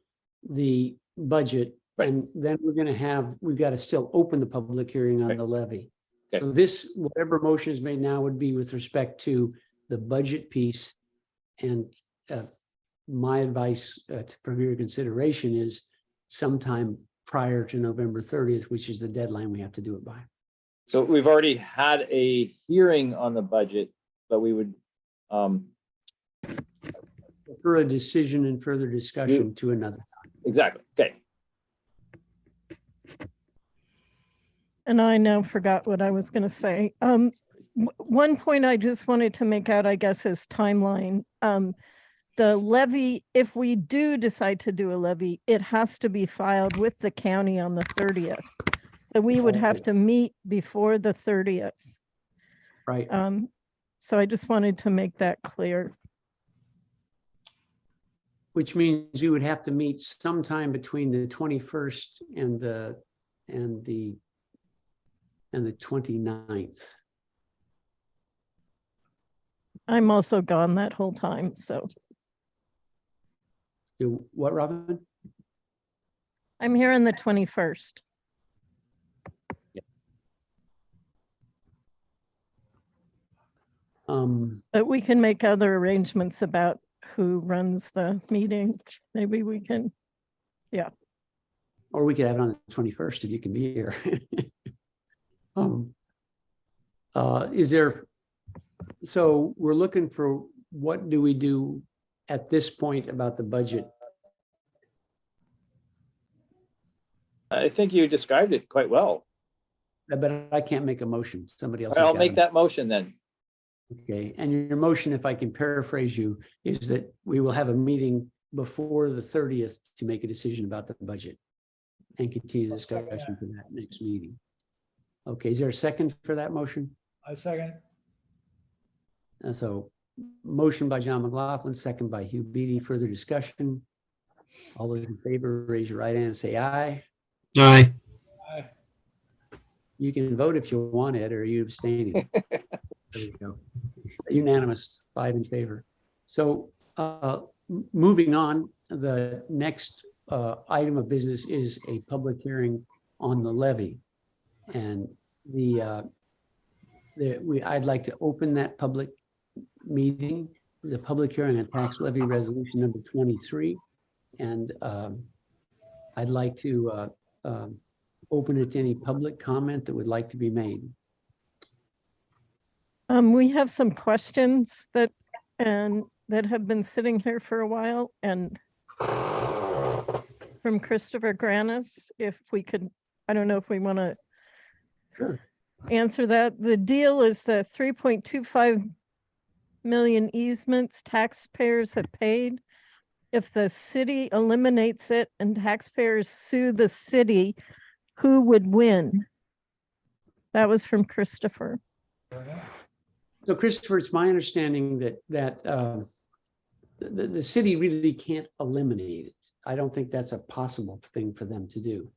the budget. Right. And then we've got to still open the public hearing on Right. the levy. Okay. So this, whatever motion is made now would be with respect to the budget piece. And my advice for your consideration is sometime prior to November 30th, which is the deadline we have to do it by. So we've already had a hearing on the budget, but we would, For a decision and further discussion to another time. exactly, okay. And I now forgot what I was going to say. One point I just wanted to make out, I guess, is timeline. The levy, if we do decide to do a levy, it has to be filed with the county on the 30th. So we would have to meet before the 30th. Right. So I just wanted to make that clear. Which means we would have to meet sometime between the 21st and the 29th. I'm also gone that whole time, so What, Robin? I'm here on the 21st. But we can make other arrangements about who runs the meeting. Maybe we can, Or we could have it on the 21st if you can be here. Is there, so we're looking for, what do we do at this point about the budget? I think you described it quite well. But I can't make a motion. Somebody else. I'll make that motion then. Okay, and your motion, if I can paraphrase you, is that we will have a meeting before the 30th to make a decision about the budget and continue the discussion for that next meeting. Okay, is there a second for that motion? I second. So motion by John McLaughlin, second by Hugh Beatty. Further discussion? All those in favor, raise your right hand and say aye. Aye. Aye. You can vote if you want it, or are you abstaining? There you go. Unanimous, 5 in favor. So moving on, the next item of business is a public hearing on the levy. And I'd like to open that public meeting, the public hearing on tax levy resolution number 23. And I'd like to open it to any public comment that would like to be made. we have some questions that have been sitting here for a while, and from Christopher Granis, if we could, I don't know if we want to answer that. The deal is the 3.25 million easements taxpayers have paid. If the city eliminates it and taxpayers sue the city, who would win? That was from Christopher. So Christopher, it's my understanding that the city really can't eliminate it. I don't think that's a possible thing for them to do.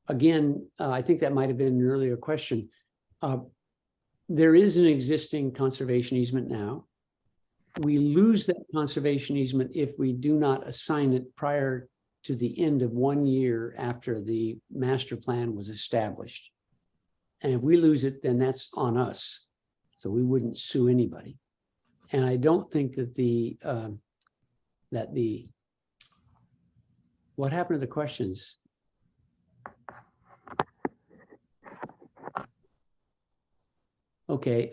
Again, I think that might have been an earlier question. There is an existing conservation easement now. We lose that conservation easement if we do not assign it prior to the end of 1 year after the master plan was established. And if we lose it, then that's on us. So we wouldn't sue anybody. And I don't think that what happened to the questions? Okay,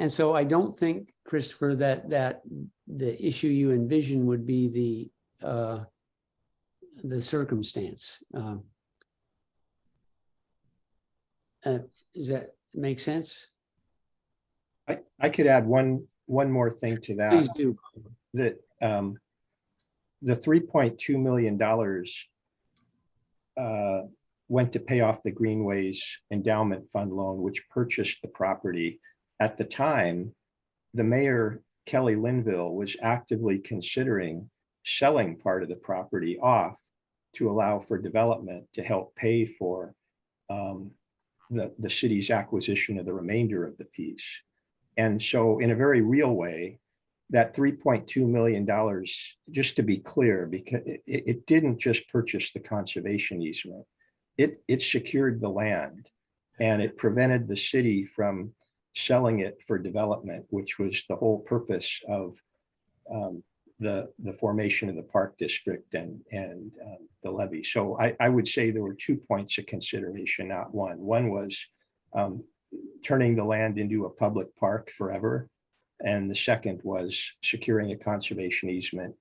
and so I don't think, Christopher, that the issue you envision would be the circumstance. Does that make sense? I could add one more thing to that. Please do. That the $3.2 million went to pay off the Greenways Endowment Fund loan, which purchased the property. At the time, the mayor, Kelly Linville, was actively considering selling part of the property off to allow for development to help pay for the city's acquisition of the remainder of the piece. And so in a very real way, that $3.2 million, just to be clear, because it didn't just purchase the conservation easement, it secured the land and it prevented the city from selling it for development, which was the whole purpose of the formation of the park district and the levy. So I would say there were 2 points of consideration, not one. One was turning the land into a public park forever. And the second was securing a conservation easement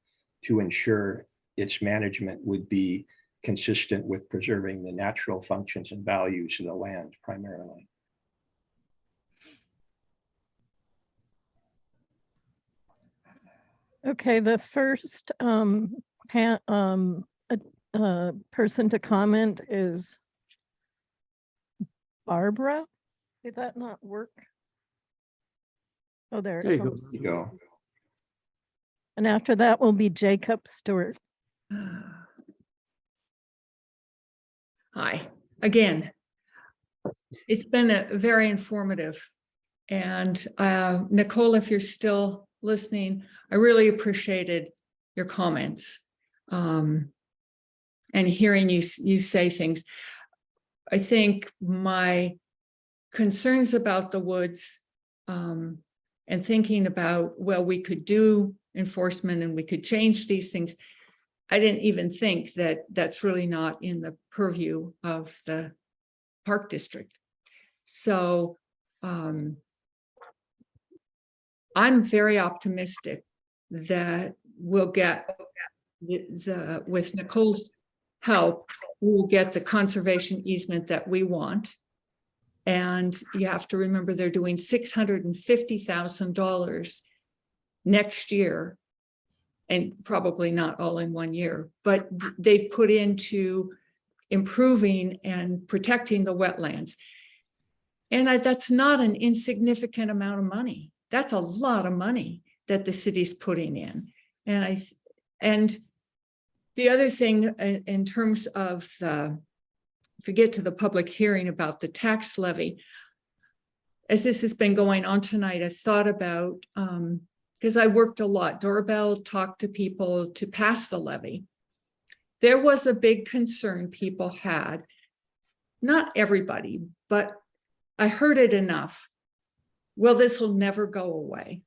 to ensure its management would be consistent with preserving the natural functions and values of the land primarily. Okay, the first person to comment is Barbara. Did that not work? Oh, there There it you go. comes. You go. And after that will be Jacob Stewart. Hi, again. It's been a very informative. And Nicole, if you're still listening, I really appreciated your comments and hearing you say things. I think my concerns about the woods and thinking about, well, we could do enforcement and we could change these things. I didn't even think that that's really not in the purview of the park district. So I'm very optimistic that we'll get with Nicole's help, we'll get the conservation easement that we want. And you have to remember they're doing $650,000 next year, and probably not all in 1 year, but they've put into improving and protecting the wetlands. And that's not an insignificant amount of money. That's a lot of money that the city's putting in. And the other thing in terms of if we get to the public hearing about the tax levy, as this has been going on tonight, I thought about, because I worked a lot, doorbell, talked to people to pass the levy. There was a big concern people had, not everybody, but I heard it enough. Well, this will never go away.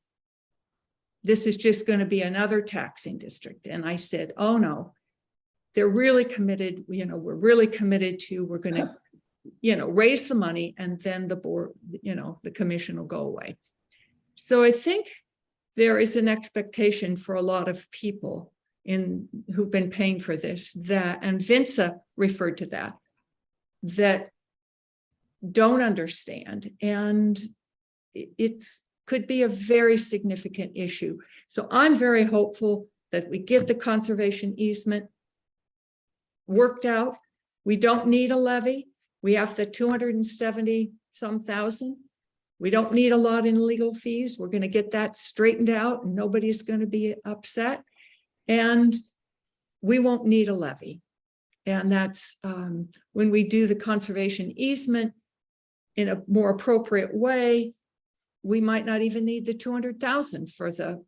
This is just going to be another taxing district. And I said, oh no, they're really committed. We're really committed to, we're going to, raise the money and then the board, the commission will go away. So I think there is an expectation for a lot of people who've been paying for this, and Vince referred to that don't understand. And it could be a very significant issue. So I'm very hopeful that we get the conservation easement worked out. We don't need a levy. We have the 270-some thousand. We don't need a lot in legal fees. We're going to get that straightened out and nobody's going to be upset. And we won't need a levy. And that's when we do the conservation easement in a more appropriate way, we might not even need the 200,000 for the,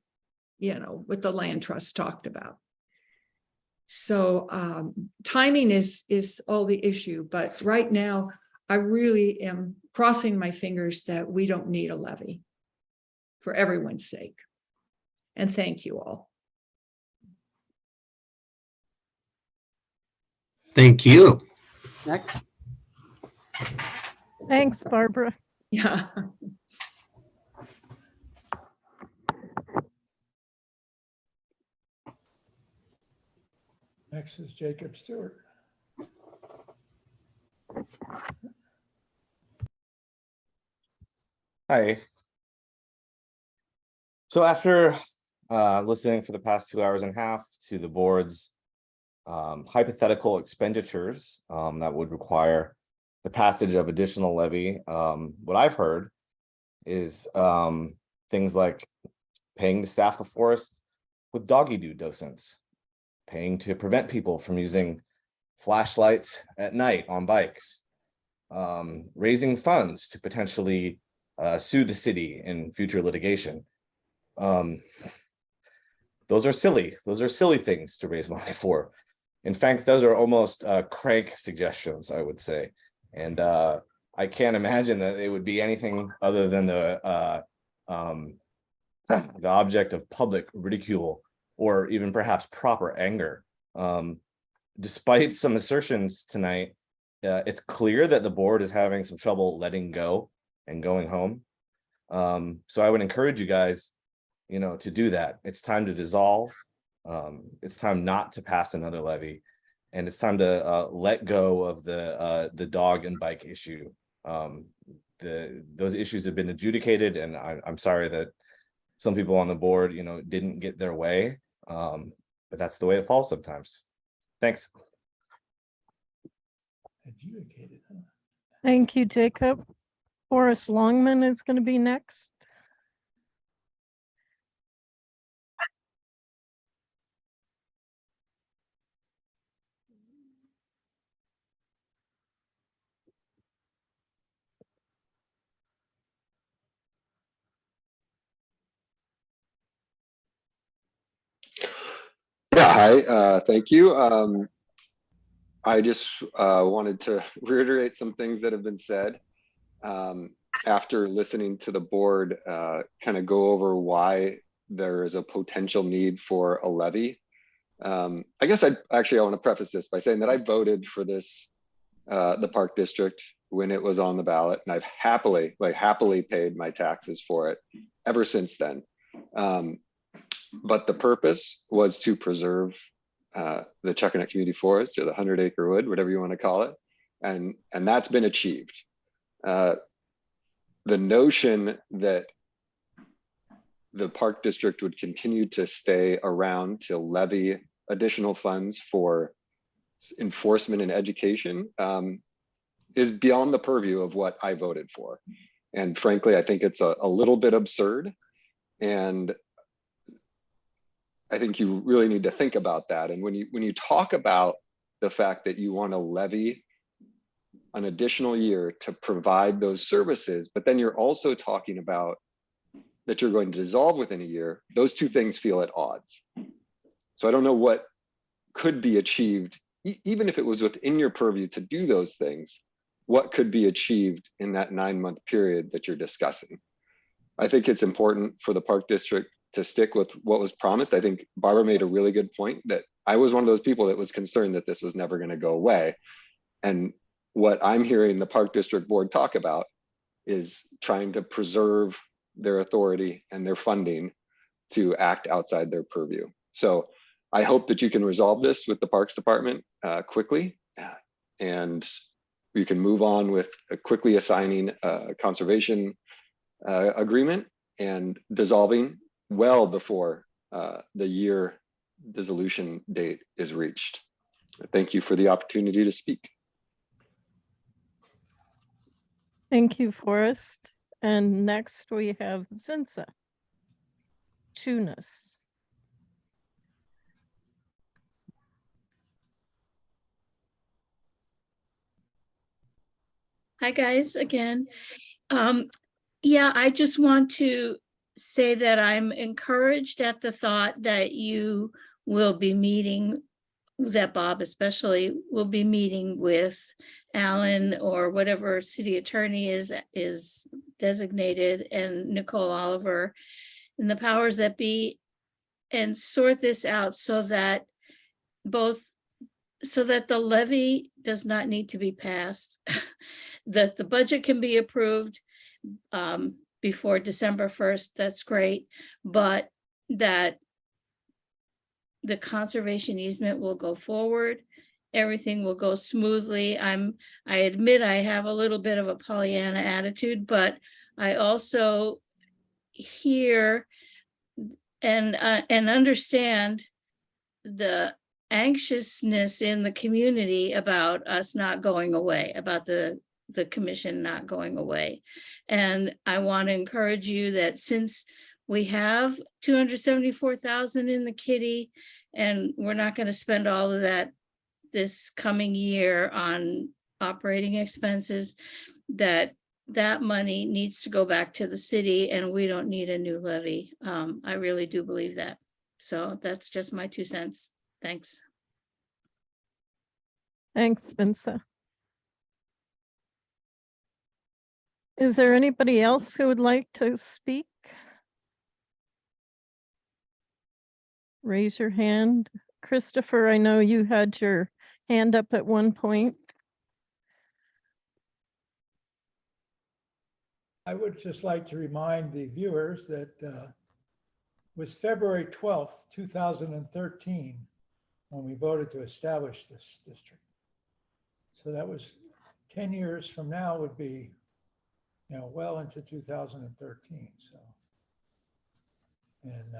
what the land trust talked about. So timing is all the issue, but right now I really am crossing my fingers that we don't need a levy for everyone's sake. And thank you all. Thank you. Next. Thanks, Barbara. Yeah. Next is Jacob Stewart. Hi. So after listening for the past 2 hours and a half to the board's hypothetical expenditures that would require the passage of additional levy, what I've heard is things like paying to staff the forest with doggy doo docents, paying to prevent people from using flashlights at night on bikes, raising funds to potentially sue the city in future litigation. Those are silly. Those are silly things to raise money for. In fact, those are almost crank suggestions, I would say. And I can't imagine that it would be anything other than the object of public ridicule or even perhaps proper anger. Despite some assertions tonight, it's clear that the board is having some trouble letting go and going home. So I would encourage you guys, to do that. It's time to dissolve. It's time not to pass another levy, and it's time to let go of the dog and bike issue. Those issues have been adjudicated, and I'm sorry that some people on the board, didn't get their way, but that's the way it falls sometimes. Thanks. Adjudicated, huh? Thank you, Jacob. Forrest Longman is going to be next. Yeah, hi, thank you. I just wanted to reiterate some things that have been said. After listening to the board kind of go over why there is a potential need for a levy. I guess I want to preface this by saying that I voted for this, the Park District, when it was on the ballot, and I've happily paid my taxes for it ever since then. But the purpose was to preserve the Chuckanut Community Forest, or the 100-acre wood, whatever you want to call it, and that's been achieved. The notion that the Park District would continue to stay around to levy additional funds for enforcement and education is beyond the purview of what I voted for. And frankly, I think it's a little bit absurd. And I think you really need to think about that. And when you talk about the fact that you want to levy an additional year to provide those services, but then you're also talking about that you're going to dissolve within a year, those two things feel at odds. So I don't know what could be achieved, even if it was within your purview to do those things, what could be achieved in that 9-month period that you're discussing. I think it's important for the Park District to stick with what was promised. I think Barbara made a really good point that I was one of those people that was concerned that this was never going to go away. And what I'm hearing the Park District Board talk about is trying to preserve their authority and their funding to act outside their purview. So I hope that you can resolve this with the Parks Department quickly, and you can move on with quickly assigning a conservation agreement and dissolving well before the year dissolution date is reached. Thank you for the opportunity to speak. Thank you, Forrest. And next we have Vincent Chunas. Hi, guys, again. Yeah, I just want to say that I'm encouraged at the thought that you will be meeting, that Bob especially will be meeting with Alan or whatever city attorney is designated, and Nicole Oliver and the powers that be, and sort this out so that the levy does not need to be passed, that the budget can be approved before December 1st, that's great, but that the conservation easement will go forward, everything will go smoothly. I admit I have a little bit of a Pollyanna attitude, but I also hear and understand the anxiousness in the community about us not going away, about the the commission not going away. And I want to encourage you that since we have 274,000 in the kitty, and we're not going to spend all of that this coming year on operating expenses, that money needs to go back to the city and we don't need a new levy. I really do believe that. So that's just my 2 cents. Thanks. Thanks, Vincent. Is there anybody else who would like to speak? Raise your hand. Christopher, I know you had your hand up at one point. I would just like to remind the viewers that was February 12th, 2013, when we voted to establish this district. So that was 10 years from now would be, well into 2013. So, and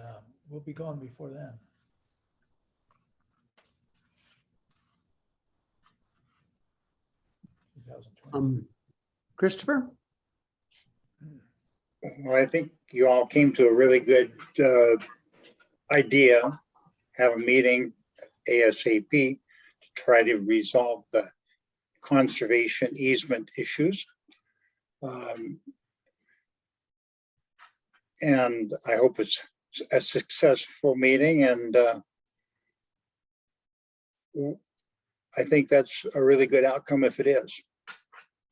we'll be gone before then. Christopher? Well, I think you all came to a really good idea. Have a meeting ASAP to try to resolve the conservation easement issues. And I hope it's a successful meeting, and I think that's a really good outcome if it is.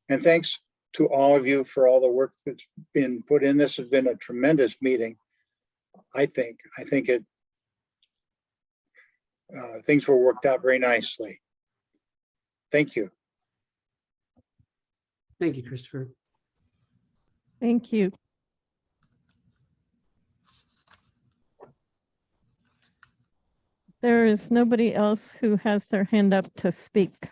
And thanks to all of you for all the work that's been put in. This has been a tremendous meeting. I think it things were worked out very nicely. Thank you. Thank you, Christopher. Thank you. There is nobody else who has their hand up to speak.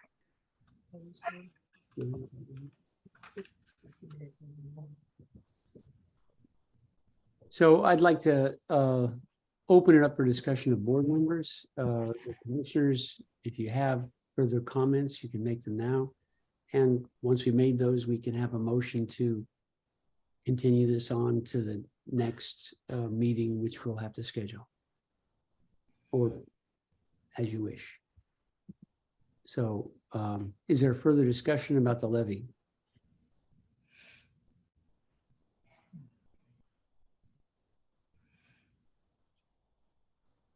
So I'd like to open it up for discussion of board members, the commissioners. If you have further comments, you can make them now. And once we made those, we can have a motion to continue this on to the next meeting, which we'll have to schedule, or as you wish. So is there further discussion about the levy?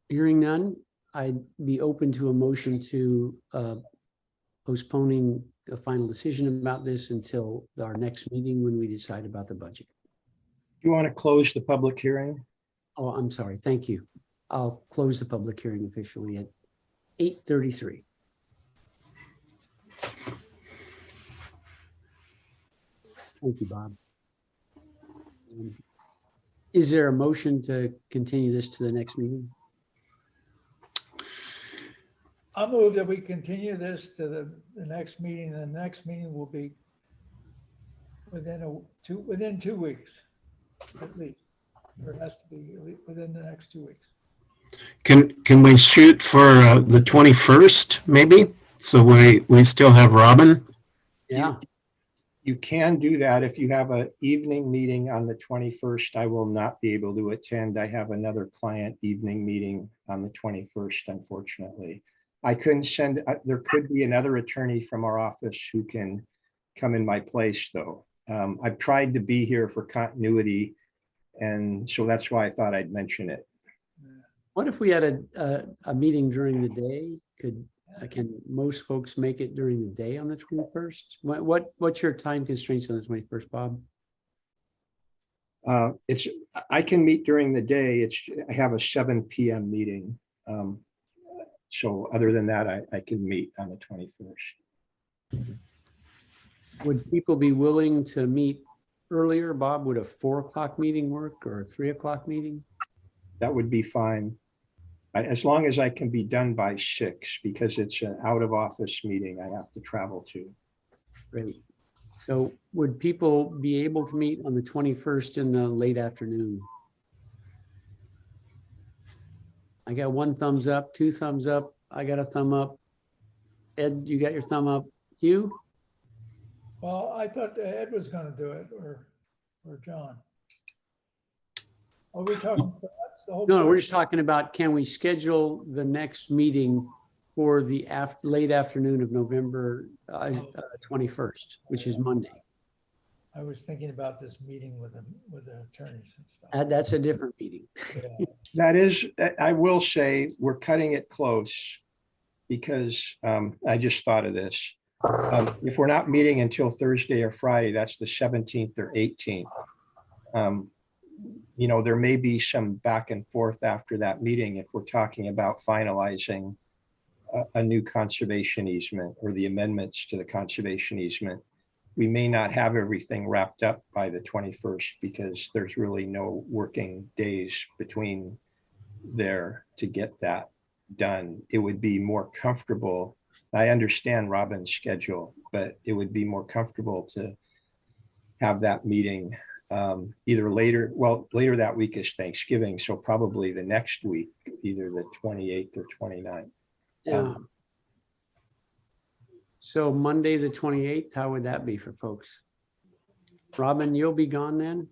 Hearing none, I'd be open to a motion to postponing a final decision about this until our next meeting when we decide about the budget. You want to close the public hearing? Oh, I'm sorry. Thank you. I'll close the public hearing officially at 8:33. Thank you, Bob. Is there a motion to continue this to the next meeting? I'll move that we continue this to the next meeting. The next meeting will be within 2 weeks, at least. Or it has to be within the next 2 weeks. Can we shoot for the 21st, maybe? So we still have Robin? Yeah. You can do that if you have an evening meeting on the 21st. I will not be able to attend. I have another client evening meeting on the 21st, unfortunately. I couldn't send, there could be another attorney from our office who can come in my place, though. I've tried to be here for continuity, and so that's why I thought I'd mention it. What if we had a meeting during the day? Can most folks make it during the day on the 21st? What's your time constraints on the 21st, Bob? I can meet during the day. I have a 7 p.m. meeting. So other than that, I can meet on the 21st. Would people be willing to meet earlier, Bob? Would a 4 o'clock meeting work, or a 3 o'clock meeting? That would be fine. As long as I can be done by 6, because it's an out of office meeting I have to travel to. Great. So would people be able to meet on the 21st in the late afternoon? I got 1 thumbs up, 2 thumbs up. I got a thumb up. Ed, you got your thumb up. Hugh? Well, I thought Ed was gonna do it, or John. Are we talking, that's the whole. No, we're board? just talking about, can we schedule the next meeting for the late afternoon of November 21st, which is Monday? I was thinking about this meeting with the attorneys and stuff. That's a different meeting. Yeah. That is, I will say, we're cutting it close because I just thought of this. If we're not meeting until Thursday or Friday, that's the 17th or 18th. You know, there may be some back and forth after that meeting if we're talking about finalizing a new conservation easement or the amendments to the conservation easement. We may not have everything wrapped up by the 21st because there's really no working days between there to get that done. It would be more comfortable. I understand Robin's schedule, but it would be more comfortable to have that meeting either later. Well, later that week is Thanksgiving, so probably the next week, either the 28th or 29th. Yeah. So Monday, the 28th, how would that be for folks? Robin, you'll be gone then?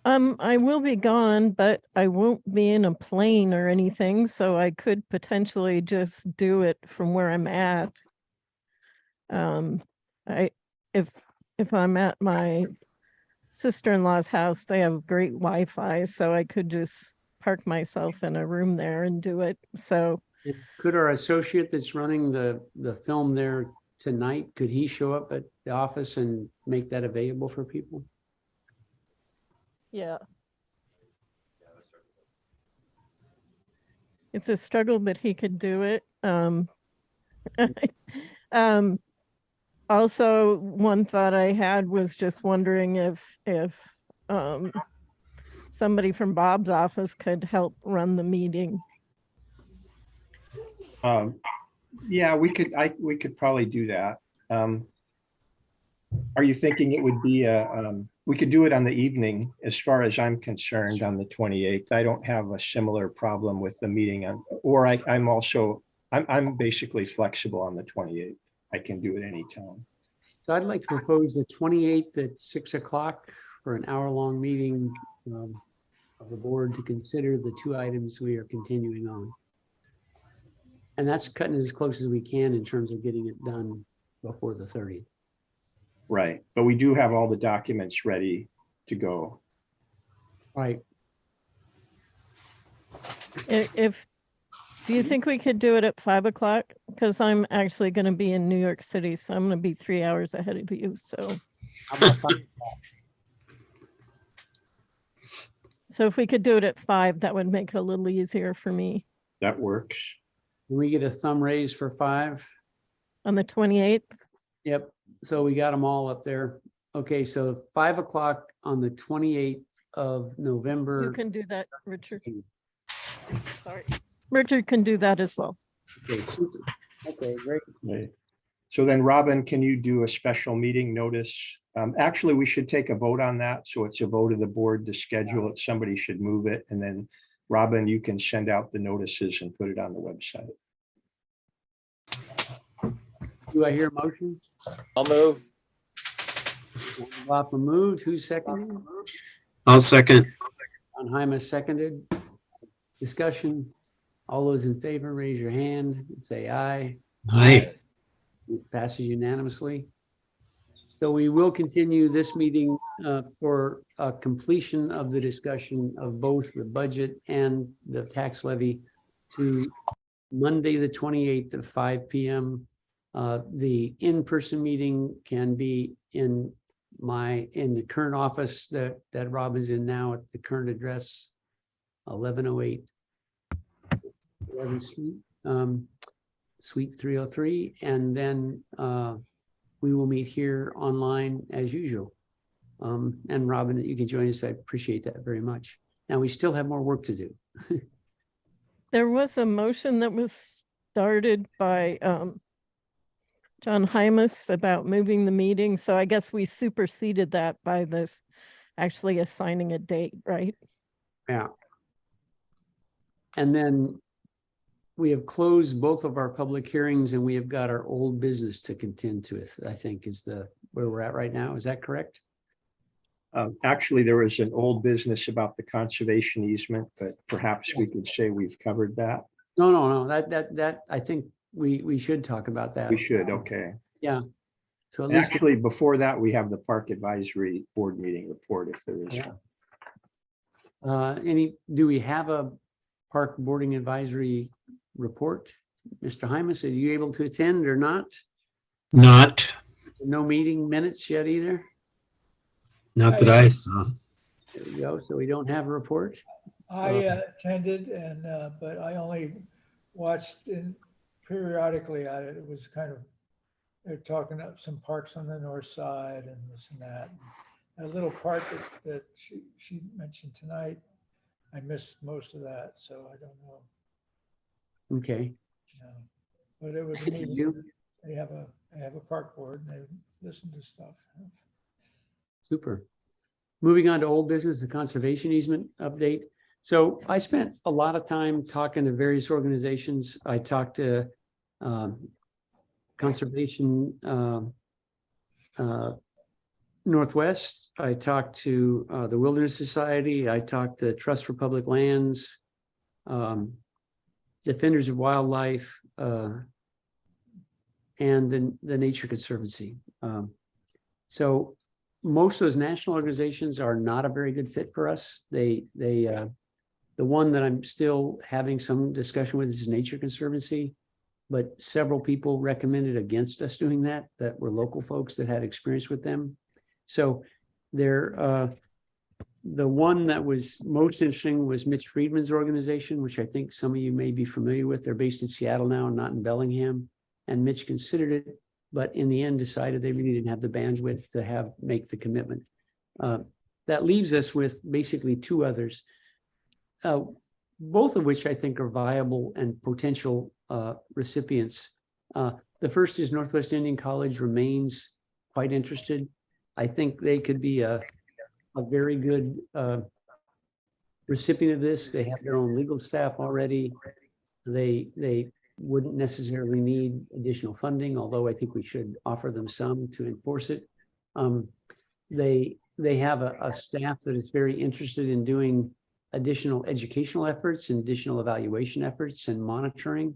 I will be gone, but I won't be in a plane or anything, so I could potentially just do it from where I'm at. If I'm at my sister-in-law's house, they have great Wi-Fi, so I could just park myself in a room there and do it. So Could our associate that's running the film there tonight, could he show up at the office and make that available for people? yeah. It's a struggle, but he could do it. Also, one thought I had was just wondering if somebody from Bob's office could help run the meeting. Yeah, we could probably do that. Are you thinking it would be we could do it on the evening, as far as I'm concerned, on the 28th. I don't have a similar problem with the meeting I'm basically flexible on the 28th. I can do it anytime. So I'd like to propose the 28th at 6 o'clock for an hour-long meeting of the board to consider the two items we are continuing on. And that's cutting as close as we can in terms of getting it done before the 30th. Right, but we do have all the documents ready to go. Right. Do you think we could do it at 5 o'clock? Because I'm actually going to be in New York City, so I'm going to be 3 hours ahead of you. So, How about 5 o'clock? so if we could do it at 5, that would make it a little easier for me. That works. Can we get a thumb raise for 5? On the 28th? Yep, so we got them all up there. Okay, so 5 o'clock on the 28th of November. You can do that, Richard. Sorry. Richard can do that as well. Okay, super. Okay, great. Right. So then, Robin, can you do a special meeting notice? Actually, we should take a vote on that. So it's a vote of the board to schedule it. Somebody should move it. And then, Robin, you can send out the notices and put it on the website. Do I hear a motion? I'll move. Lapa moved. Who's seconded? I'll second. John Hymas seconded. Discussion. All those in favor, raise your hand and say aye. Aye. It passes unanimously. So we will continue this meeting for completion of the discussion of both the budget and the tax levy to Monday, the 28th at 5 p.m. The in-person meeting can be in the current office that Rob is in now at the current address, 1108 11th Street, Suite 303, and then we will meet here online as usual. And Robin, you can join us. I appreciate that very much. Now we still have more work to do. There was a motion that was started by John Hymas about moving the meeting. So I guess we superseded that by this actually assigning a date, right? Yeah. And then we have closed both of our public hearings and we have got our old business to contend to, I think is where we're at right now. Is that correct? Actually, there was an old business about the conservation easement, but perhaps we could say we've covered that. No. That I think we should talk about that. We should, okay. Yeah. So at least, Actually, before that, we have the Park Advisory Board meeting report if there is. yeah. Do we have a park boarding advisory report? Mr. Hymas, are you able to attend or not? Not, No meeting minutes yet either? not that I saw. There we go. So we don't have a report? I attended and, but I only watched periodically at it. It was kind of, they're talking about some parks on the north side and this and that. A little part that she mentioned tonight, I missed most of that, so I don't know. Okay. But it was a meeting. They have a park board and they listen to stuff. Super. Moving on to old business, the conservation easement update. So I spent a lot of time talking to various organizations. I talked to Conservation Northwest. I talked to the Wilderness Society. I talked to Trust for Public Lands, Defenders of Wildlife, and the Nature Conservancy. So most of those national organizations are not a very good fit for us. The one that I'm still having some discussion with is Nature Conservancy, but several people recommended against us doing that were local folks that had experience with them. So the one that was most interesting was Mitch Friedman's organization, which I think some of you may be familiar with. They're based in Seattle now, not in Bellingham. And Mitch considered it, but in the end decided they really didn't have the bandwidth to make the commitment. That leaves us with basically two others, both of which I think are viable and potential recipients. The first is Northwest Indian College remains quite interested. I think they could be a very good recipient of this. They have their own legal staff already. They wouldn't necessarily need additional funding, although I think we should offer them some to enforce it. They have a staff that is very interested in doing additional educational efforts and additional evaluation efforts and monitoring.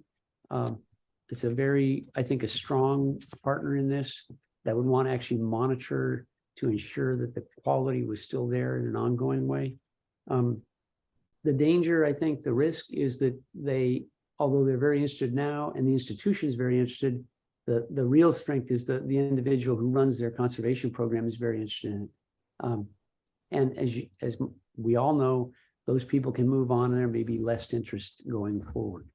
It's I think, a strong partner in this that would want to actually monitor to ensure that the quality was still there in an ongoing way. The danger, I think, the risk is that although they're very interested now and the institution is very interested, the real strength is that the individual who runs their conservation program is very interested in it. And as we all know, those people can move on and there may be less interest going forward.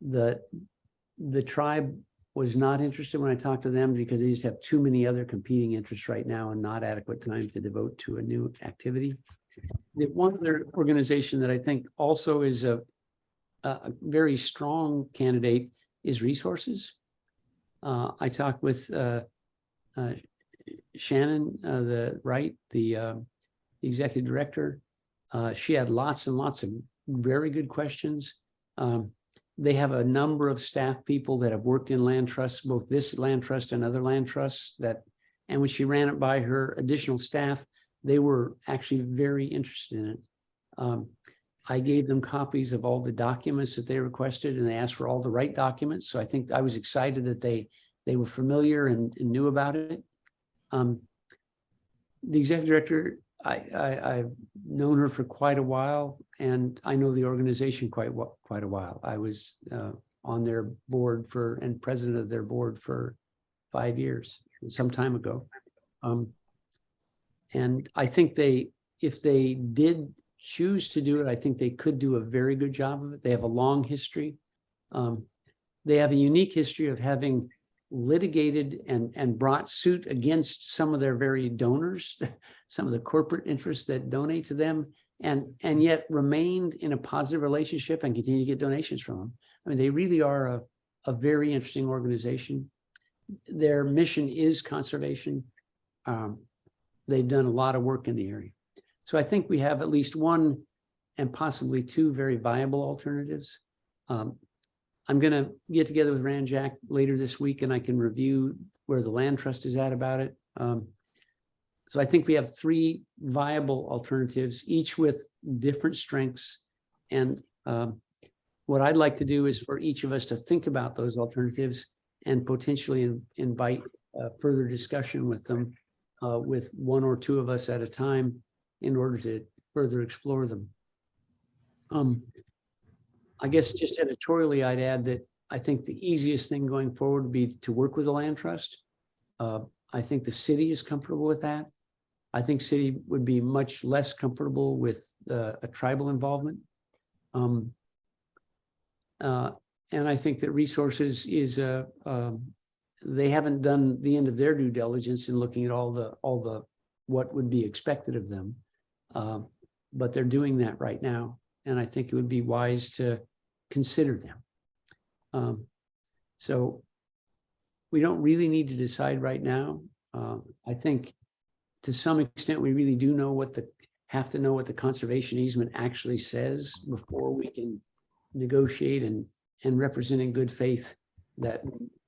The tribe was not interested when I talked to them because they just have too many other competing interests right now and not adequate time to devote to a new activity. The one other organization that I think also is a very strong candidate is Resources. I talked with Shannon, the executive director. She had lots and lots of very good questions. They have a number of staff people that have worked in land trusts, both this land trust and other land trusts and when she ran it by her additional staff, they were actually very interested in it. I gave them copies of all the documents that they requested and they asked for all the right documents. So I think I was excited that they were familiar and knew about it. The executive director, I've known her for quite a while and I know the organization quite a while. I was on their board and president of their board for 5 years, some time ago. And I think if they did choose to do it, I think they could do a very good job of it. They have a long history. They have a unique history of having litigated and brought suit against some of their very donors, some of the corporate interests that donate to them, and yet remained in a positive relationship and continue to get donations from them. I mean, they really are a very interesting organization. Their mission is conservation. They've done a lot of work in the area. So I think we have at least one and possibly two very viable alternatives. I'm going to get together with Rand Jack later this week, and I can review where the land trust is at about it. So I think we have 3 viable alternatives, each with different strengths. And what I'd like to do is for each of us to think about those alternatives and potentially invite further discussion with them, with 1 or 2 of us at a time in order to further explore them. I guess just editorially, I'd add that I think the easiest thing going forward would be to work with the land trust. I think the city is comfortable with that. I think city would be much less comfortable with a tribal involvement. And I think that resources is they haven't done the end of their due diligence in looking at all the what would be expected of them. But they're doing that right now. And I think it would be wise to consider them. So we don't really need to decide right now. I think to some extent, we really do know have to know what the conservation easement actually says before we can negotiate and represent in good faith that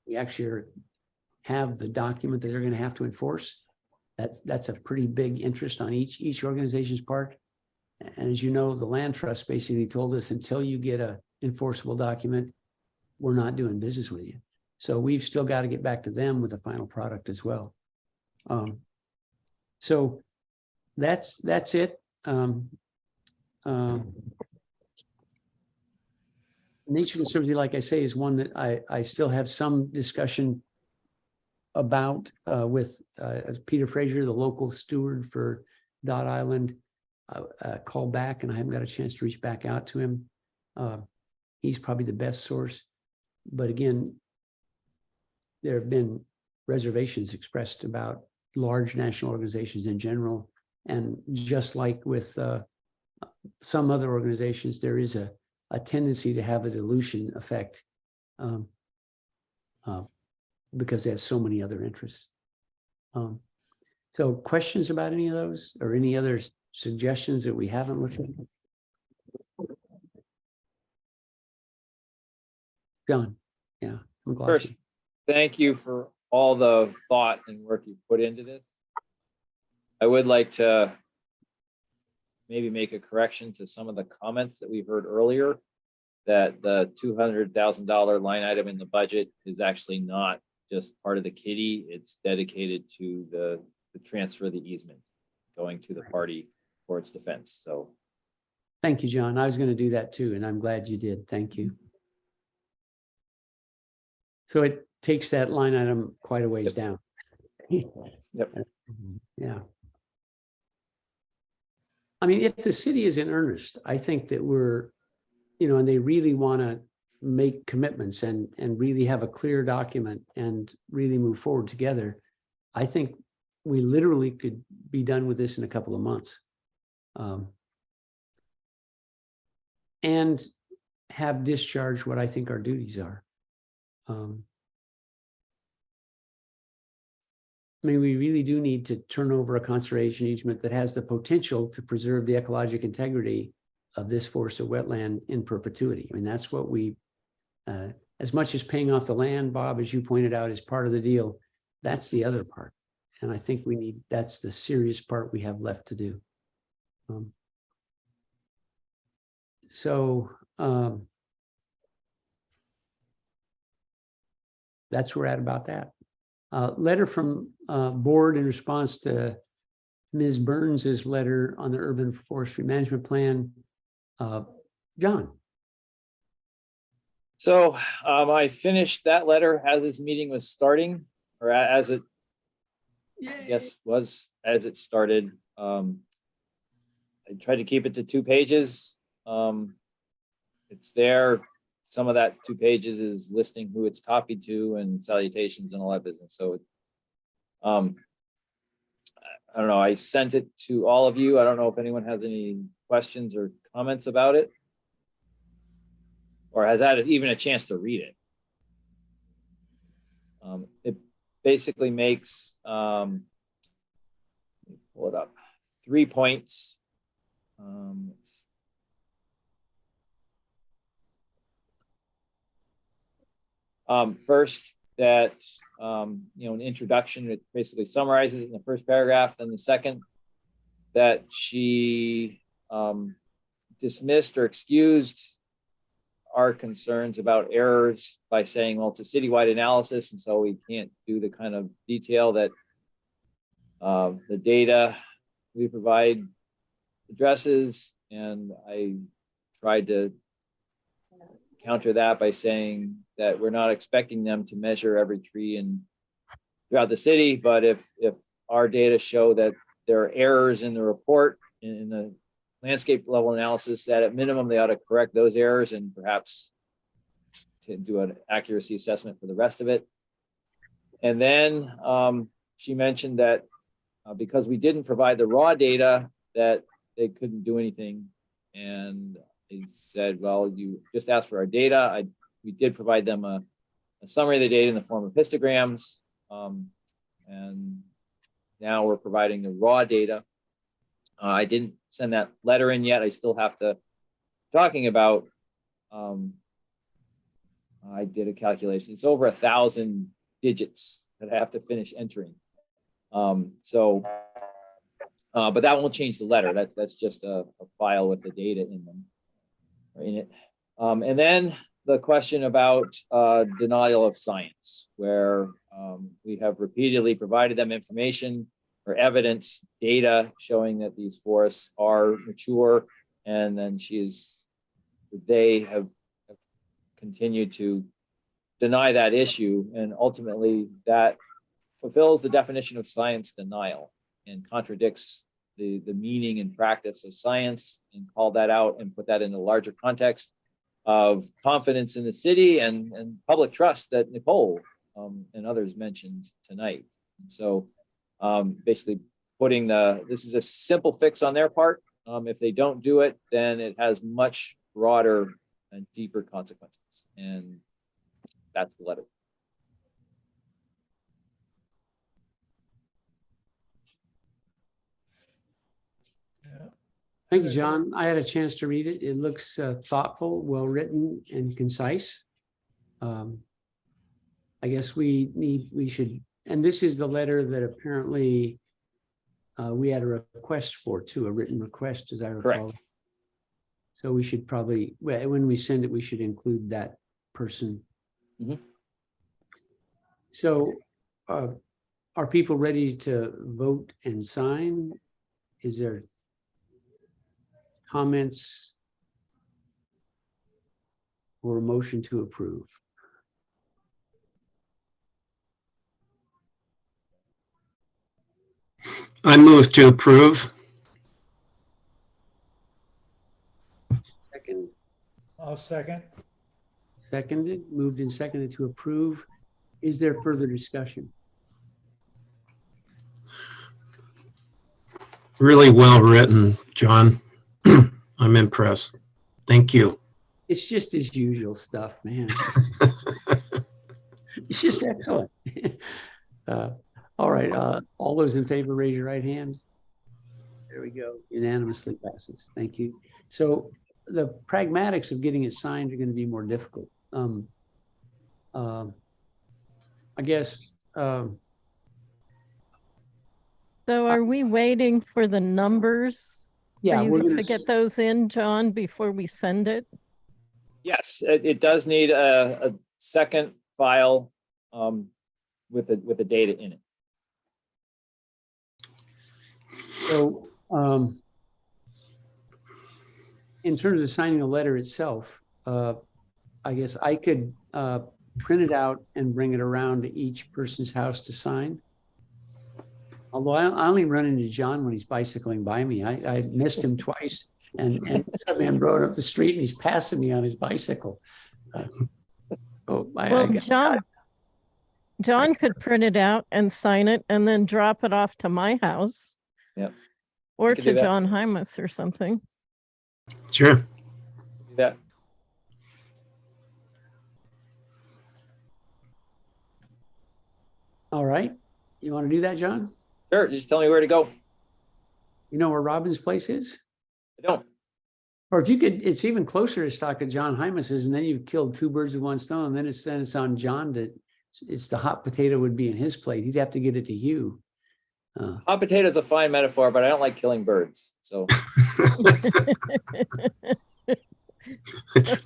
we actually have the document that they're going to have to enforce. That's a pretty big interest on each organization's part. And as you know, the land trust basically told us, until you get a enforceable document, we're not doing business with you. So we've still got to get back to them with a final product as well. So that's it. Nature Conservancy, like I say, is one that I still have some discussion about with Peter Frazier, the local steward for Dot Island. Call back, and I haven't got a chance to reach back out to him. He's probably the best source. But again, there have been reservations expressed about large national organizations in general. And just like with some other organizations, there is a tendency to have a dilution effect because they have so many other interests. So questions about any of those or any other suggestions that we haven't looked at? John, yeah, I'm glad. First, thank you for all the thought and work you put into this. I would like to maybe make a correction to some of the comments that we've heard earlier, that the $200,000 line item in the budget is actually not just part of the kitty. It's dedicated to the transfer of the easement going to the party for its defense. So thank you, John. I was going to do that too, and I'm glad you did. Thank you. So it takes that line item quite a ways down. Yep. Yeah. I mean, if the city is in earnest, I think that we're, and they really want to make commitments and really have a clear document and really move forward together, I think we literally could be done with this in a couple of months. And have discharged what I think our duties are. I mean, we really do need to turn over a conservation easement that has the potential to preserve the ecologic integrity of this forested wetland in perpetuity. I mean, that's what we, as much as paying off the land, Bob, as you pointed out, is part of the deal, that's the other part. And I think that's the serious part we have left to do. That's where we're at about that. Letter from board in response to Ms. Burns's letter on the urban forestry management plan. John. So I finished that letter as this meeting was starting, or as it, I guess, was as it started. I tried to keep it to 2 pages. It's there. Some of that 2 pages is listing who it's copied to and salutations and all that business. So, I don't know. I sent it to all of you. I don't know if anyone has any questions or comments about it, or has had even a chance to read it. It basically makes, let me pull it up, 3 points. First, that an introduction, it basically summarizes it in the first paragraph. Then the second, that she dismissed or excused our concerns about errors by saying, well, it's a citywide analysis, and so we can't do the kind of detail that the data we provide addresses. And I tried to counter that by saying that we're not expecting them to measure every tree throughout the city, but if our data show that there are errors in the report, in the landscape level analysis, that at minimum they ought to correct those errors and perhaps to do an accuracy assessment for the rest of it. And then she mentioned that because we didn't provide the raw data, that they couldn't do anything. And I said, well, you just asked for our data. We did provide them a summary of the data in the form of histograms. And now we're providing the raw data. I didn't send that letter in yet. I still have to, talking about, I did a calculation. It's over 1,000 digits that I have to finish entering. But that won't change the letter. That's just a file with the data in them, in it. And then the question about denial of science, where we have repeatedly provided them information or evidence, data showing that these forests are mature, and then they have continued to deny that issue, and ultimately that fulfills the definition of science denial and contradicts the meaning and practice of science, and call that out and put that in a larger context of confidence in the city and public trust that Nicole and others mentioned tonight. And so basically putting this is a simple fix on their part. If they don't do it, then it has much broader and deeper consequences. And that's the letter. Thank you, John. I had a chance to read it. It looks thoughtful, well-written, and concise. I guess we should, and this is the letter that apparently we had a request for too, a written request, as I recall. Correct. So we should probably, when we send it, we should include that person. Mm-hmm. So are people ready to vote and sign? Is there comments or a motion to approve? I move to approve. Second. I'll second. Seconded, moved and seconded to approve. Is there further discussion? Really well written, John. I'm impressed. Thank you. It's just his usual stuff, man. It's just excellent. All right, all those in favor, raise your right hand. There we go, unanimously passes. Thank you. So the pragmatics of getting it signed are going to be more difficult. I guess. So are we waiting for the numbers? Yeah, for we're you going to get those in, John, before we send it? Yes, it does need a second file with the data in it. So in terms of signing the letter itself, I guess I could print it out and bring it around to each person's house to sign. Although I only run into John when he's bicycling by me. I missed him twice, and some man rode up the street and he's passing me on his bicycle. John could print it out and sign it and then drop it off to my house. Yeah. Or to John Hymas or something. Sure. Do that. All right. You want to do that, John? Sure. Just tell me where to go. You know where Robin's place is? I don't. Or if you could, it's even closer to talk to John Hymas's, and then you've killed two birds with one stone. Then it's on John to, it's the hot potato would be in his plate. He'd have to get it to Hugh. Hot potato is a fine metaphor, but I don't like killing birds. So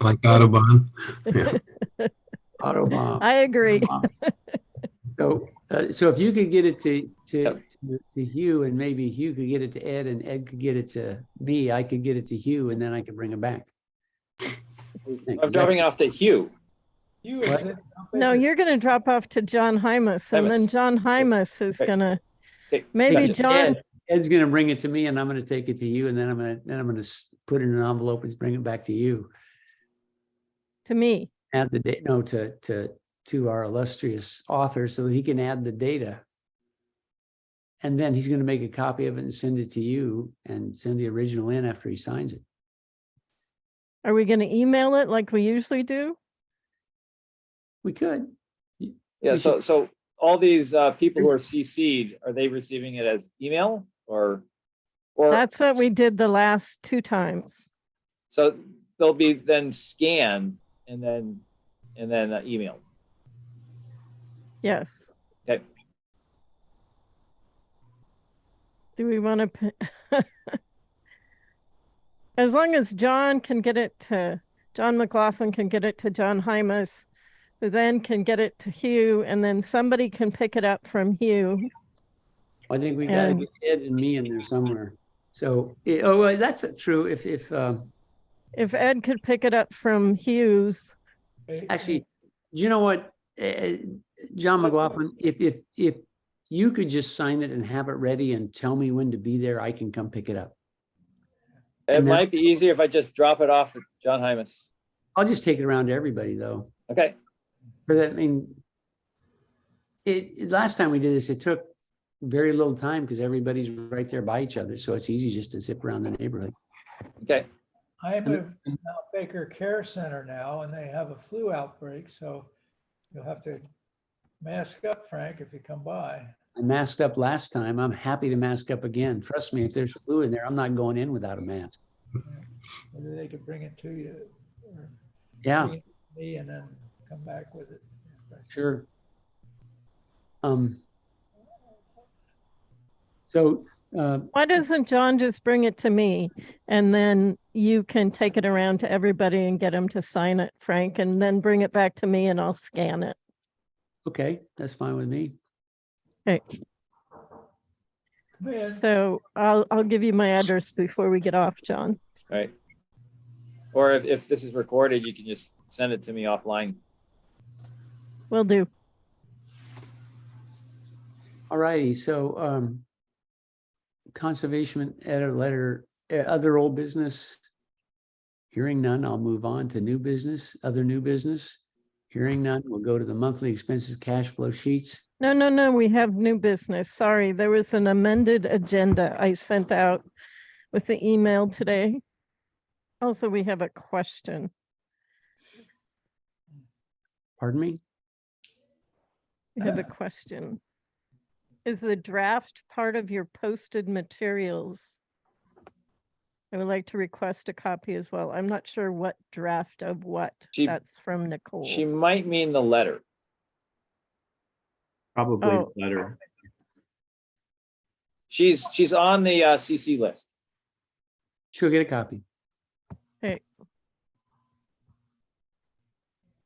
Like Audubon. Yeah. Autobomb. I agree. So if you could get it to Yep. Hugh, and maybe Hugh could get it to Ed, and Ed could get it to me, I could get it to Hugh, and then I could bring it back. I'm dropping it off to Hugh. You What? is it? No, you're going to drop off to John Hymas, and then Hymas. John Hymas is Okay. going to, Okay, maybe gotcha. John, Ed's gonna bring it to me, and I'm gonna take it to you, and then I'm gonna put it in an envelope and bring it back to you. to me. Add the date, no, to our illustrious author, so he can add the data. And then he's gonna make a copy of it and send it to you, and send the original in after he signs it. Are we going to email it like we usually do? We could. Yeah, We should- so all these people who are CC'd, are they receiving it as email or? That's what we did the last 2 times. So they'll be then scanned and then emailed. Yes. Okay. Do we want to? As long as John can get it to, John McLaughlin can get it to John Hymas, who then can get it to Hugh, and then somebody can pick it up from Hugh. I think we gotta And- get Ed and me in there somewhere. So, well, that's true. If If Ed could pick it up from Hugh's, actually, do you know what, John McLaughlin, if you could just sign it and have it ready and tell me when to be there, I can come pick it up. It And then- might be easier if I just drop it off at John Hymas. I'll just take it around to everybody, though. Okay, For that, I mean, last time we did this, it took very little time because everybody's right there by each other, so it's easy just to zip around the neighborhood. okay. I moved to Mount Baker Care Center now, and they have a flu outbreak, so you'll have to mask up, Frank, if you come by. I masked up last time. I'm happy to mask up again. Trust me, if there's flu in there, I'm not going in without a mask. Maybe they could bring it to you. Or Yeah, bring it to me and then come back with it. sure. So, why doesn't John just bring it to me, and then you can take it around to everybody and get them to sign it, Frank, and then bring it back to me and I'll scan it. okay, that's fine with me. Okay, Come in. so I'll give you my address before we get off, John. Right. Or if this is recorded, you can just send it to me offline. Will do. All righty, so, conservation edit letter, other old business. Hearing none, I'll move on to new business, other new business. Hearing none, we'll go to the monthly expenses cash flow sheets. No, we have new business. Sorry, there was an amended agenda I sent out with the email today. Also, we have a question. Pardon me? We have a question. Is the draft part of your posted materials? I would like to request a copy as well. I'm not sure what draft of what. That's from Nicole. She might mean the letter. Probably Oh. letter. She's on the CC list. She'll get a copy. Okay.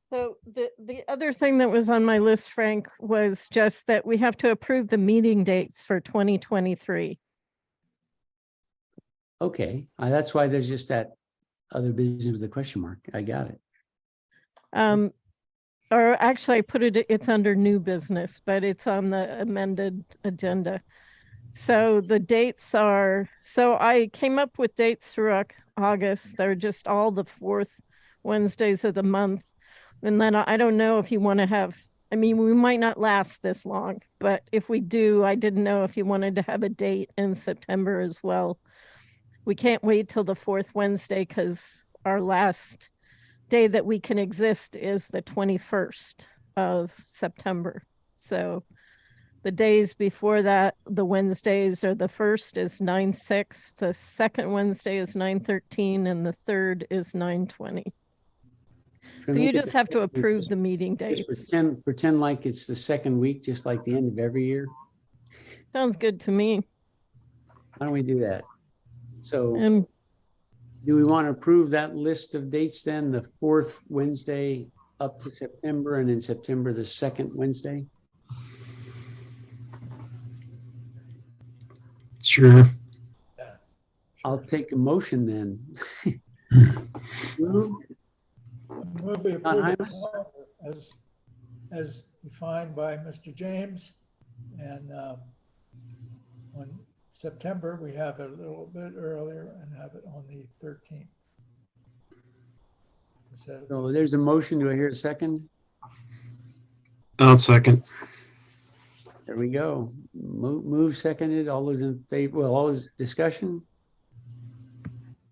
So the other thing that was on my list, Frank, was just that we have to approve the meeting dates for 2023. Okay, that's why there's just that other business with a question mark. I got it. Or actually I put it's under new business, but it's on the amended agenda. So the dates are, so I came up with dates through August. They're just all the 4th Wednesdays of the month. And then I don't know if you want to have, I mean, we might not last this long, but if we do, I didn't know if you wanted to have a date in September as well. We can't wait till the 4th Wednesday because our last day that we can exist is the 21st of September. So The days before that, the Wednesdays are the first is 9/6, the second Wednesday is 9/13, and the third is 9/20. So you just have to approve the meeting Just dates. pretend like it's the second week, just like the end of every year. Sounds good to me. Why don't we do that? So And do we want to approve that list of dates then, the fourth Wednesday up to September, and in September, the second Wednesday? Sure. I'll take a motion then. Move we approve the Hymas? calendar as defined by Mr. James. And on September, we have it a little bit earlier and have it on the 13th. Instead of- So there's a motion. Do I hear a second? I'll second. There we go. Move seconded. All those in favor, well, all those discussion?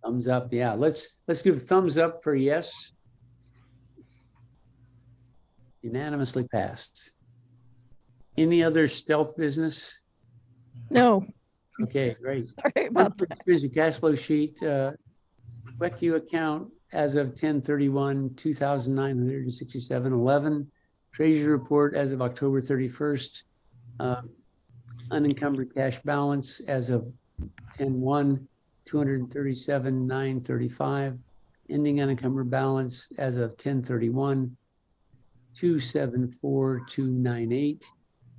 Thumbs up. Yeah, let's give thumbs up for yes. Unanimously passed. Any other stealth business? no, Okay, great. sorry about that. Here's your cash flow sheet. WECU account as of 10/31, 2,967.11. Treasury report as of October 31st. Unencumbered cash balance as of 10/1, 237,935. Ending unencumbered balance as of 10/31, 274,298.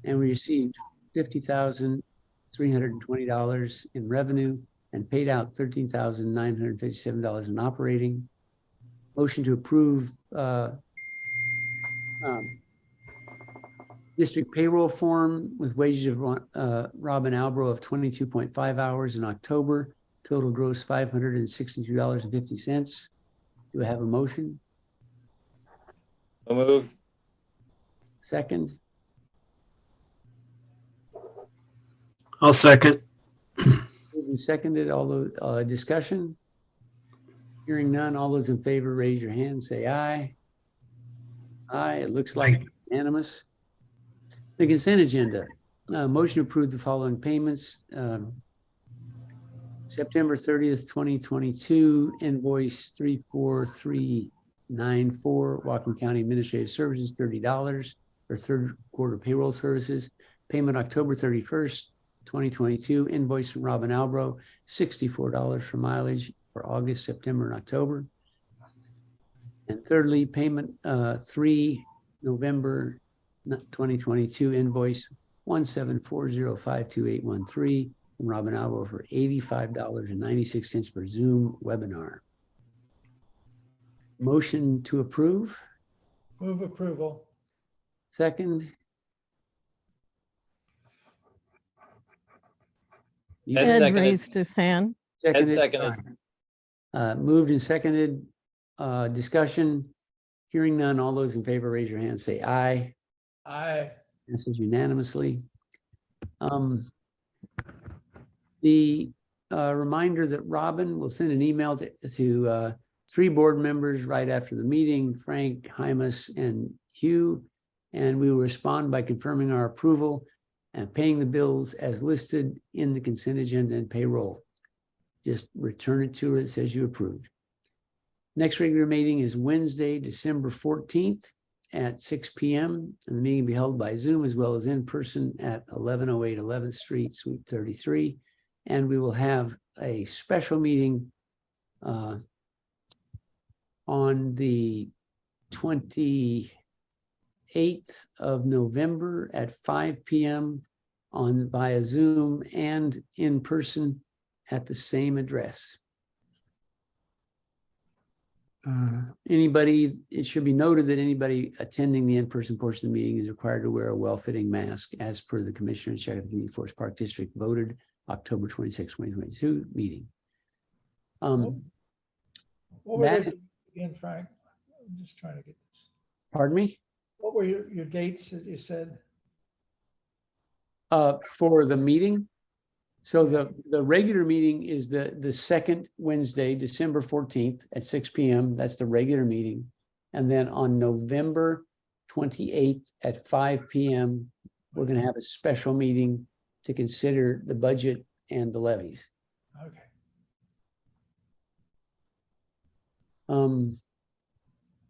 And we received $50,320 in revenue and paid out $13,957 in operating. Motion to approve district payroll form with wages of Robin Albro of 22.5 hours in October. Total gross $562.50. Do I have a motion? So moved. Second? I'll second. Moved and seconded. All the discussion? Hearing none. All those in favor, raise your hand. Say aye. Aye. It looks like unanimous. The consent agenda. Motion to approve the following payments. September 30th, 2022, invoice 34394, Whatcom County Administrative Services, $30 for third quarter payroll services. Payment October 31st, 2022, invoice from Robin Albro, $64 for mileage for August, September, and October. And thirdly, payment 3 November 2022, invoice 174052813 from Robin Albro for $85.96 for Zoom webinar. Motion to approve. Move approval. Second. Ed Ed seconded. raised his hand. Seconded. seconded. Moved and seconded. Discussion. Hearing none. All those in favor, raise your hand. Say aye. Aye. This is unanimously. The reminder that Robin will send an email to 3 board members right after the meeting, Frank, Hymas, and Hugh, and we will respond by confirming our approval and paying the bills as listed in the consent agenda and payroll. Just return it to her that says you approved. Next regular meeting is Wednesday, December 14th at 6 p.m. and the meeting will be held by Zoom as well as in person at 1108 11th Street, Suite 33. And we will have a special meeting on the 28th of November at 5 p.m. via Zoom and in person at the same address. It should be noted that anybody attending the in-person portion of the meeting is required to wear a well-fitting mask as per the Commissioners Chuckanut Community Forest Park District voted October 26, 2022 meeting. What were That- they again, Frank? I'm just trying to get this. Pardon me? What were your dates that you said? For the meeting. So the regular meeting is the second Wednesday, December 14th at 6 p.m. That's the regular meeting. And then on November 28th at 5 p.m., we're going to have a special meeting to consider the budget and the levies. Okay.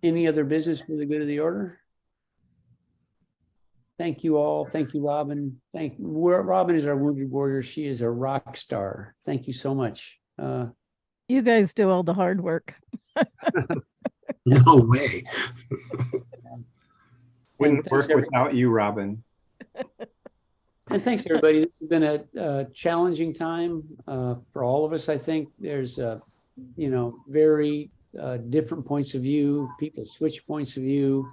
Any other business for the good of the order? Thank you all. Thank you, Robin. Robin is our wounded warrior. She is a rock star. Thank you so much. You guys do all the hard work. No way. Wouldn't thanks, work without you, Robin. And thanks, everybody. This has been a challenging time for all of us. I think there's, very different points of view. People switch points of view.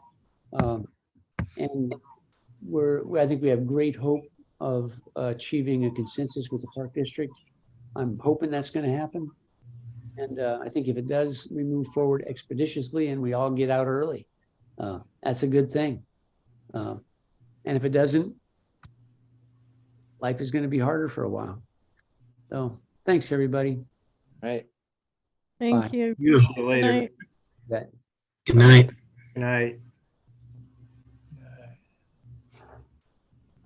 And I think we have great hope of achieving a consensus with the Park District. I'm hoping that's going to happen. And I think if it does, we move forward expeditiously and we all get out early. That's a good thing. And if it doesn't, life is going to be harder for a while. So thanks, everybody. All right. Thank Bye. you. You. See you later. Night. That- Good night. Good night.